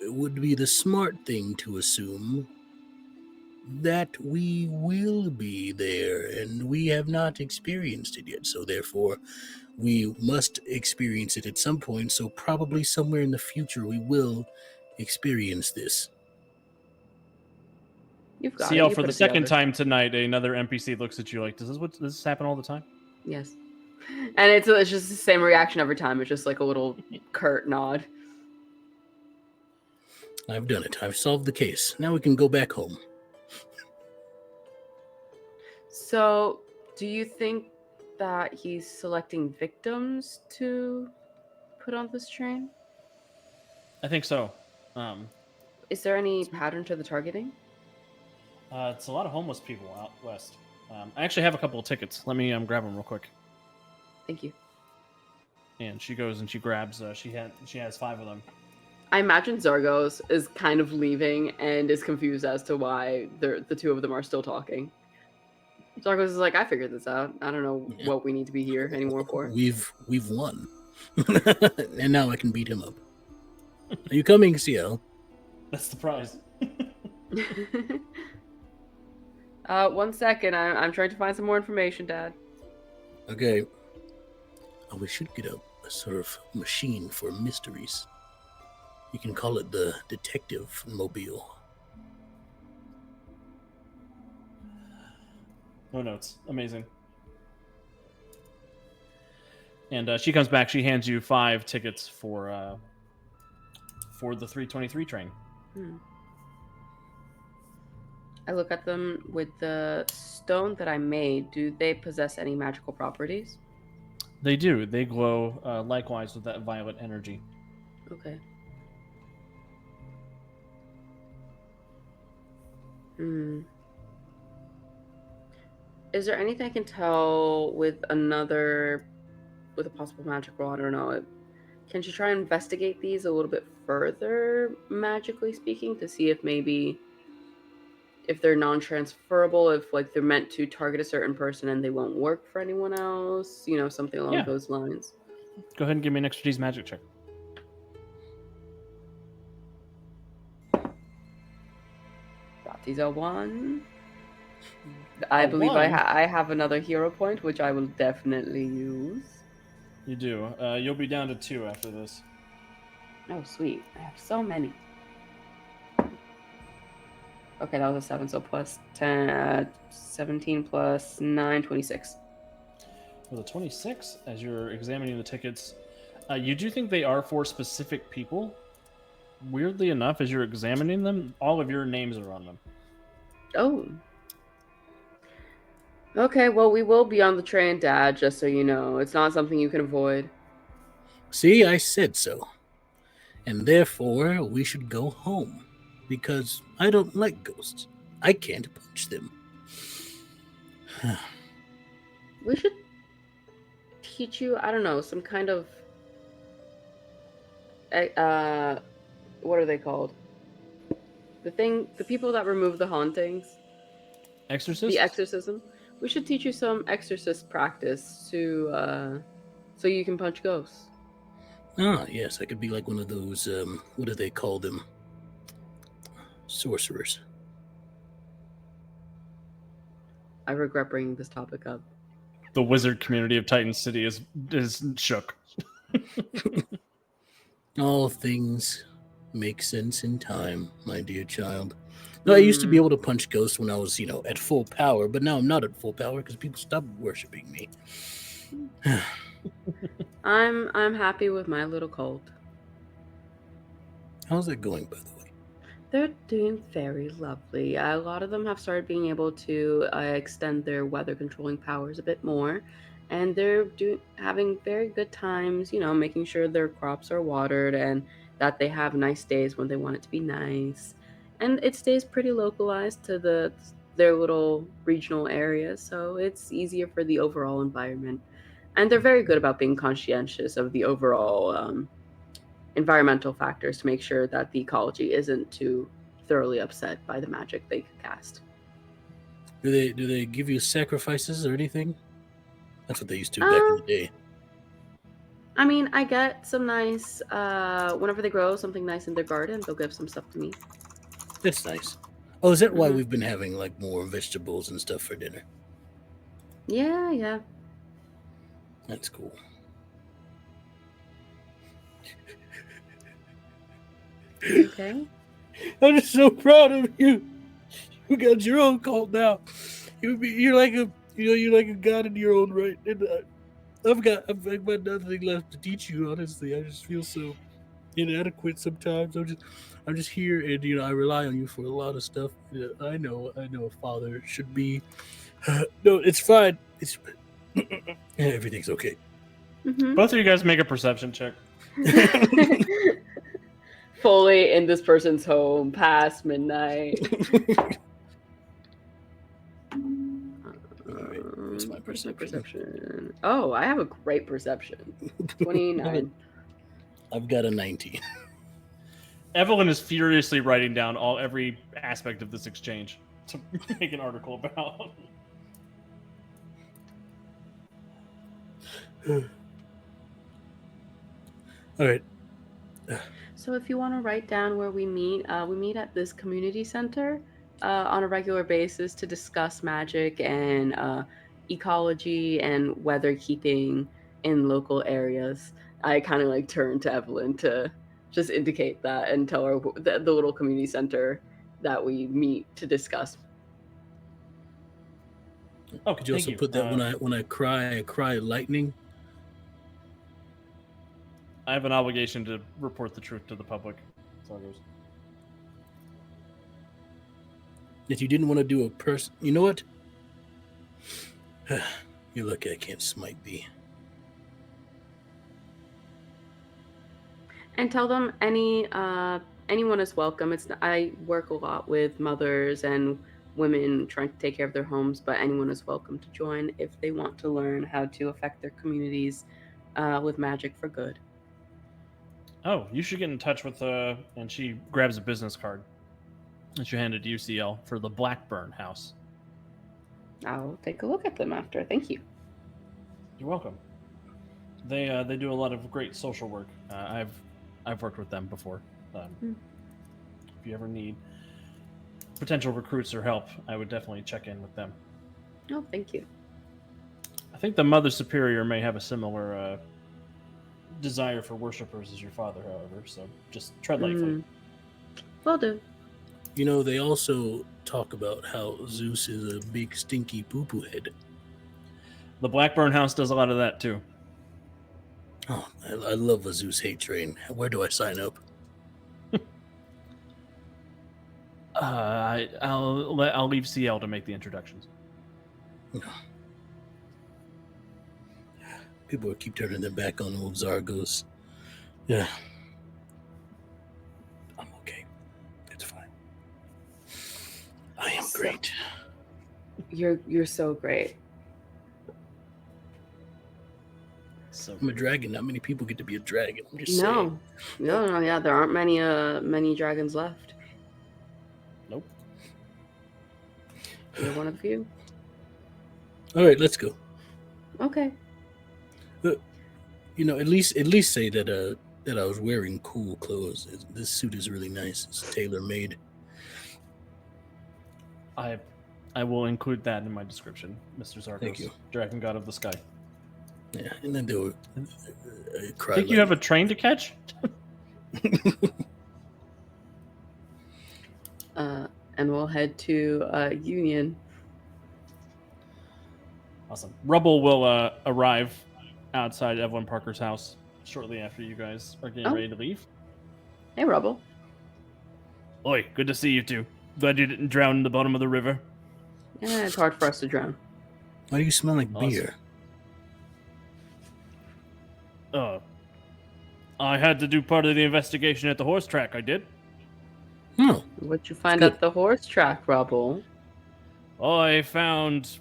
would be the smart thing to assume that we will be there, and we have not experienced it yet. So therefore, we must experience it at some point. So probably somewhere in the future, we will experience this. You've got Ciel, it. You for put the it second together. time tonight, another NPC looks at you like, does this happen all the time? Yes. And it's just the same reaction every time. It's just like a little curt nod. I've done it. I've solved the case. Now we can go back home. So, do you think that he's selecting victims to put on this train? I think so. Is there any pattern to the targeting? It's a lot of homeless people out west. I actually have a couple of tickets. Let me grab them real quick. Thank you. And she goes and she grabs. She has 5 of them. I imagine Zargos is kind of leaving and is confused as to why the two of them are still talking. Zargos is like, I figured this out. I don't know what we need to be here anymore for. We've won. And now I can beat him up. Are you coming, Ciel? That's the prize. 1 second. I'm trying to find some more information, Dad. Okay. Oh, we should get a sort of machine for mysteries. You can call it the detective mobile. No notes. Amazing. And she comes back. She hands you 5 tickets for the 323 train. I look at them with the stone that I made. Do they possess any magical properties? They do. They glow likewise with that violet energy. Okay. Is there anything I can tell with a possible magic roll? I don't know. Can she try and investigate these a little bit further, magically speaking, to see if maybe if they're non-transferable, if like they're meant to target a certain person and they won't work for anyone else, something along those lines? Go ahead and give me an extra G's magic check. That is a 1. I A believe one? I have another hero point, which I will definitely use. You do. You'll be down to 2 after this. Oh, sweet. I have so many. Okay, that was a 7, so plus 10, 17 plus 9, 26. With a 26, as you're examining the tickets, you do think they are for specific people. Weirdly enough, as you're examining them, all of your names are on them. Oh. Okay, well, we will be on the train, Dad, just so you know. It's not something you can avoid. See, I said so. And therefore, we should go home. Because I don't like ghosts. I can't punch them. We should teach you, I don't know, some kind of what are they called? The people that remove the hauntings, Exorcist? the exorcism. We should teach you some exorcist practice to so you can punch ghosts. Ah, yes, I could be like one of those, what do they call them? Sorcerers. I regret bringing this topic up. The wizard community of Titan City is shook. All things make sense in time, my dear child. No, I used to be able to punch ghosts when I was, at full power, but now I'm not at full power because people stopped worshiping me. I'm happy with my little cult. How's that going, by the way? They're doing very lovely. A lot of them have started being able to extend their weather controlling powers a bit more, and they're having very good times. Making sure their crops are watered and that they have nice days when they want it to be nice, and it stays pretty localized to their little regional areas, so it's easier for the overall environment. And they're very good about being conscientious of the overall environmental factors to make sure that the ecology isn't too thoroughly upset by the magic they could cast. Do they give you sacrifices or anything? That's what they used to back in the day. I mean, I get some nice whenever they grow something nice in their garden, they'll give some stuff to me. That's nice. Oh, is that why we've been having like more vegetables and stuff for dinner? Yeah. That's cool. Okay. I'm just so proud of you. You got your own cult now. You're like a god in your own right. And I've got nothing left to teach you. Honestly, I just feel so inadequate sometimes. I'm just here, and I rely on you for a lot of stuff. I know a father should be. No, it's fine. It's everything's okay. Both of you guys make a perception check. Fully in this person's home past midnight. What's my perception? Oh, I have a great perception. 29. I've got a 19. Evelyn is furiously writing down every aspect of this exchange to make an article about. All right. So if you want to write down where we meet at this community center on a regular basis to discuss magic and ecology and weather keeping in local areas. I kind of turn to Evelyn to just indicate that and tell her the little community center that we meet to discuss. Oh, could you also put that when I cry lightning? I have an obligation to report the truth to the public. Zargos. If you didn't want to do a person, you know what? You're lucky I can't smite thee. And tell them anyone is welcome. I work a lot with mothers and women trying to take care of their homes, but anyone is welcome to join if they want to learn how to affect their communities with magic for good. Oh, you should get in touch with and she grabs a business card that she handed to UCL for the Blackburn house. I'll take a look at them after. Thank you. You're welcome. They do a lot of great social work. I've worked with them before. If you ever need potential recruits or help, I would definitely check in with them. Oh, thank you. I think the Mother Superior may have a similar desire for worshippers as your father, however, so just tread lightly. Will do. You know, they also talk about how Zeus is a big stinky poo-poo head. The Blackburn House does a lot of that too. Oh, I love a Zeus hate train. Where do I sign up? I'll leave Ciel to make the introductions. People keep turning their back on old Zargos. Yeah. I'm okay. It's fine. I am great. You're so great. So I'm a dragon. Not many people get to be a dragon. I'm just saying. No, yeah, there aren't many dragons left. Nope. You're one of the few. All right, let's go. Okay. You know, at least say that I was wearing cool clothes. This suit is really nice. It's tailor made. I will include that in my description, Mr. Zargos. Thank you. Dragon God of the Sky. Yeah, and then they were. Think you have a train to catch? And we'll head to Union. Awesome. Rubble will arrive outside Evelyn Parker's house shortly after you guys are getting ready to leave. Hey, Rubble. Oi, good to see you two. Glad you didn't drown in the bottom of the river. Yeah, it's hard for us to drown. Why do you smell like Awesome. beer? I had to do part of the investigation at the horse track, I did. No. What'd you find Good. at the horse track, Rubble? I found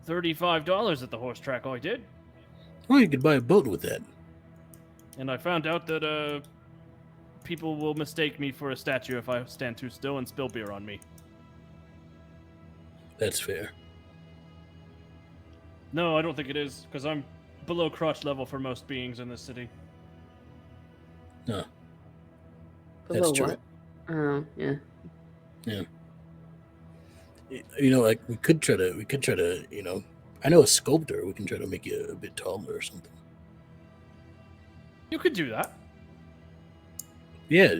$35 at the horse track, I did. Oh, you could buy a boat with that. And I found out that people will mistake me for a statue if I stand too still and spill beer on me. That's fair. No, I don't think it is, because I'm below crotch level for most beings in this city. No. Below That's true. what? Oh, yeah. You know, like we could try to, you know, I know a sculptor. We can try to make you a bit taller or something. You could do that. Yeah,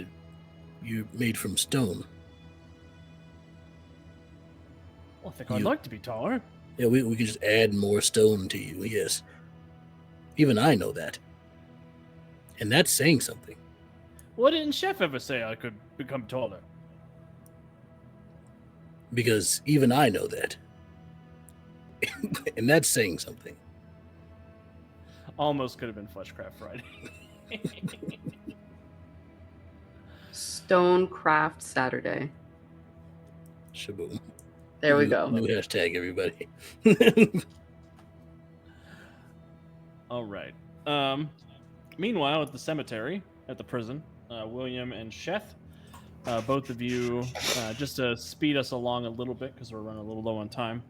you're made from stone. Well, I think I'd like to be taller. Yeah, we can just add more stone to you. Yes, even I know that, and that's saying something. Why didn't Chef ever say I could become taller? Because even I know that, and that's saying something. Almost could have been Fleshcraft Friday. Stonecraft Saturday. Shaboom. There we go. New hashtag, everybody. All right. Meanwhile, at the cemetery, at the prison, William and Sheth, both of you, just to speed us along a little bit because we're running a little low on time,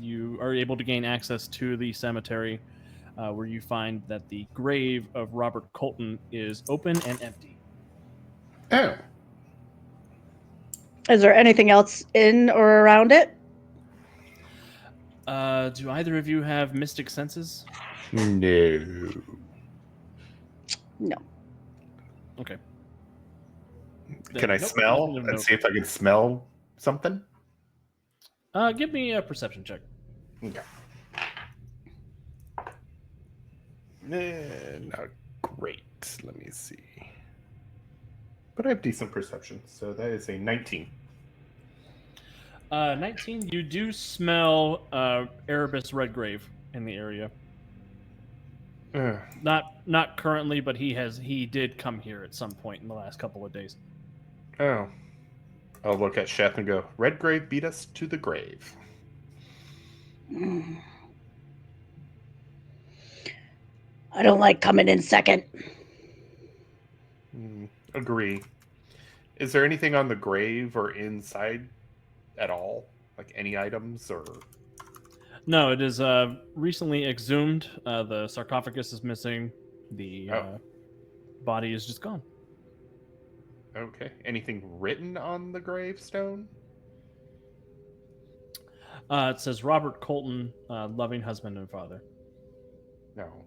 you are able to gain access to the cemetery where you find that the grave of Robert Colton is open and empty. Oh. Is there anything else in or around it? Do either of you have mystic senses? No. No. Okay. Can I Nope, smell nope. and see if I can smell something? Give me a perception check. Okay. Not great. Let me see. But I have decent perception, so that is a 19. 19. You do smell Erebus Redgrave in the area. Not currently, but he did come here at some point in the last couple of days. Oh. I'll look at Sheth and go, Redgrave beat us to the grave. I don't like coming in second. Agree. Is there anything on the grave or inside at all? Like any items or... No, it is recently exhumed. The sarcophagus is missing. The body is just gone. Okay. Anything written on the gravestone? It says Robert Colton, loving husband and father. No.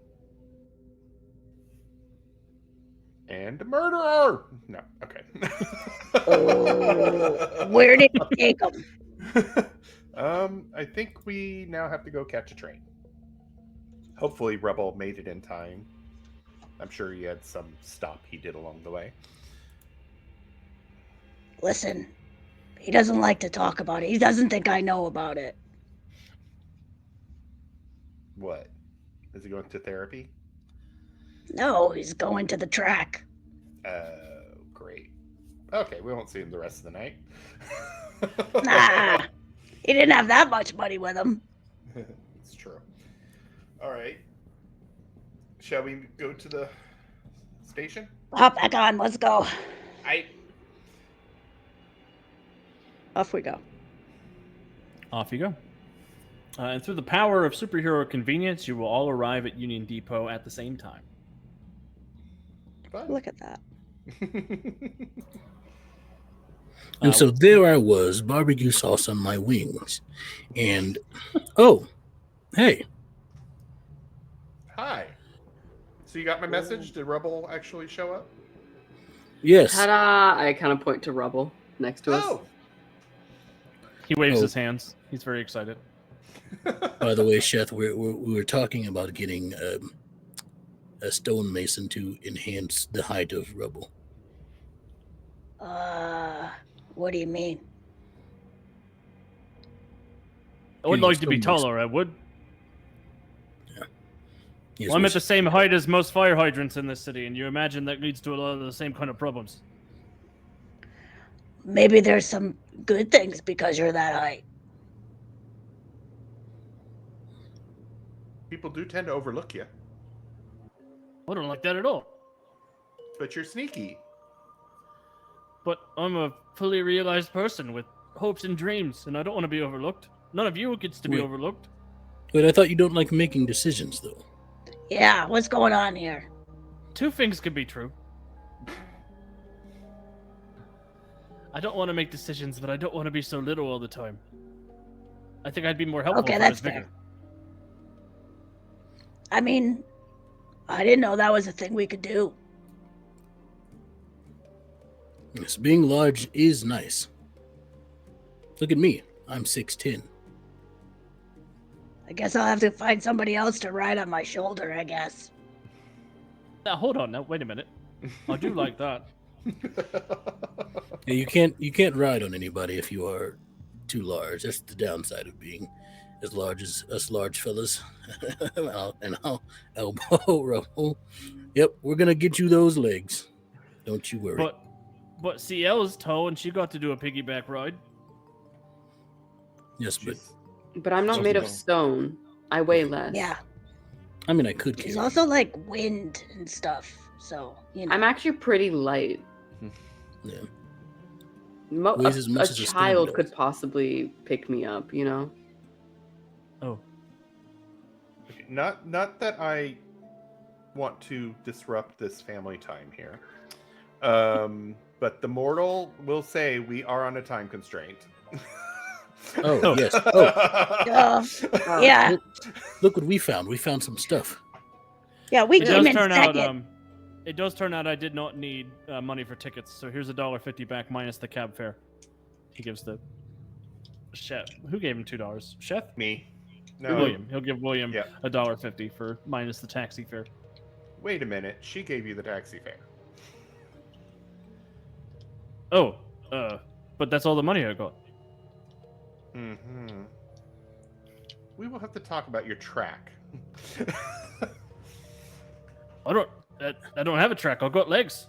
And a murderer! No. Okay. Oh, where did he take him? I think we now have to go catch a train. Hopefully Rebel made it in time. I'm sure he had some stop he did along the way. Listen, he doesn't like to talk about it. He doesn't think I know about it. What? Is he going to therapy? No, he's going to the track. Great. Okay, we won't see him the rest of the night. Nah, he didn't have that much money with him. It's true. All right. Shall we go to the station? Hop back on, let's go. Off we go. Off you go. And through the power of superhero convenience, you will all arrive at Union Depot at the same time. Fun. Look at that. And so there I was, barbecue sauce on my wings. And, oh, hey. Hi. So you got my message? Did Rebel actually show up? Yes. Ta-da! I kind of point to Rubble next to us. Oh! He waves Oh. his hands. He's very excited. By the way, Sheth, we were talking about getting a stonemason to enhance the height of rubble. What do you mean? I would Getting like to be stonemason. taller, I would. Yes, Well, I'm we at the same height as most fire hydrants in this city, and you imagine that leads to a lot of the same kind of problems. Maybe there's some good things because you're that height. People do tend to overlook you, I don't like that at all. but you're sneaky. But I'm a fully realized person with hopes and dreams, and I don't want to be overlooked. None of you gets to be Wait. overlooked. But I thought you don't like making decisions, though. Yeah, what's going on here? Two things can be true. I don't want to make decisions, but I don't want to be so little all the time. I think I'd be more helpful Okay, if I that's was bigger. fair. I mean, I didn't know that was a thing we could do. Yes, being large is nice. Look at me. I'm 6'10". I guess I'll have to find somebody else to ride on my shoulder, I guess. Now, hold on. Now, wait a minute. I do like that. Yeah, you can't ride on anybody if you are too large. That's the downside of being as large as us large fellas. And I'll elbow Rubble. Yep, we're gonna get you those legs. Don't you worry. But Ciel's tall, and she got to do a piggyback ride. Yes, but She's- But I'm not made of stone. I weigh less. Yeah, I mean, I could carry. there's also like wind and stuff, so you know. I'm actually pretty light. Yeah. A Weighs as much as a stone child does. could possibly pick me up, you know? Oh. Okay, not that I want to disrupt this family time here. But the mortal will say we are on a time constraint. Oh, yes. Oh, Yeah, look what we found. We found some stuff. yeah, we It came does in turn second. out. It does turn out I did not need money for tickets, so here's $1.50 back minus the cab fare. He gives the Sheth. Who gave him $2? Sheth? Me. No. William. He'll give William Yeah. $1.50 for minus the taxi fare. Wait a minute. She gave you the taxi fare. Oh, but that's all the money I got. Mm-hmm. We will have to talk about your track. I don't have a track. I've got legs.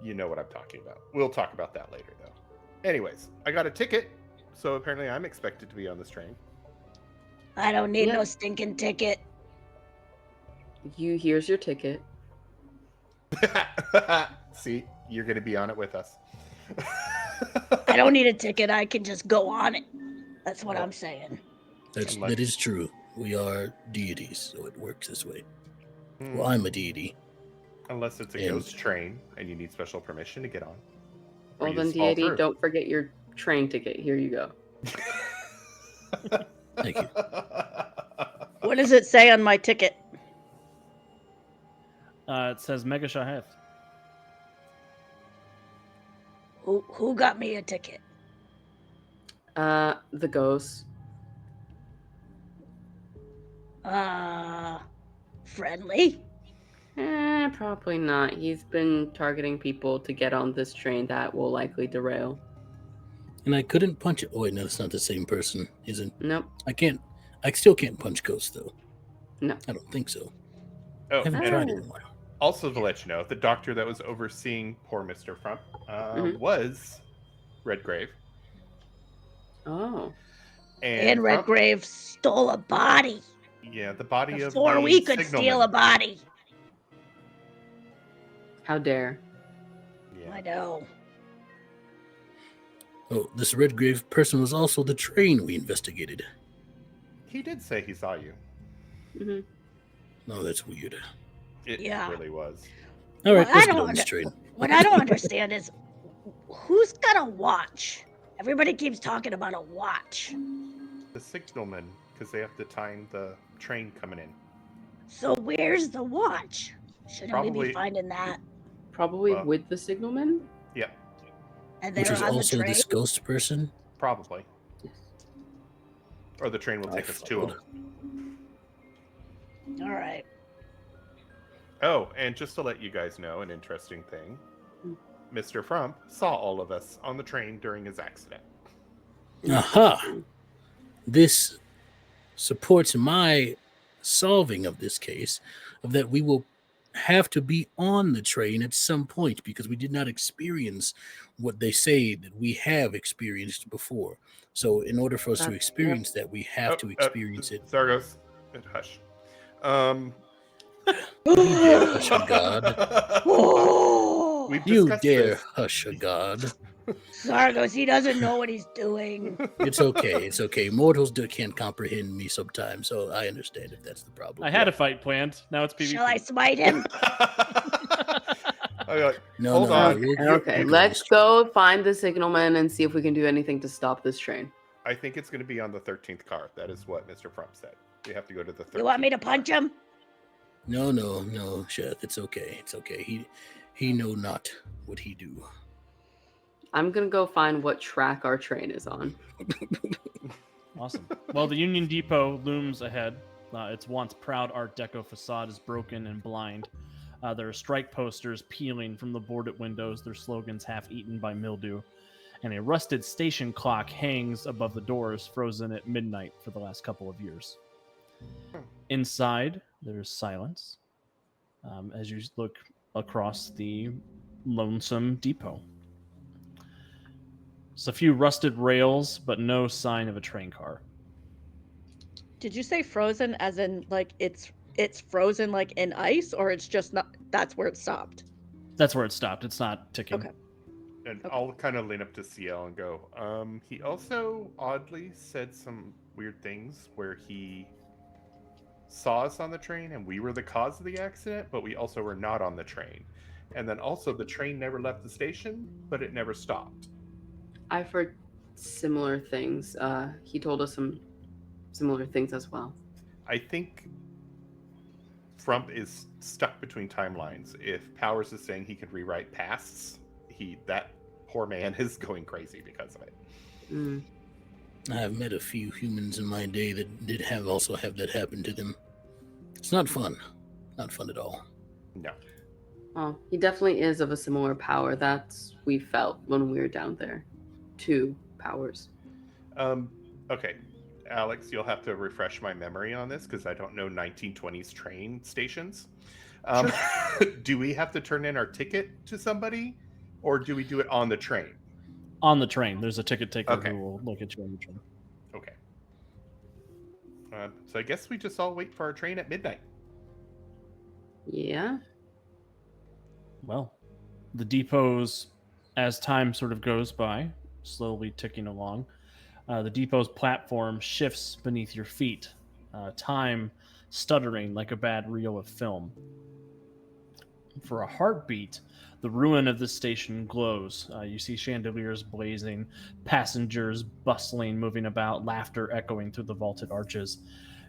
You know what I'm talking about. We'll talk about that later, though. Anyways, I got a ticket, so apparently I'm expected to be on this train. I don't need Yeah. no stinking ticket. Here's your ticket. See, you're going to be on it with us. I don't need a ticket. I can just go on it. That's what Well, I'm saying. That is true. We are deities, so it works this way. Hmm. Well, I'm a deity. Unless it's a And- ghost train and you need special permission to get on. Or Well, you then, just fall deity, through. don't forget your train ticket. Here you go. Thank you. What does it say on my ticket? It says Megaesheth. Who got me a ticket? The ghost. Friendly? Probably not. He's been targeting people to get on this train that will likely derail. And I couldn't punch it. Oh, wait, no, it's not the same person, is it? Nope. I still can't punch ghosts, though. No. I don't think so. Oh, I haven't and tried it in a while. also to let you know, the doctor that was overseeing poor Mr. Frump Mhm. was Redgrave. Oh. And Frump- Redgrave stole a body. Yeah, the body of Before the we could signalman. steal a body. How dare. Yeah. I know. Oh, this Redgrave person was also the train we investigated. He did say he saw you. Hmm. Oh, that's weird. It Yeah. really was. All right, Well, I let's get don't on this under- train. What I don't understand is who's got a watch? Everybody keeps talking about a watch. The signalman, because they have to time the train coming in. So where's the watch? Shouldn't we Probably- be finding that? Probably Well- with the signalman? Yeah, And Which they're is on the also train? this ghost person. probably. Or the train will I take us to followed. him. All right. Oh, and just to let you guys know, an interesting thing. Mr. Frump saw all of us on the train during his accident. Aha! This supports my solving of this case, of that we will have to be on the train at some point because we did not experience what they say that we have experienced before. So in order for us to experience that, we have to experience it. Zargos, hush. You dare hush a god. Oh, We've You discussed dare this. hush a god. Zargos, he doesn't know what he's doing. It's okay. It's okay. Mortals can't comprehend me sometimes, so I understand if that's the problem. I had a fight planned. Now it's PvP. Shall I smite him? I'm like, No, hold no, on. we'll- Okay, we'll let's this- go find the signalman and see if we can do anything to stop this train. I think it's going to be on the 13th car. That is what Mr. Frump said. We have to go to the 13th. You want me to car. punch him? No, Sheth. It's okay. It's okay. He know not what he do. I'm gonna go find what track our train is on. Awesome. Well, the Union Depot looms ahead. Its once proud Art Deco facade is broken and blind. There are strike posters peeling from the boarded windows, their slogans half eaten by mildew. And a rusted station clock hangs above the doors, frozen at midnight for the last couple of years. Inside, there's silence as you look across the lonesome depot. Just a few rusted rails, but no sign of a train car. Did you say frozen as in like it's frozen like in ice, or it's just not? That's where it stopped. That's where it stopped. It's not ticking. Okay. And Okay. I'll kind of lean up to Ciel and go, he also oddly said some weird things where he saw us on the train and we were the cause of the accident, but we also were not on the train. And then also the train never left the station, but it never stopped. I've heard similar things. He told us some similar things as well. I think Frump is stuck between timelines. If Powers is saying he could rewrite pasts, that poor man is going crazy because of it. Mm. I've met a few humans in my day that did also have that happen to them. It's not fun. Not fun at all. No. Well, he definitely is of a similar power. That's we felt when we were down there. 2 powers. Okay, Alex, you'll have to refresh my memory on this because I don't know 1920s train stations. Do we have to turn in our ticket to somebody, or do we do it on the train? On the train, there's a ticket taker Okay. who will look at you on the train. Okay. So I guess we just all wait for our train at midnight. Yeah. Well, the depots, as time sort of goes by, slowly ticking along, the depot's platform shifts beneath your feet, time stuttering like a bad reel of film. For a heartbeat, the ruin of the station glows. You see chandeliers blazing, passengers bustling, moving about, laughter echoing through the vaulted arches,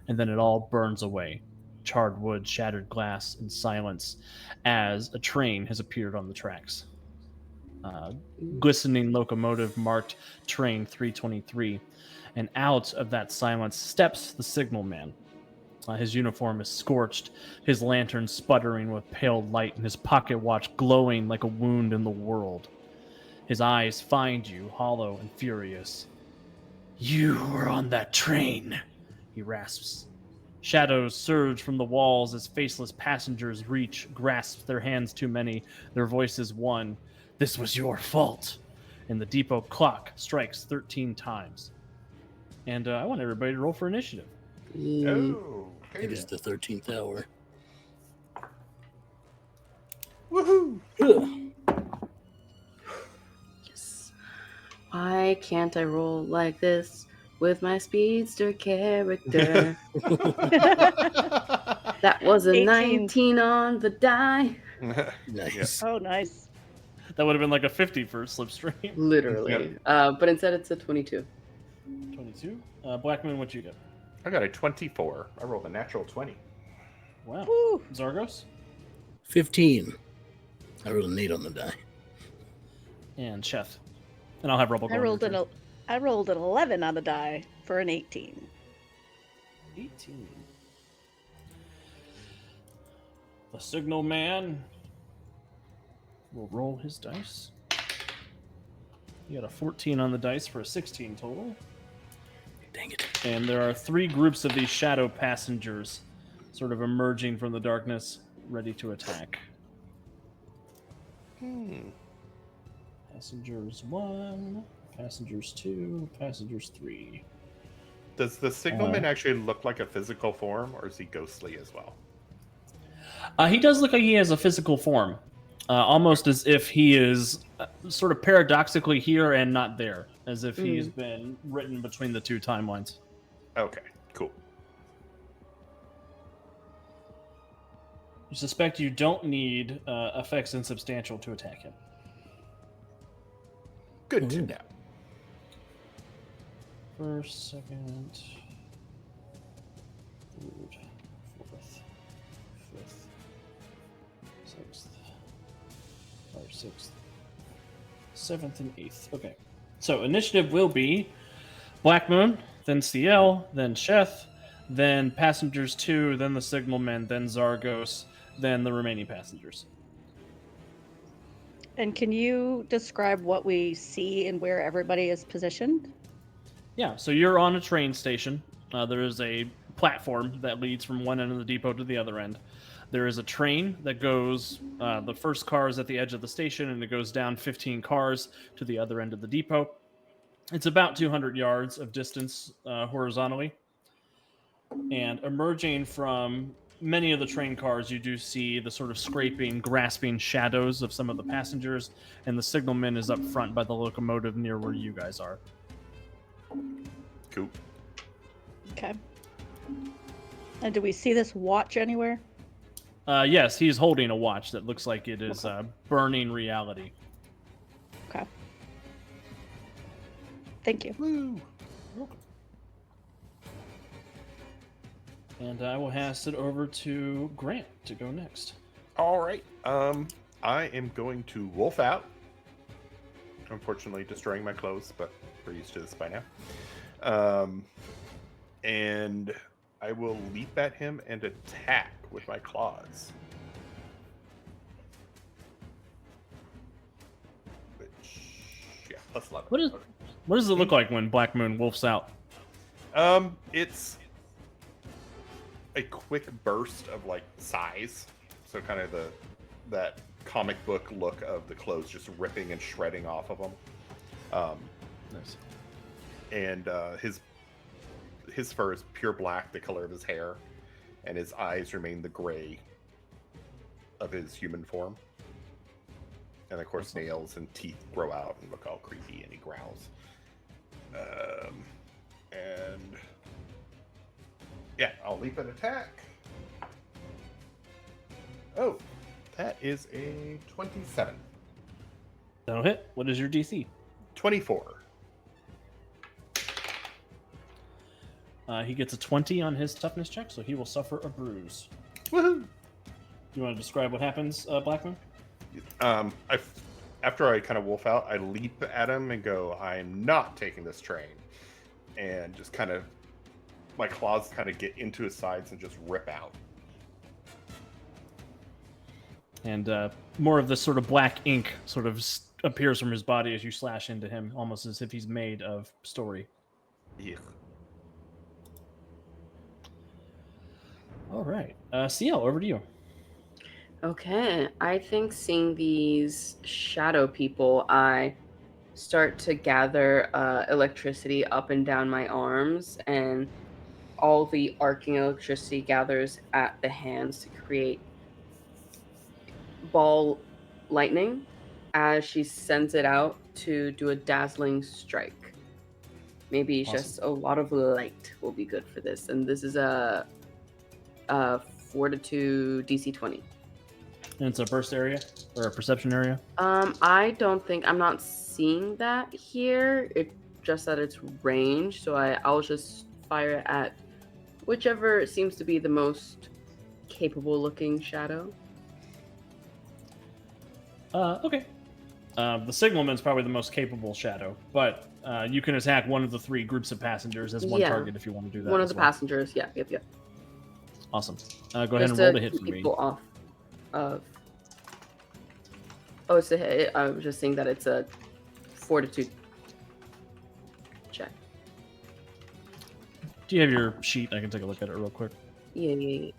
and then it all burns away. Charred wood, shattered glass, and silence as a train has appeared on the tracks. Glistening locomotive marked train 323, and out of that silence steps the signalman. His uniform is scorched, his lantern sputtering with pale light, and his pocket watch glowing like a wound in the world. His eyes find you, hollow and furious. "You were on that train," he rasps. Shadows surge from the walls as faceless passengers reach, grasp, their hands too many, their voices one. "This was your fault." And the depot clock strikes 13 times. And I want everybody to roll for initiative. Oh, It is the 13th hour. Woohoo! Yes. Why can't I roll like this with my speedster character? That was a 18. 19 on the die. Nice. Oh, nice. That would have been like a 50 for Slipstream. Literally. But instead it's a 22. 22. Blackmoon, what you get? I got a 24. I rolled a natural 20. Wow. Woo. Zargos? 15. I rolled an 8 on the die. And Sheth. And I'll have Rubble go. I rolled an 11 on the die for an 18. 18. The Signalman will roll his dice. He got a 14 on the dice for a 16 total. Dang it. And there are 3 groups of these shadow passengers sort of emerging from the darkness, ready to attack. Passengers 1, passengers 2, passengers 3. Does the Signalman actually look like a physical form, or is he ghostly as well? He does look like he has a physical form, almost as if he is sort of paradoxically here and not there, as if he's been written between the 2 timelines. Okay, cool. You suspect you don't need effects insubstantial to attack him. Good to know. First, second, third, fourth, fifth, sixth, or sixth, seventh, and eighth. Okay. So initiative will be Blackmoon, then Ciel, then Sheth, then passengers 2, then the Signalman, then Zargos, then the remaining passengers. And can you describe what we see and where everybody is positioned? Yeah, so you're on a train station. There is a platform that leads from one end of the depot to the other end. There is a train that goes, the first car is at the edge of the station, and it goes down 15 cars to the other end of the depot. It's about 200 yards of distance horizontally. And emerging from many of the train cars, you do see the sort of scraping, grasping shadows of some of the passengers, and the signalman is up front by the locomotive near where you guys are. Cool. Okay. And do we see this watch anywhere? Yes, he's holding a watch that looks like it is burning reality. Okay. Thank you. Woo! And I will pass it over to Grant to go next. All right. I am going to wolf out. Unfortunately, destroying my clothes, but we're used to this by now. And I will leap at him and attack with my claws. Which, yeah, plus 11. What does it look like when Blackmoon wolfs out? It's a quick burst of like size, so kind of that comic book look of the clothes just ripping and shredding off of them. Nice. And his fur is pure black, the color of his hair, and his eyes remain the gray of his human form. And of course, nails and teeth grow out and look all creepy, and he growls. And yeah, I'll leap and attack. Oh, That is a 27. That'll hit. What is your DC? 24. He gets a 20 on his toughness check, so he will suffer a bruise. Woohoo! Do you want to describe what happens, Blackmoon? After I kind of wolf out, I leap at him and go, I'm not taking this train. And just kind of, my claws kind of get into his sides and just rip out. And more of this sort of black ink sort of appears from his body as you slash into him, almost as if he's made of story. Yeah. All right. Ciel, over to you. Okay, I think seeing these shadow people, I start to gather electricity up and down my arms, and all the arcing electricity gathers at the hands to create ball lightning as she sends it out to do a dazzling strike. Maybe Awesome. just a lot of light will be good for this, and this is a Fortitude DC 20. And it's a burst area or a perception area. I don't think I'm not seeing that here. It just that it's range, so I'll just fire at whichever seems to be the most capable looking shadow. Okay. The Signalman's probably the most capable shadow, but you can attack one of the 3 groups of passengers as one Yeah. target if you want to do that. One of as the well. passengers, yep. Awesome. Go ahead and Just roll to the hit for keep me. people off of. Oh, it's a hit. I was just saying that it's a Fortitude check. Do you have your sheet? I can take a look at it real quick. Yeah.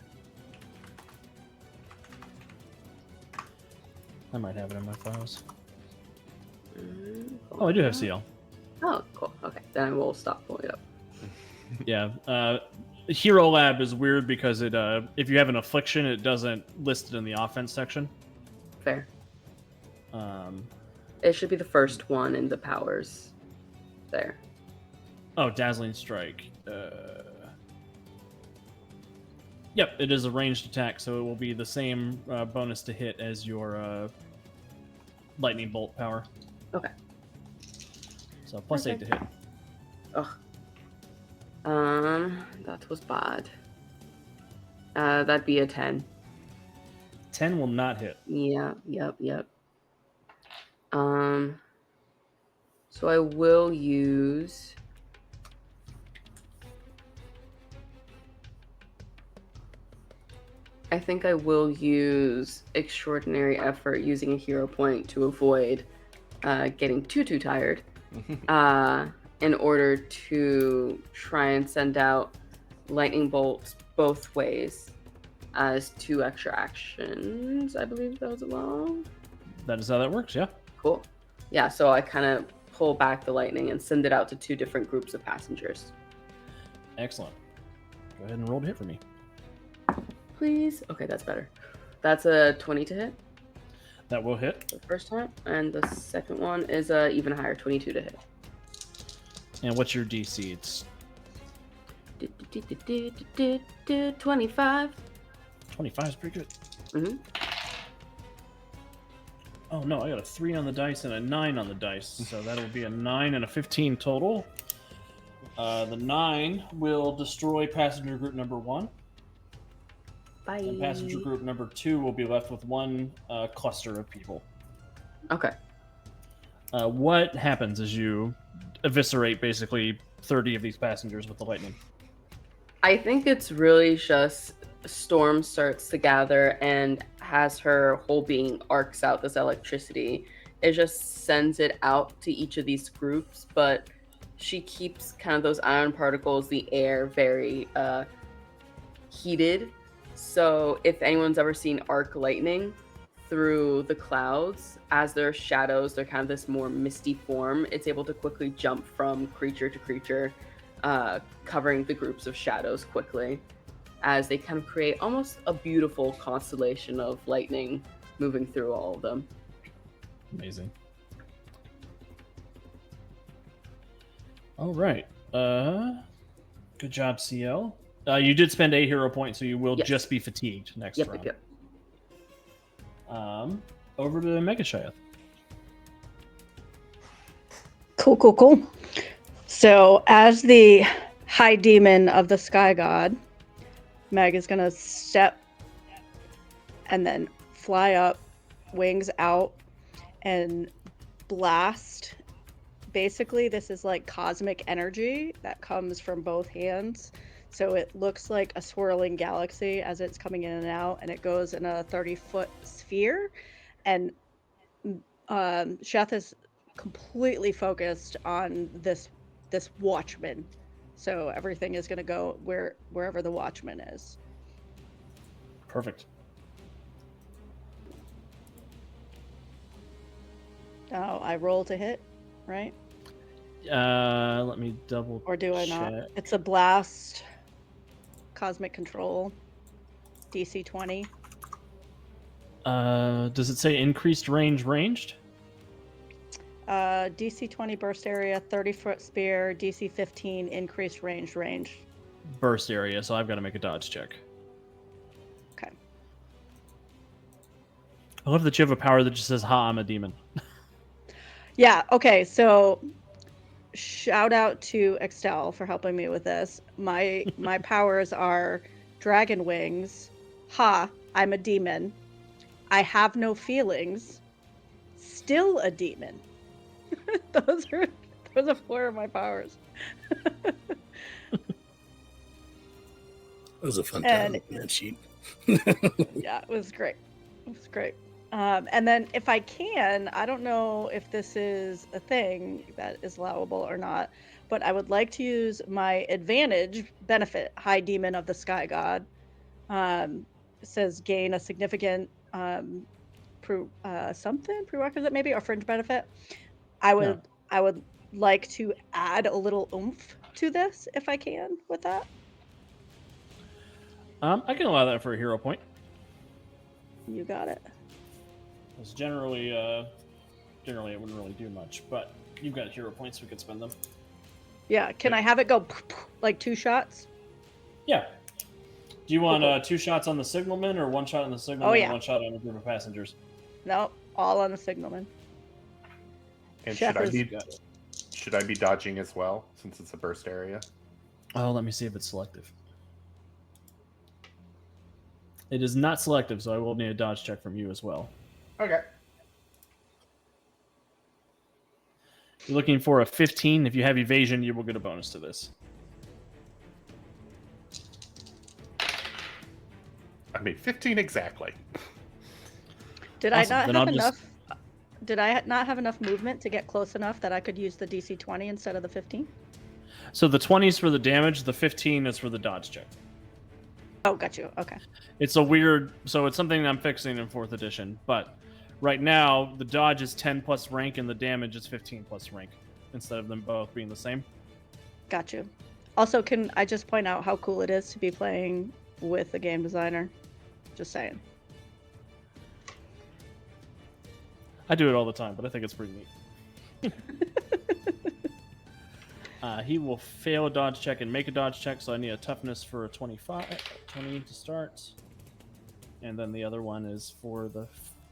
I might have it in my files. Mm, Oh, I do have CL. Oh, cool. Okay, then I will stop pulling it up. Yeah. Hero Lab is weird because it if you have an affliction, it doesn't list it in the offense section. Fair. Um, It should be the first one in the powers. There. oh, Dazzling Strike. Yep, it is a ranged attack, so it will be the same bonus to hit as your lightning bolt power. Okay. So plus 8 to hit. Ugh. That was bad. That'd be a 10. 10 will not hit. Yeah, yep. So I will use. I think I will use extraordinary effort using a hero point to avoid getting too tired. In order to try and send out lightning bolts both ways as 2 extra actions. I believe that was wrong. That is how that works, yeah. Cool. Yeah, so I kind of pull back the lightning and send it out to 2 different groups of passengers. Excellent. Go ahead and roll to hit for me. Please. Okay, that's better. That's a 20 to hit That will hit. the first time, and the second one is even higher, 22 to hit. And what's your DC? It's 25. 25 is pretty good. Mm-hmm. Oh no, I got a 3 on the dice and a 9 on the dice. So that'll be a 9 and a 15 total. The 9 will destroy passenger group number 1. Bye. And passenger group number 2 will be left with 1 cluster of people. Okay. What happens as you eviscerate basically 30 of these passengers with the lightning? I think it's really just Storm starts to gather, and as her whole being arcs out this electricity, it just sends it out to each of these groups, but she keeps kind of those ion particles, the air, very heated. So if anyone's ever seen arc lightning through the clouds, as their shadows, they're kind of this more misty form, it's able to quickly jump from creature to creature, covering the groups of shadows quickly, as they kind of create almost a beautiful constellation of lightning moving through all of them. Amazing. All right. Good job, CL. You did spend a hero point, so you will Yes. just be fatigued next round. Yep. over to Megaesheth. Cool. So, as the high demon of the sky god, Meg is gonna step and then fly up, wings out, and blast. Basically, this is like cosmic energy that comes from both hands. So it looks like a swirling galaxy as it's coming in and out, and it goes in a 30-foot sphere. And Sheth is completely focused on this watchman. So everything is going to go wherever the watchman is. Perfect. Now I roll to hit, right? Let me double. Or do I not? check. It's a blast, cosmic control, DC 20. Does it say increased range ranged? DC 20 burst area, 30-foot spear, DC 15 increased range. Burst area, so I've got to make a dodge check. Okay. I love that you have a power that just says, "Ha, I'm a demon." Yeah, okay, so shout out to Extell for helping me with this. My powers are dragon wings, ha, I'm a demon, I have no feelings, still a demon. those are 4 of my powers. That was a fun And- time on that sheet. Yeah, it was great. And then if I can, I don't know if this is a thing that is allowable or not, but I would like to use my advantage benefit, High Demon of the Sky God. It says gain a significant prerequisite maybe, or fringe benefit. I would like to add a little oomph to this if I can with that. I can allow that for a hero point. You got it. Because generally it wouldn't really do much, but you've got hero points, we could spend them. Yeah, can I have it go like 2 shots? Yeah. Do you want Cool. 2 shots on the signalman, or 1 shot on the signalman yeah. and 1 shot on a group of passengers? No, all on the signalman. And Sheth should I be dodging as well, since it's a burst area? Oh, let me see if it's selective. It is not selective, so I will need a dodge check from you as well. Okay. You're looking for a 15. If you have evasion, you will get a bonus to this. I mean, 15 exactly. Did Awesome, I then not have I'll just- enough? Did I not have enough movement to get close enough that I could use the DC 20 instead of the 15? So the 20 is for the damage, the 15 is for the dodge check. Oh, got you. Okay. It's a weird, so it's something I'm fixing in 4th edition, but right now the dodge is 10 plus rank and the damage is 15 plus rank, instead of them both being the same. Got you. Also, can I just point out how cool it is to be playing with a game designer? Just saying. I do it all the time, but I think it's pretty neat. He will fail a dodge check and make a dodge check, so I need a toughness for a 20 to start. And then the other one is for the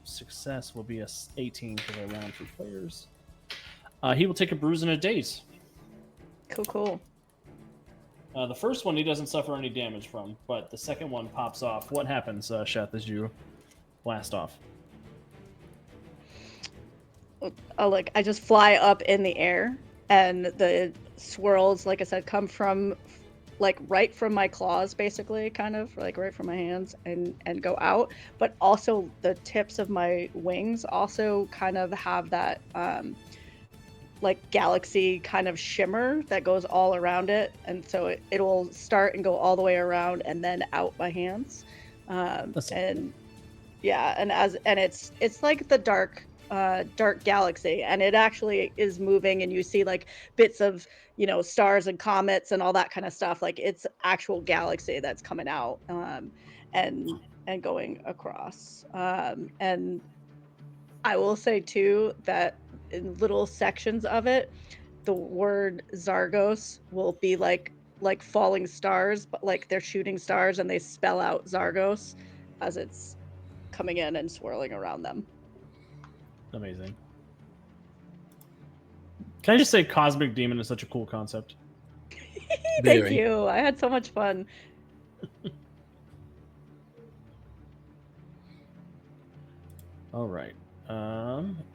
success will be a 18 for the round for players. He will take a bruise and a daze. Cool. The first one he doesn't suffer any damage from, but the second one pops off. What happens, Sheth, as you blast off? Oh, look, I just fly up in the air, and the swirls, like I said, come from like right from my claws, basically, kind of like right from my hands, and go out. But also the tips of my wings also kind of have that like galaxy kind of shimmer that goes all around it, and so it will start and go all the way around and then out my hands. And yeah, and it's like the dark galaxy, and it actually is moving, and you see like bits of, you know, stars and comets and all that kind of stuff. Like it's actual galaxy that's coming out and going across. And I will say too that in little sections of it, the word Zargos will be like falling stars, but like they're shooting stars and they spell out Zargos as it's coming in and swirling around them. Amazing. Can I just say Cosmic Demon is such a cool concept? Thank Very. you. I had so much fun. All right.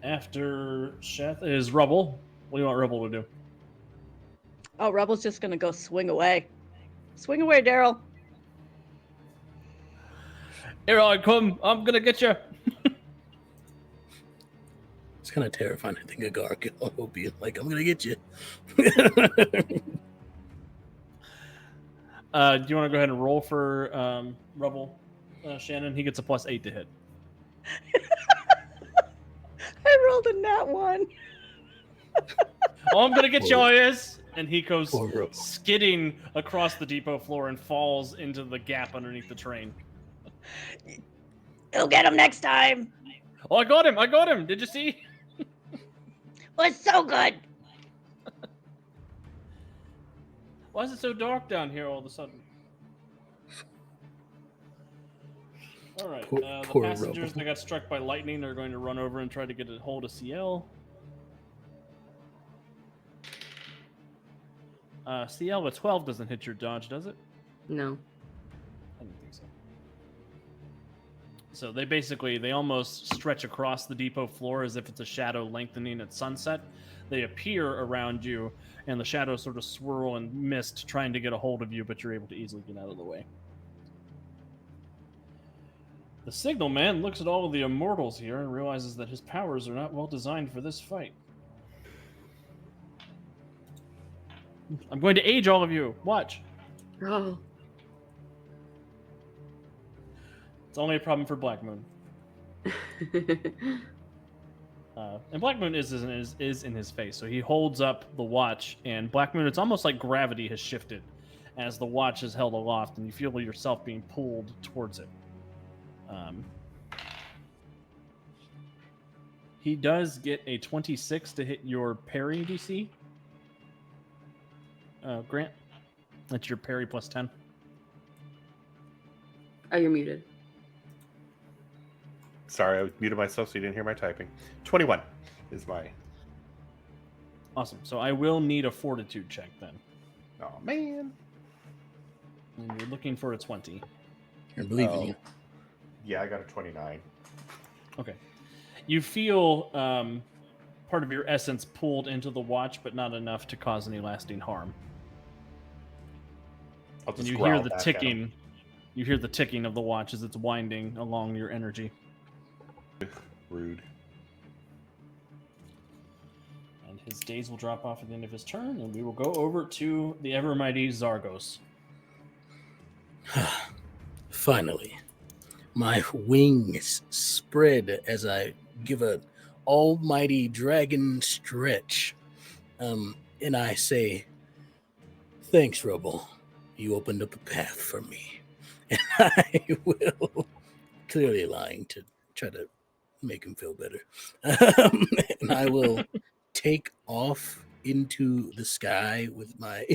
After Sheth is Rubble. What do you want Rubble to do? Oh, Rebel's just gonna go swing away. Swing away, Daryl. Here I come. I'm gonna get you. It's kind of terrifying. I think a gargoyle will be like, I'm gonna get you. Do you want to go ahead and roll for Rubble, Shannon? He gets a +8 to hit. I rolled a nat 1. Oh, I'm gonna get Poor- yours. And he goes Poor Rubble. skidding across the depot floor and falls into the gap underneath the train. You'll get him next time. Oh, I got him! I got him! Did you see? Was so good. Why is it so dark down here all of a sudden? All right, Poor- the poor passengers Rubble. that got struck by lightning are going to run over and try to get a hold of Ciel. Ciel, a 12 doesn't hit your dodge, does it? No. I didn't think so. So they almost stretch across the depot floor as if it's a shadow lengthening at sunset. They appear around you, and the shadows sort of swirl and mist trying to get a hold of you, but you're able to easily get out of the way. The Signalman looks at all of the immortals here and realizes that his powers are not well designed for this fight. I'm going to age all of you. Watch. Oh. It's only a problem for Blackmoon. And Blackmoon is in his face, so he holds up the watch, and Blackmoon, it's almost like gravity has shifted as the watch is held aloft, and you feel yourself being pulled towards it. He does get a 26 to hit your parry DC. Grant, that's your parry plus 10. Oh, you're muted. Sorry, I muted myself so you didn't hear my typing. 21 is my... Awesome. So I will need a fortitude check then. Oh, man. And you're looking for a 20. I believe in you. Yeah, I got a 29. Okay. You feel part of your essence pulled into the watch, but not enough to cause any lasting harm. I'll And just you growl hear the back at him. ticking. You hear the ticking of the watch as it's winding along your energy. Rude. And his days will drop off at the end of his turn, and we will go over to the ever mighty Zargos. Finally, my wings spread as I give an almighty dragon stretch. And I say, thanks, Rubble. You opened up a path for me. And I will, clearly lying to try to make him feel better. And I will take off into the sky with my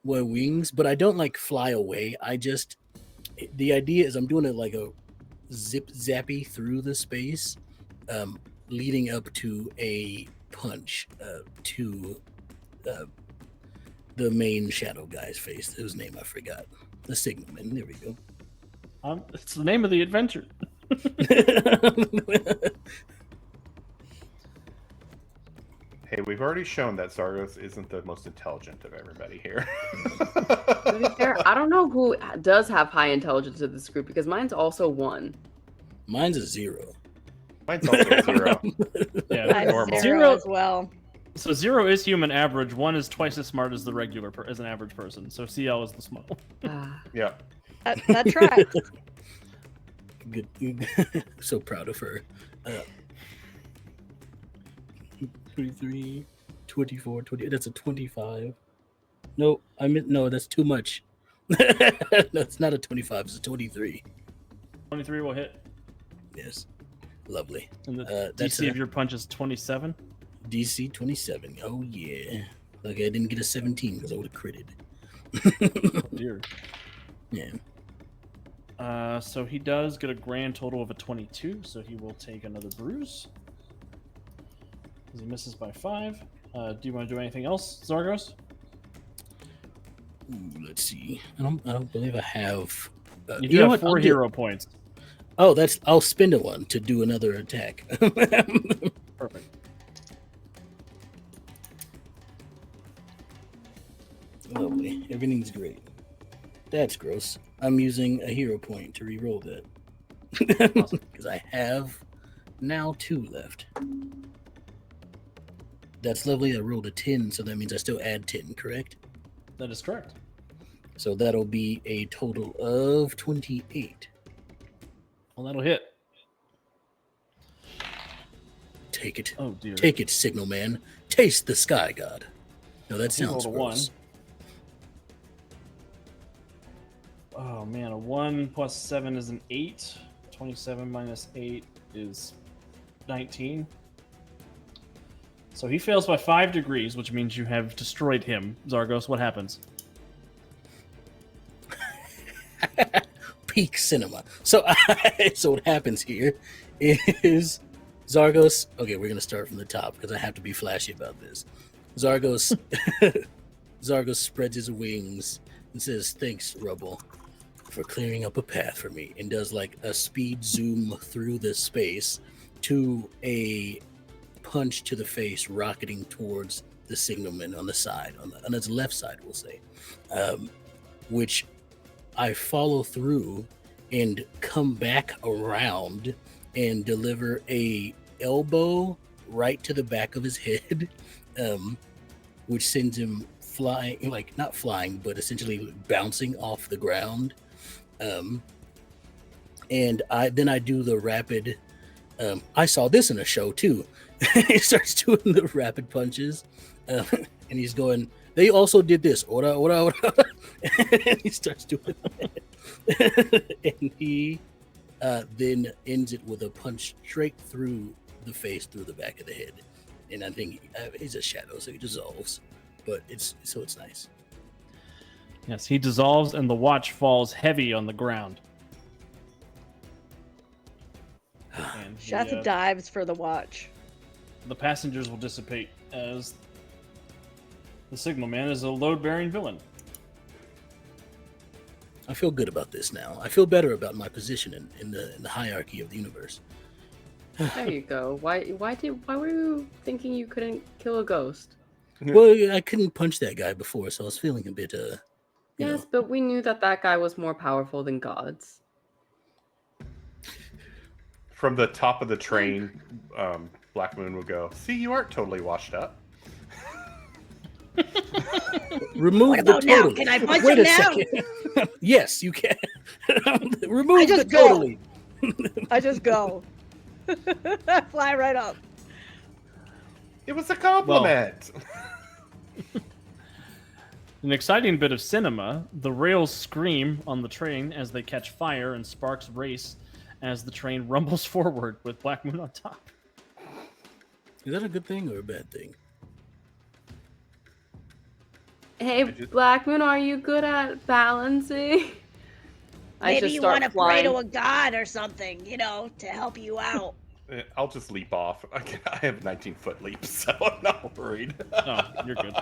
my wings, but I don't like fly away. The idea is I'm doing it like a zip zappy through the space, leading up to a punch to the main shadow guy's face, whose name I forgot. The Signalman. There we go. It's the name of the adventure. Hey, we've already shown that Zargos isn't the most intelligent of everybody here. To be fair, I don't know who does have high intelligence in this group because mine's also 1. Mine's a 0. Mine's also 0. Yeah, I'm normal. 0 as well. So 0 is human average. 1 is twice as smart as the regular as an average person. So CL is the small. Ah. Yeah. That tracks. Good. So proud of her. 33, 24, 20. That's a 25. No, no, that's too much. No, it's not a 25. It's a 23. 23 will hit. Yes. Lovely. And the That's DC of your punch is 27. DC 27. Oh, yeah. Like I didn't get a 17 because I would have critted. Oh, dear. Yeah. So he does get a grand total of a 22, so he will take another bruise. Because he misses by 5. Do you want to do anything else, Zargos? Ooh, let's see. I don't believe I have. You do have 4 hero points. Oh, I'll spend one to do another attack. Perfect. Lovely. Everything's great. That's gross. I'm using a hero point to re-roll that. Because I have now 2 left. That's lovely. I rolled a 10, so that means I still add 10, correct? That is correct. So that'll be a total of 28. Well, that'll hit. Take it. Oh, dear. Take it, Signalman. Taste the sky god. No, that He sounds rolled a gross. 1. Oh, man. A 1 plus 7 is an 8. 27 minus 8 is 19. So he fails by 5 degrees, which means you have destroyed him. Zargos, what happens? Peak cinema. So, so what happens here is Zargos. Okay, we're gonna start from the top because I have to be flashy about this. Zargos spreads his wings and says, "Thanks, Rubble, for clearing up a path for me," and does like a speed zoom through the space to a punch to the face, rocketing towards the signalman on the side, on his left side, we'll say, which I follow through and come back around and deliver a elbow right to the back of his head, which sends him flying, like not flying, but essentially bouncing off the ground. And I do the rapid. I saw this in a show too. He starts doing the rapid punches, and he's going, "They also did this, ora, ora, ora." And he starts doing it. And he then ends it with a punch straight through the face, through the back of the head. And I think he's a shadow, so he dissolves. But it's nice. Yes, he dissolves, and the watch falls heavy on the ground. And Sheth dives for the watch. the passengers will dissipate as the Signalman is a load-bearing villain. I feel good about this now. I feel better about my position in the hierarchy of the universe. There you go. Why were you thinking you couldn't kill a ghost? Well, I couldn't punch that guy before, so I was feeling a bit, you Yes, know. but we knew that guy was more powerful than gods. From the top of the train, Blackmoon will go, "See, you aren't totally washed up." Remove What the about now? totally. Can I punch Wait him a now? second. Yes, you can. Remove I the just go. totally. I just go. I fly right up. It was a compliment. An exciting bit of cinema, the rails scream on the train as they catch fire and sparks race as the train rumbles forward with Blackmoon on top. Is that a good thing or a bad thing? Hey, Blackmoon, are you good at balancing? Maybe you start want to pray flying. to a god or something, to help you out. I'll just leap off. I have 19-foot leap, so I'm not worried. Oh, you're good.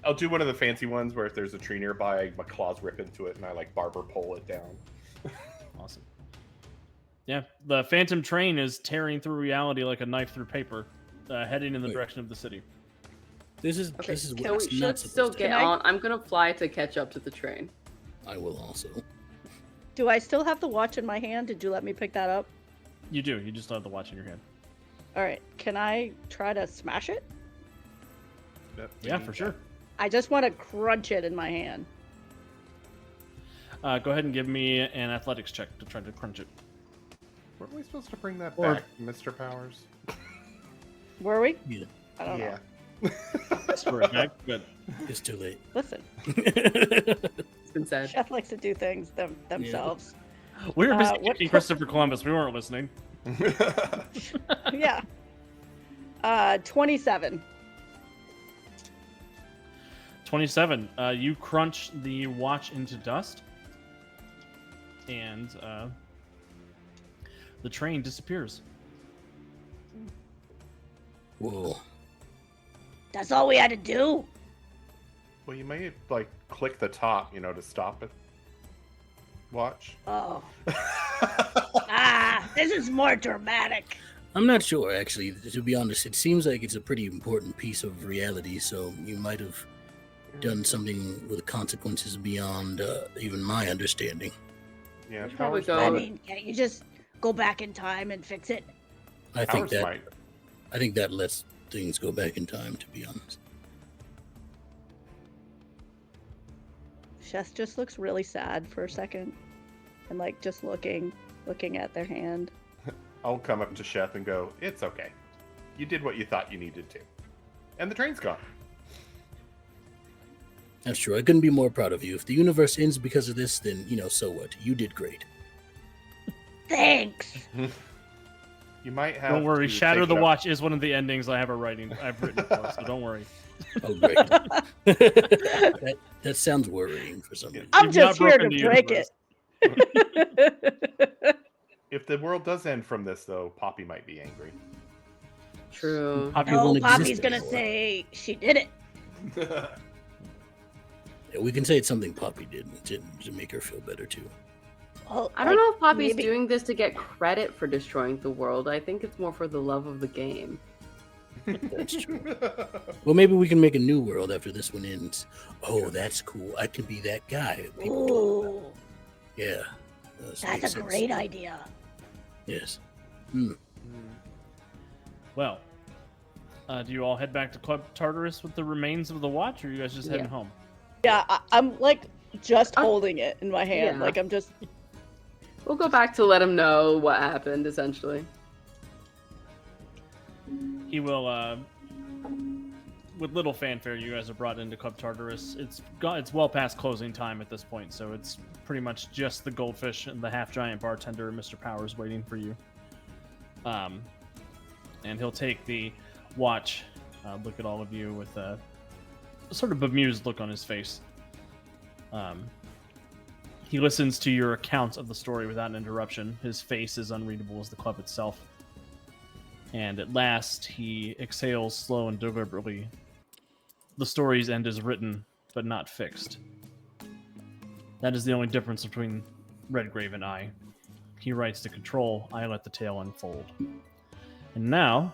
I'll do one of the fancy ones where if there's a tree nearby, my claws rip into it and I like barber pole it down. Awesome. Yeah, the Phantom train is tearing through reality like a knife through paper, heading in the direction of the city. This is Okay, what so it's we not should supposed still to get be. on. I'm gonna fly to catch up to the train. I will also. Do I still have the watch in my hand? Did you let me pick that up? You do. You just have the watch in your hand. All right. Can I try to smash it? Yeah, for sure. I just want to crunch it in my hand. Go ahead and give me an athletics check to try to crunch it. Were we supposed to bring that Or- back, Mr. Powers? Were we? Yeah, I don't know. For a back, but it's too late. Listen, It's been said. Chef likes to do things themselves. we were busy what- kicking Christopher Columbus. We weren't listening. Yeah. 27. 27. You crunch the watch into dust, and the train disappears. Whoa. That's all we had to do. Well, you may like click the top, to stop it. Watch. Oh. This is more dramatic. I'm not sure, actually. To be honest, it seems like it's a pretty important piece of reality, so you might have done something with consequences beyond even my understanding. Yeah, should probably powers go- I might- mean, can't you just go back in time and fix it? I think powers might. that lets things go back in time, to be honest. Sheth just looks really sad for a second, and like just looking at their hand. I'll come up to Sheth and go, "It's okay. You did what you thought you needed to, and the train's gone." That's true. I couldn't be more proud of you. If the universe ends because of this, then, so what? You did great. Thanks. You might have. Don't worry, to Shatter take the it up- Watch is one of the endings I've written for, so don't worry. Oh, great. that sounds worrying for some reason. I'm You've just not here broken to the break universe. it. If the world does end from this, though, Poppy might be angry. True. Poppy No, won't Poppy's exist gonna anymore. say she did it. Yeah, we can say it's something Poppy did to make her feel better, too. Well, I don't know if Poppy's maybe- doing this to get credit for destroying the world. I think it's more for the love of the game. That's true. Well, maybe we can make a new world after this one ends. Oh, that's cool. I could be that guy. People talk about. Ooh, Yeah. Makes that's a sense. great idea. Yes. Well, do you all head back to Club Tartarus with the remains of the watch, or are you guys just heading Yeah. home? Yeah, I'm like just Uh, holding it in my hand. yeah. Like I'm just. We'll go back to let him know what happened, essentially. He will, with little fanfare, you guys are brought into Club Tartarus. It's well past closing time at this point, so it's pretty much just the goldfish and the half-giant bartender, Mr. Powers, waiting for you. And he'll take the watch, look at all of you with a sort of bemused look on his face. He listens to your account of the story without an interruption. His face is unreadable as the club itself. And at last, he exhales slow and deliberately. The story's end is written, but not fixed. That is the only difference between Redgrave and I. He writes to control, I let the tale unfold. And now,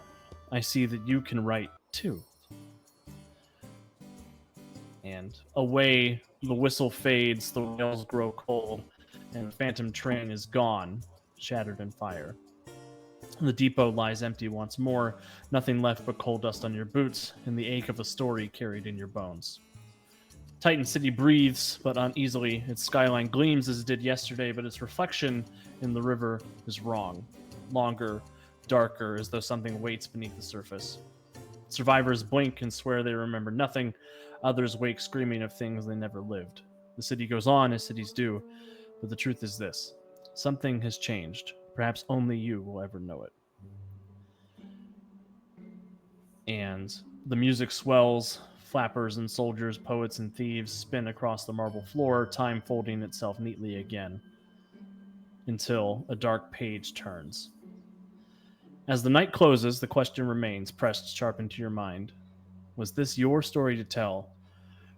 I see that you can write too. And away, the whistle fades, the whales grow cold, and the phantom train is gone, shattered in fire. The depot lies empty once more, nothing left but coal dust on your boots and the ache of a story carried in your bones. Titan City breathes, but uneasily. Its skyline gleams as it did yesterday, but its reflection in the river is wrong. Longer, darker, as though something waits beneath the surface. Survivors blink and swear they remember nothing. Others wake screaming of things they never lived. The city goes on as cities do, but the truth is this. Something has changed. Perhaps only you will ever know it. And the music swells. Flappers and soldiers, poets and thieves spin across the marble floor, time folding itself neatly again, until a dark page turns. As the night closes, the question remains, pressed sharp into your mind. Was this your story to tell,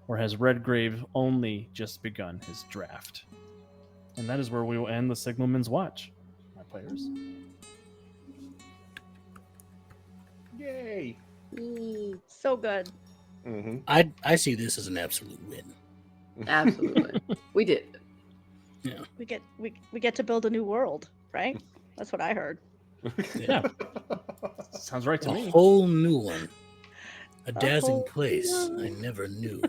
or has Redgrave only just begun his draft? And that is where we will end the Signalman's Watch, my players. Yay! So good. Mm-hmm. I see this as an absolute win. Absolutely. We did. We get to build a new world, right? That's what I heard. Yeah. Sounds right to A me. whole new one. A A dazzling whole place new- I never knew.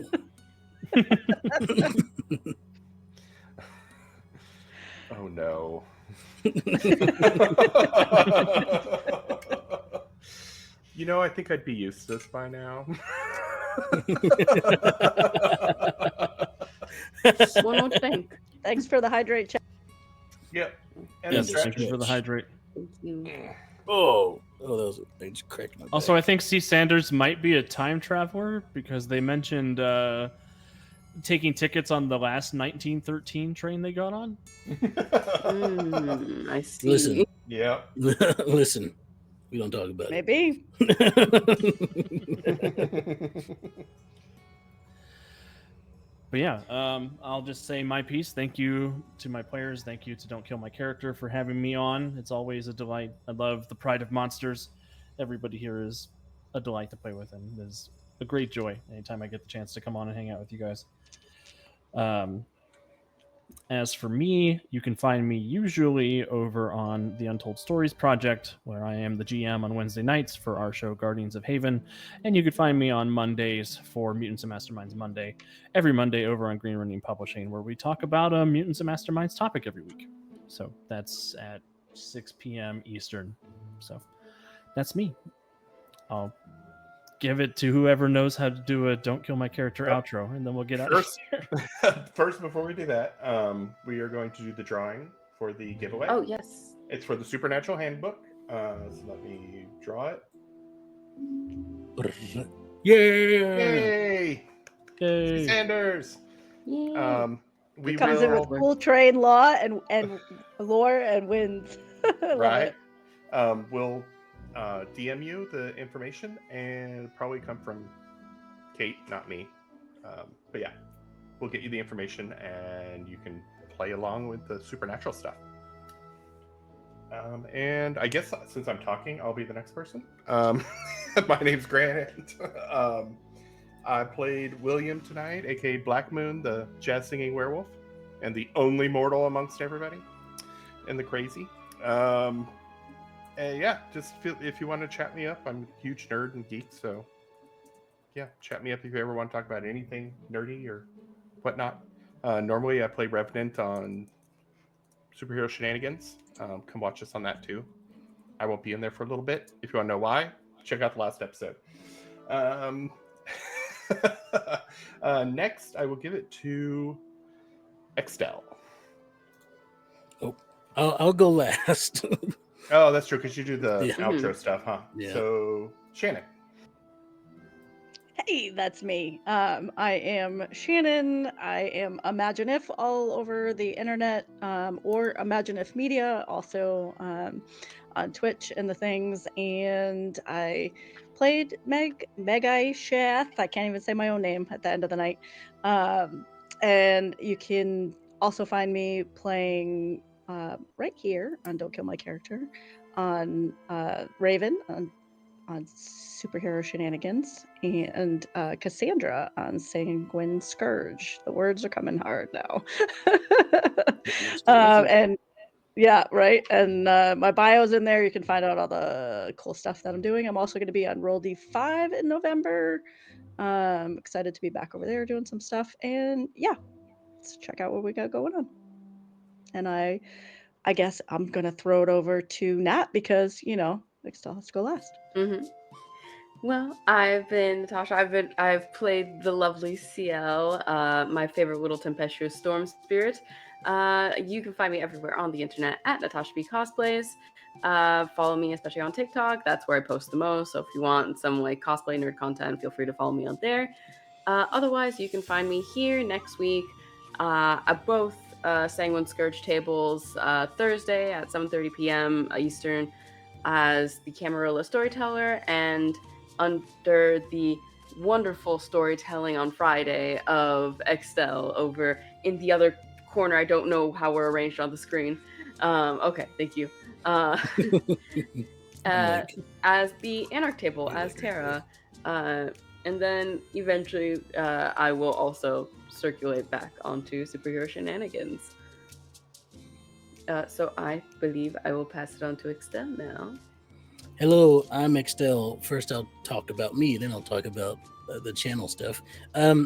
Oh no. I think I'd be used to this by now. One would think. Thanks for the hydrate check. Yep. And Yes, the Thank you for the hydrate. Thank you. Oh, that was I just cracked my back. Also, I think C. Sanders might be a time traveler because they mentioned taking tickets on the last 1913 train they got on. I see. Listen, Yeah. listen. We don't talk about Maybe. it. But yeah, I'll just say my piece. Thank you to my players. Thank you to Don't Kill My Character for having me on. It's always a delight. I love the Pride of Monsters. Everybody here is a delight to play with, and is a great joy anytime I get the chance to come on and hang out with you guys. As for me, you can find me usually over on the Untold Stories Project, where I am the GM on Wednesday nights for our show Guardians of Haven. And you can find me on Mondays for Mutants and Masterminds Monday, every Monday over on Green Running Publishing, where we talk about a Mutants and Masterminds topic every week. So that's at 6 p.m. Eastern. So that's me. I'll give it to whoever knows how to do a Don't Kill My Character outro, and then we'll get out of here. First, before we do that, we are going to do the drawing for the giveaway. Oh, yes. It's for the Supernatural Handbook. So let me draw it. Yeah! Yay! Sanders! Yeah. We Comes in with full train law and lore and wins. Right. We'll DM you the information, and probably come from Kate, not me. But yeah, we'll get you the information, and you can play along with the supernatural stuff. And I guess since I'm talking, I'll be the next person. My name's Grant. I played William tonight, aka Blackmoon, the jazz singing werewolf, and the only mortal amongst everybody, and the crazy. And yeah, just feel, if you want to chat me up, I'm a huge nerd and geek, so yeah, chat me up if you ever want to talk about anything nerdy or whatnot. Normally I play Revenant on Superhero Shenanigans. Come watch us on that too. I won't be in there for a little bit. If you want to know why, check out the last episode. Next, I will give it to Extell. Oh, I'll go last. Oh, that's true, because you do the Yeah. outro stuff, huh? Yeah. So, Shannon. Hey, that's me. I am Shannon. I am Imagineif all over the internet, or Imagineif Media, also on Twitch and the things. And I played Megaesheth. I can't even say my own name at the end of the night. And you can also find me playing right here on Don't Kill My Character, on Raven, on Superhero Shenanigans, and Cassandra on Sanguine Scourge. The words are coming hard now. And yeah, right. And my bio's in there. You can find out all the cool stuff that I'm doing. I'm also going to be on Roll D5 in November. Excited to be back over there doing some stuff. And yeah, let's check out what we got going on. And I guess I'm going to throw it over to Nat because, Extell has to go last. Mm-hmm. Well, I've been Natasha. I've played the lovely Ciel, my favorite little tempestuous storm spirit. You can find me everywhere on the internet at Natasha B Cosplays. Follow me, especially on TikTok. That's where I post the most. So if you want some like cosplay nerd content, feel free to follow me on there. Otherwise, you can find me here next week at both Sanguine Scourge tables Thursday at 7:30 p.m. Eastern as the Camarilla storyteller, and under the wonderful storytelling on Friday of Extell over in the other corner. I don't know how we're arranged on the screen. Okay, thank you. As the Anarch table, as Tara. And then eventually I will also circulate back onto Superhero Shenanigans. So I believe I will pass it on to Extell now. Hello, I'm Extell. First I'll talk about me, then I'll talk about the channel stuff.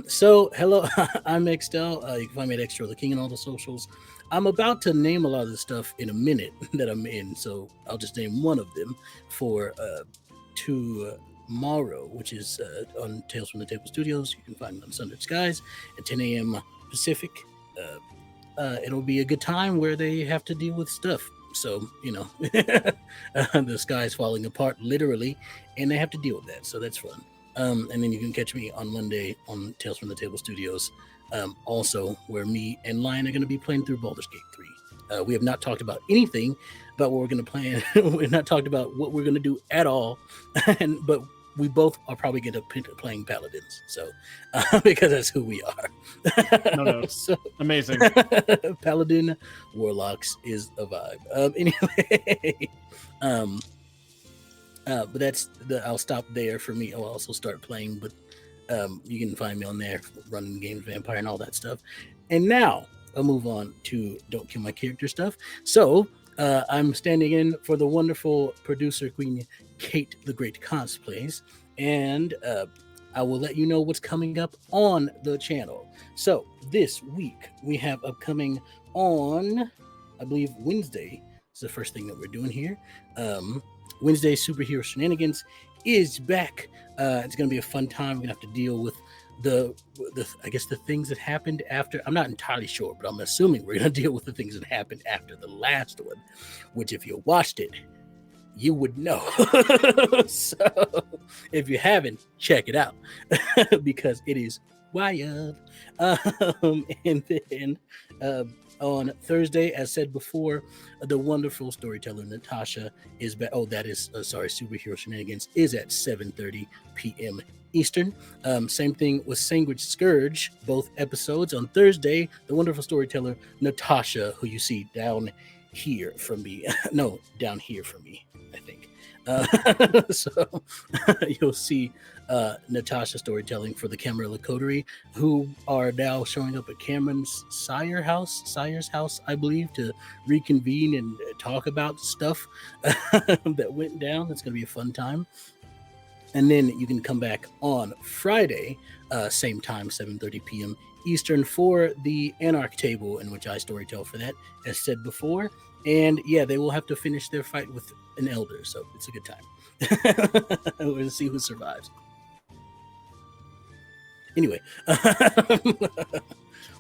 So hello, I'm Extell. You can find me at Extra the King on all the socials. I'm about to name a lot of the stuff in a minute that I'm in, so I'll just name one of them for tomorrow, which is on Tales from the Table Studios. You can find me on Sundered Skies at 10 a.m. Pacific. It'll be a good time where they have to deal with stuff. So, the sky's falling apart, literally, and they have to deal with that. So that's fun. And then you can catch me on Monday on Tales from the Table Studios, also where me and Lion are going to be playing through Baldur's Gate 3. We have not talked about anything about what we're going to play. We've not talked about what we're going to do at all, but we both are probably going to be playing Paladins, so because that's who we are. No. So, Amazing. Paladin Warlocks is a vibe. Anyway, but that's I'll stop there for me. I'll also start playing, but you can find me on there, running games, vampire, and all that stuff. And now I'll move on to Don't Kill My Character stuff. So I'm standing in for the wonderful producer queen Kate the Great Cosplays, and I will let you know what's coming up on the channel. So this week we have upcoming on, I believe, Wednesday. It's the first thing that we're doing here. Wednesday Superhero Shenanigans is back. It's going to be a fun time. We're going to have to deal with the I guess the things that happened after. I'm not entirely sure, but I'm assuming we're going to deal with the things that happened after the last one, which if you watched it, you would know. So if you haven't, check it out because it is wild. And then on Thursday, as said before, the wonderful storyteller Natasha is back. Oh, that is Superhero Shenanigans is at 7:30 p.m. Eastern. Same thing with Sandwich Scourge, both episodes on Thursday. The wonderful storyteller Natasha, who you see down here from me. No, down here from me, I think. So you'll see Natasha storytelling for the Camarilla Coterie, who are now showing up at Cameron's Sire's house, I believe, to reconvene and talk about stuff that went down. That's going to be a fun time. And then you can come back on Friday, same time, 7:30 p.m. Eastern, for the Anarch table, in which I storytell for that, as said before. And yeah, they will have to finish their fight with an elder, so it's a good time. We're going to see who survives. Anyway,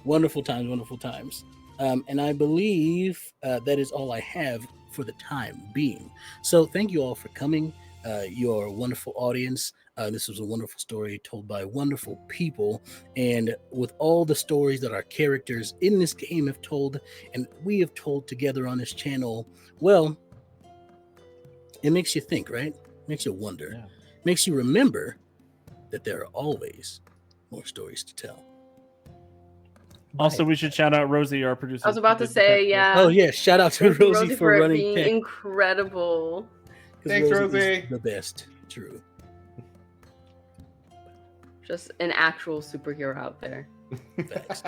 wonderful times. And I believe that is all I have for the time being. So thank you all for coming. Your wonderful audience. This was a wonderful story told by wonderful people, and with all the stories that our characters in this game have told and we have told together on this channel, well, it makes you think, right? Makes you wonder. Yeah. Makes you remember that there are always more stories to tell. Also, we should shout out Rosie, our producer. I was about to say, yeah. Oh yeah, shout out to Thank you, Rosie for running being tech. incredible. Thanks, Is Rosie. the best. True. Just an actual superhero out there. Facts.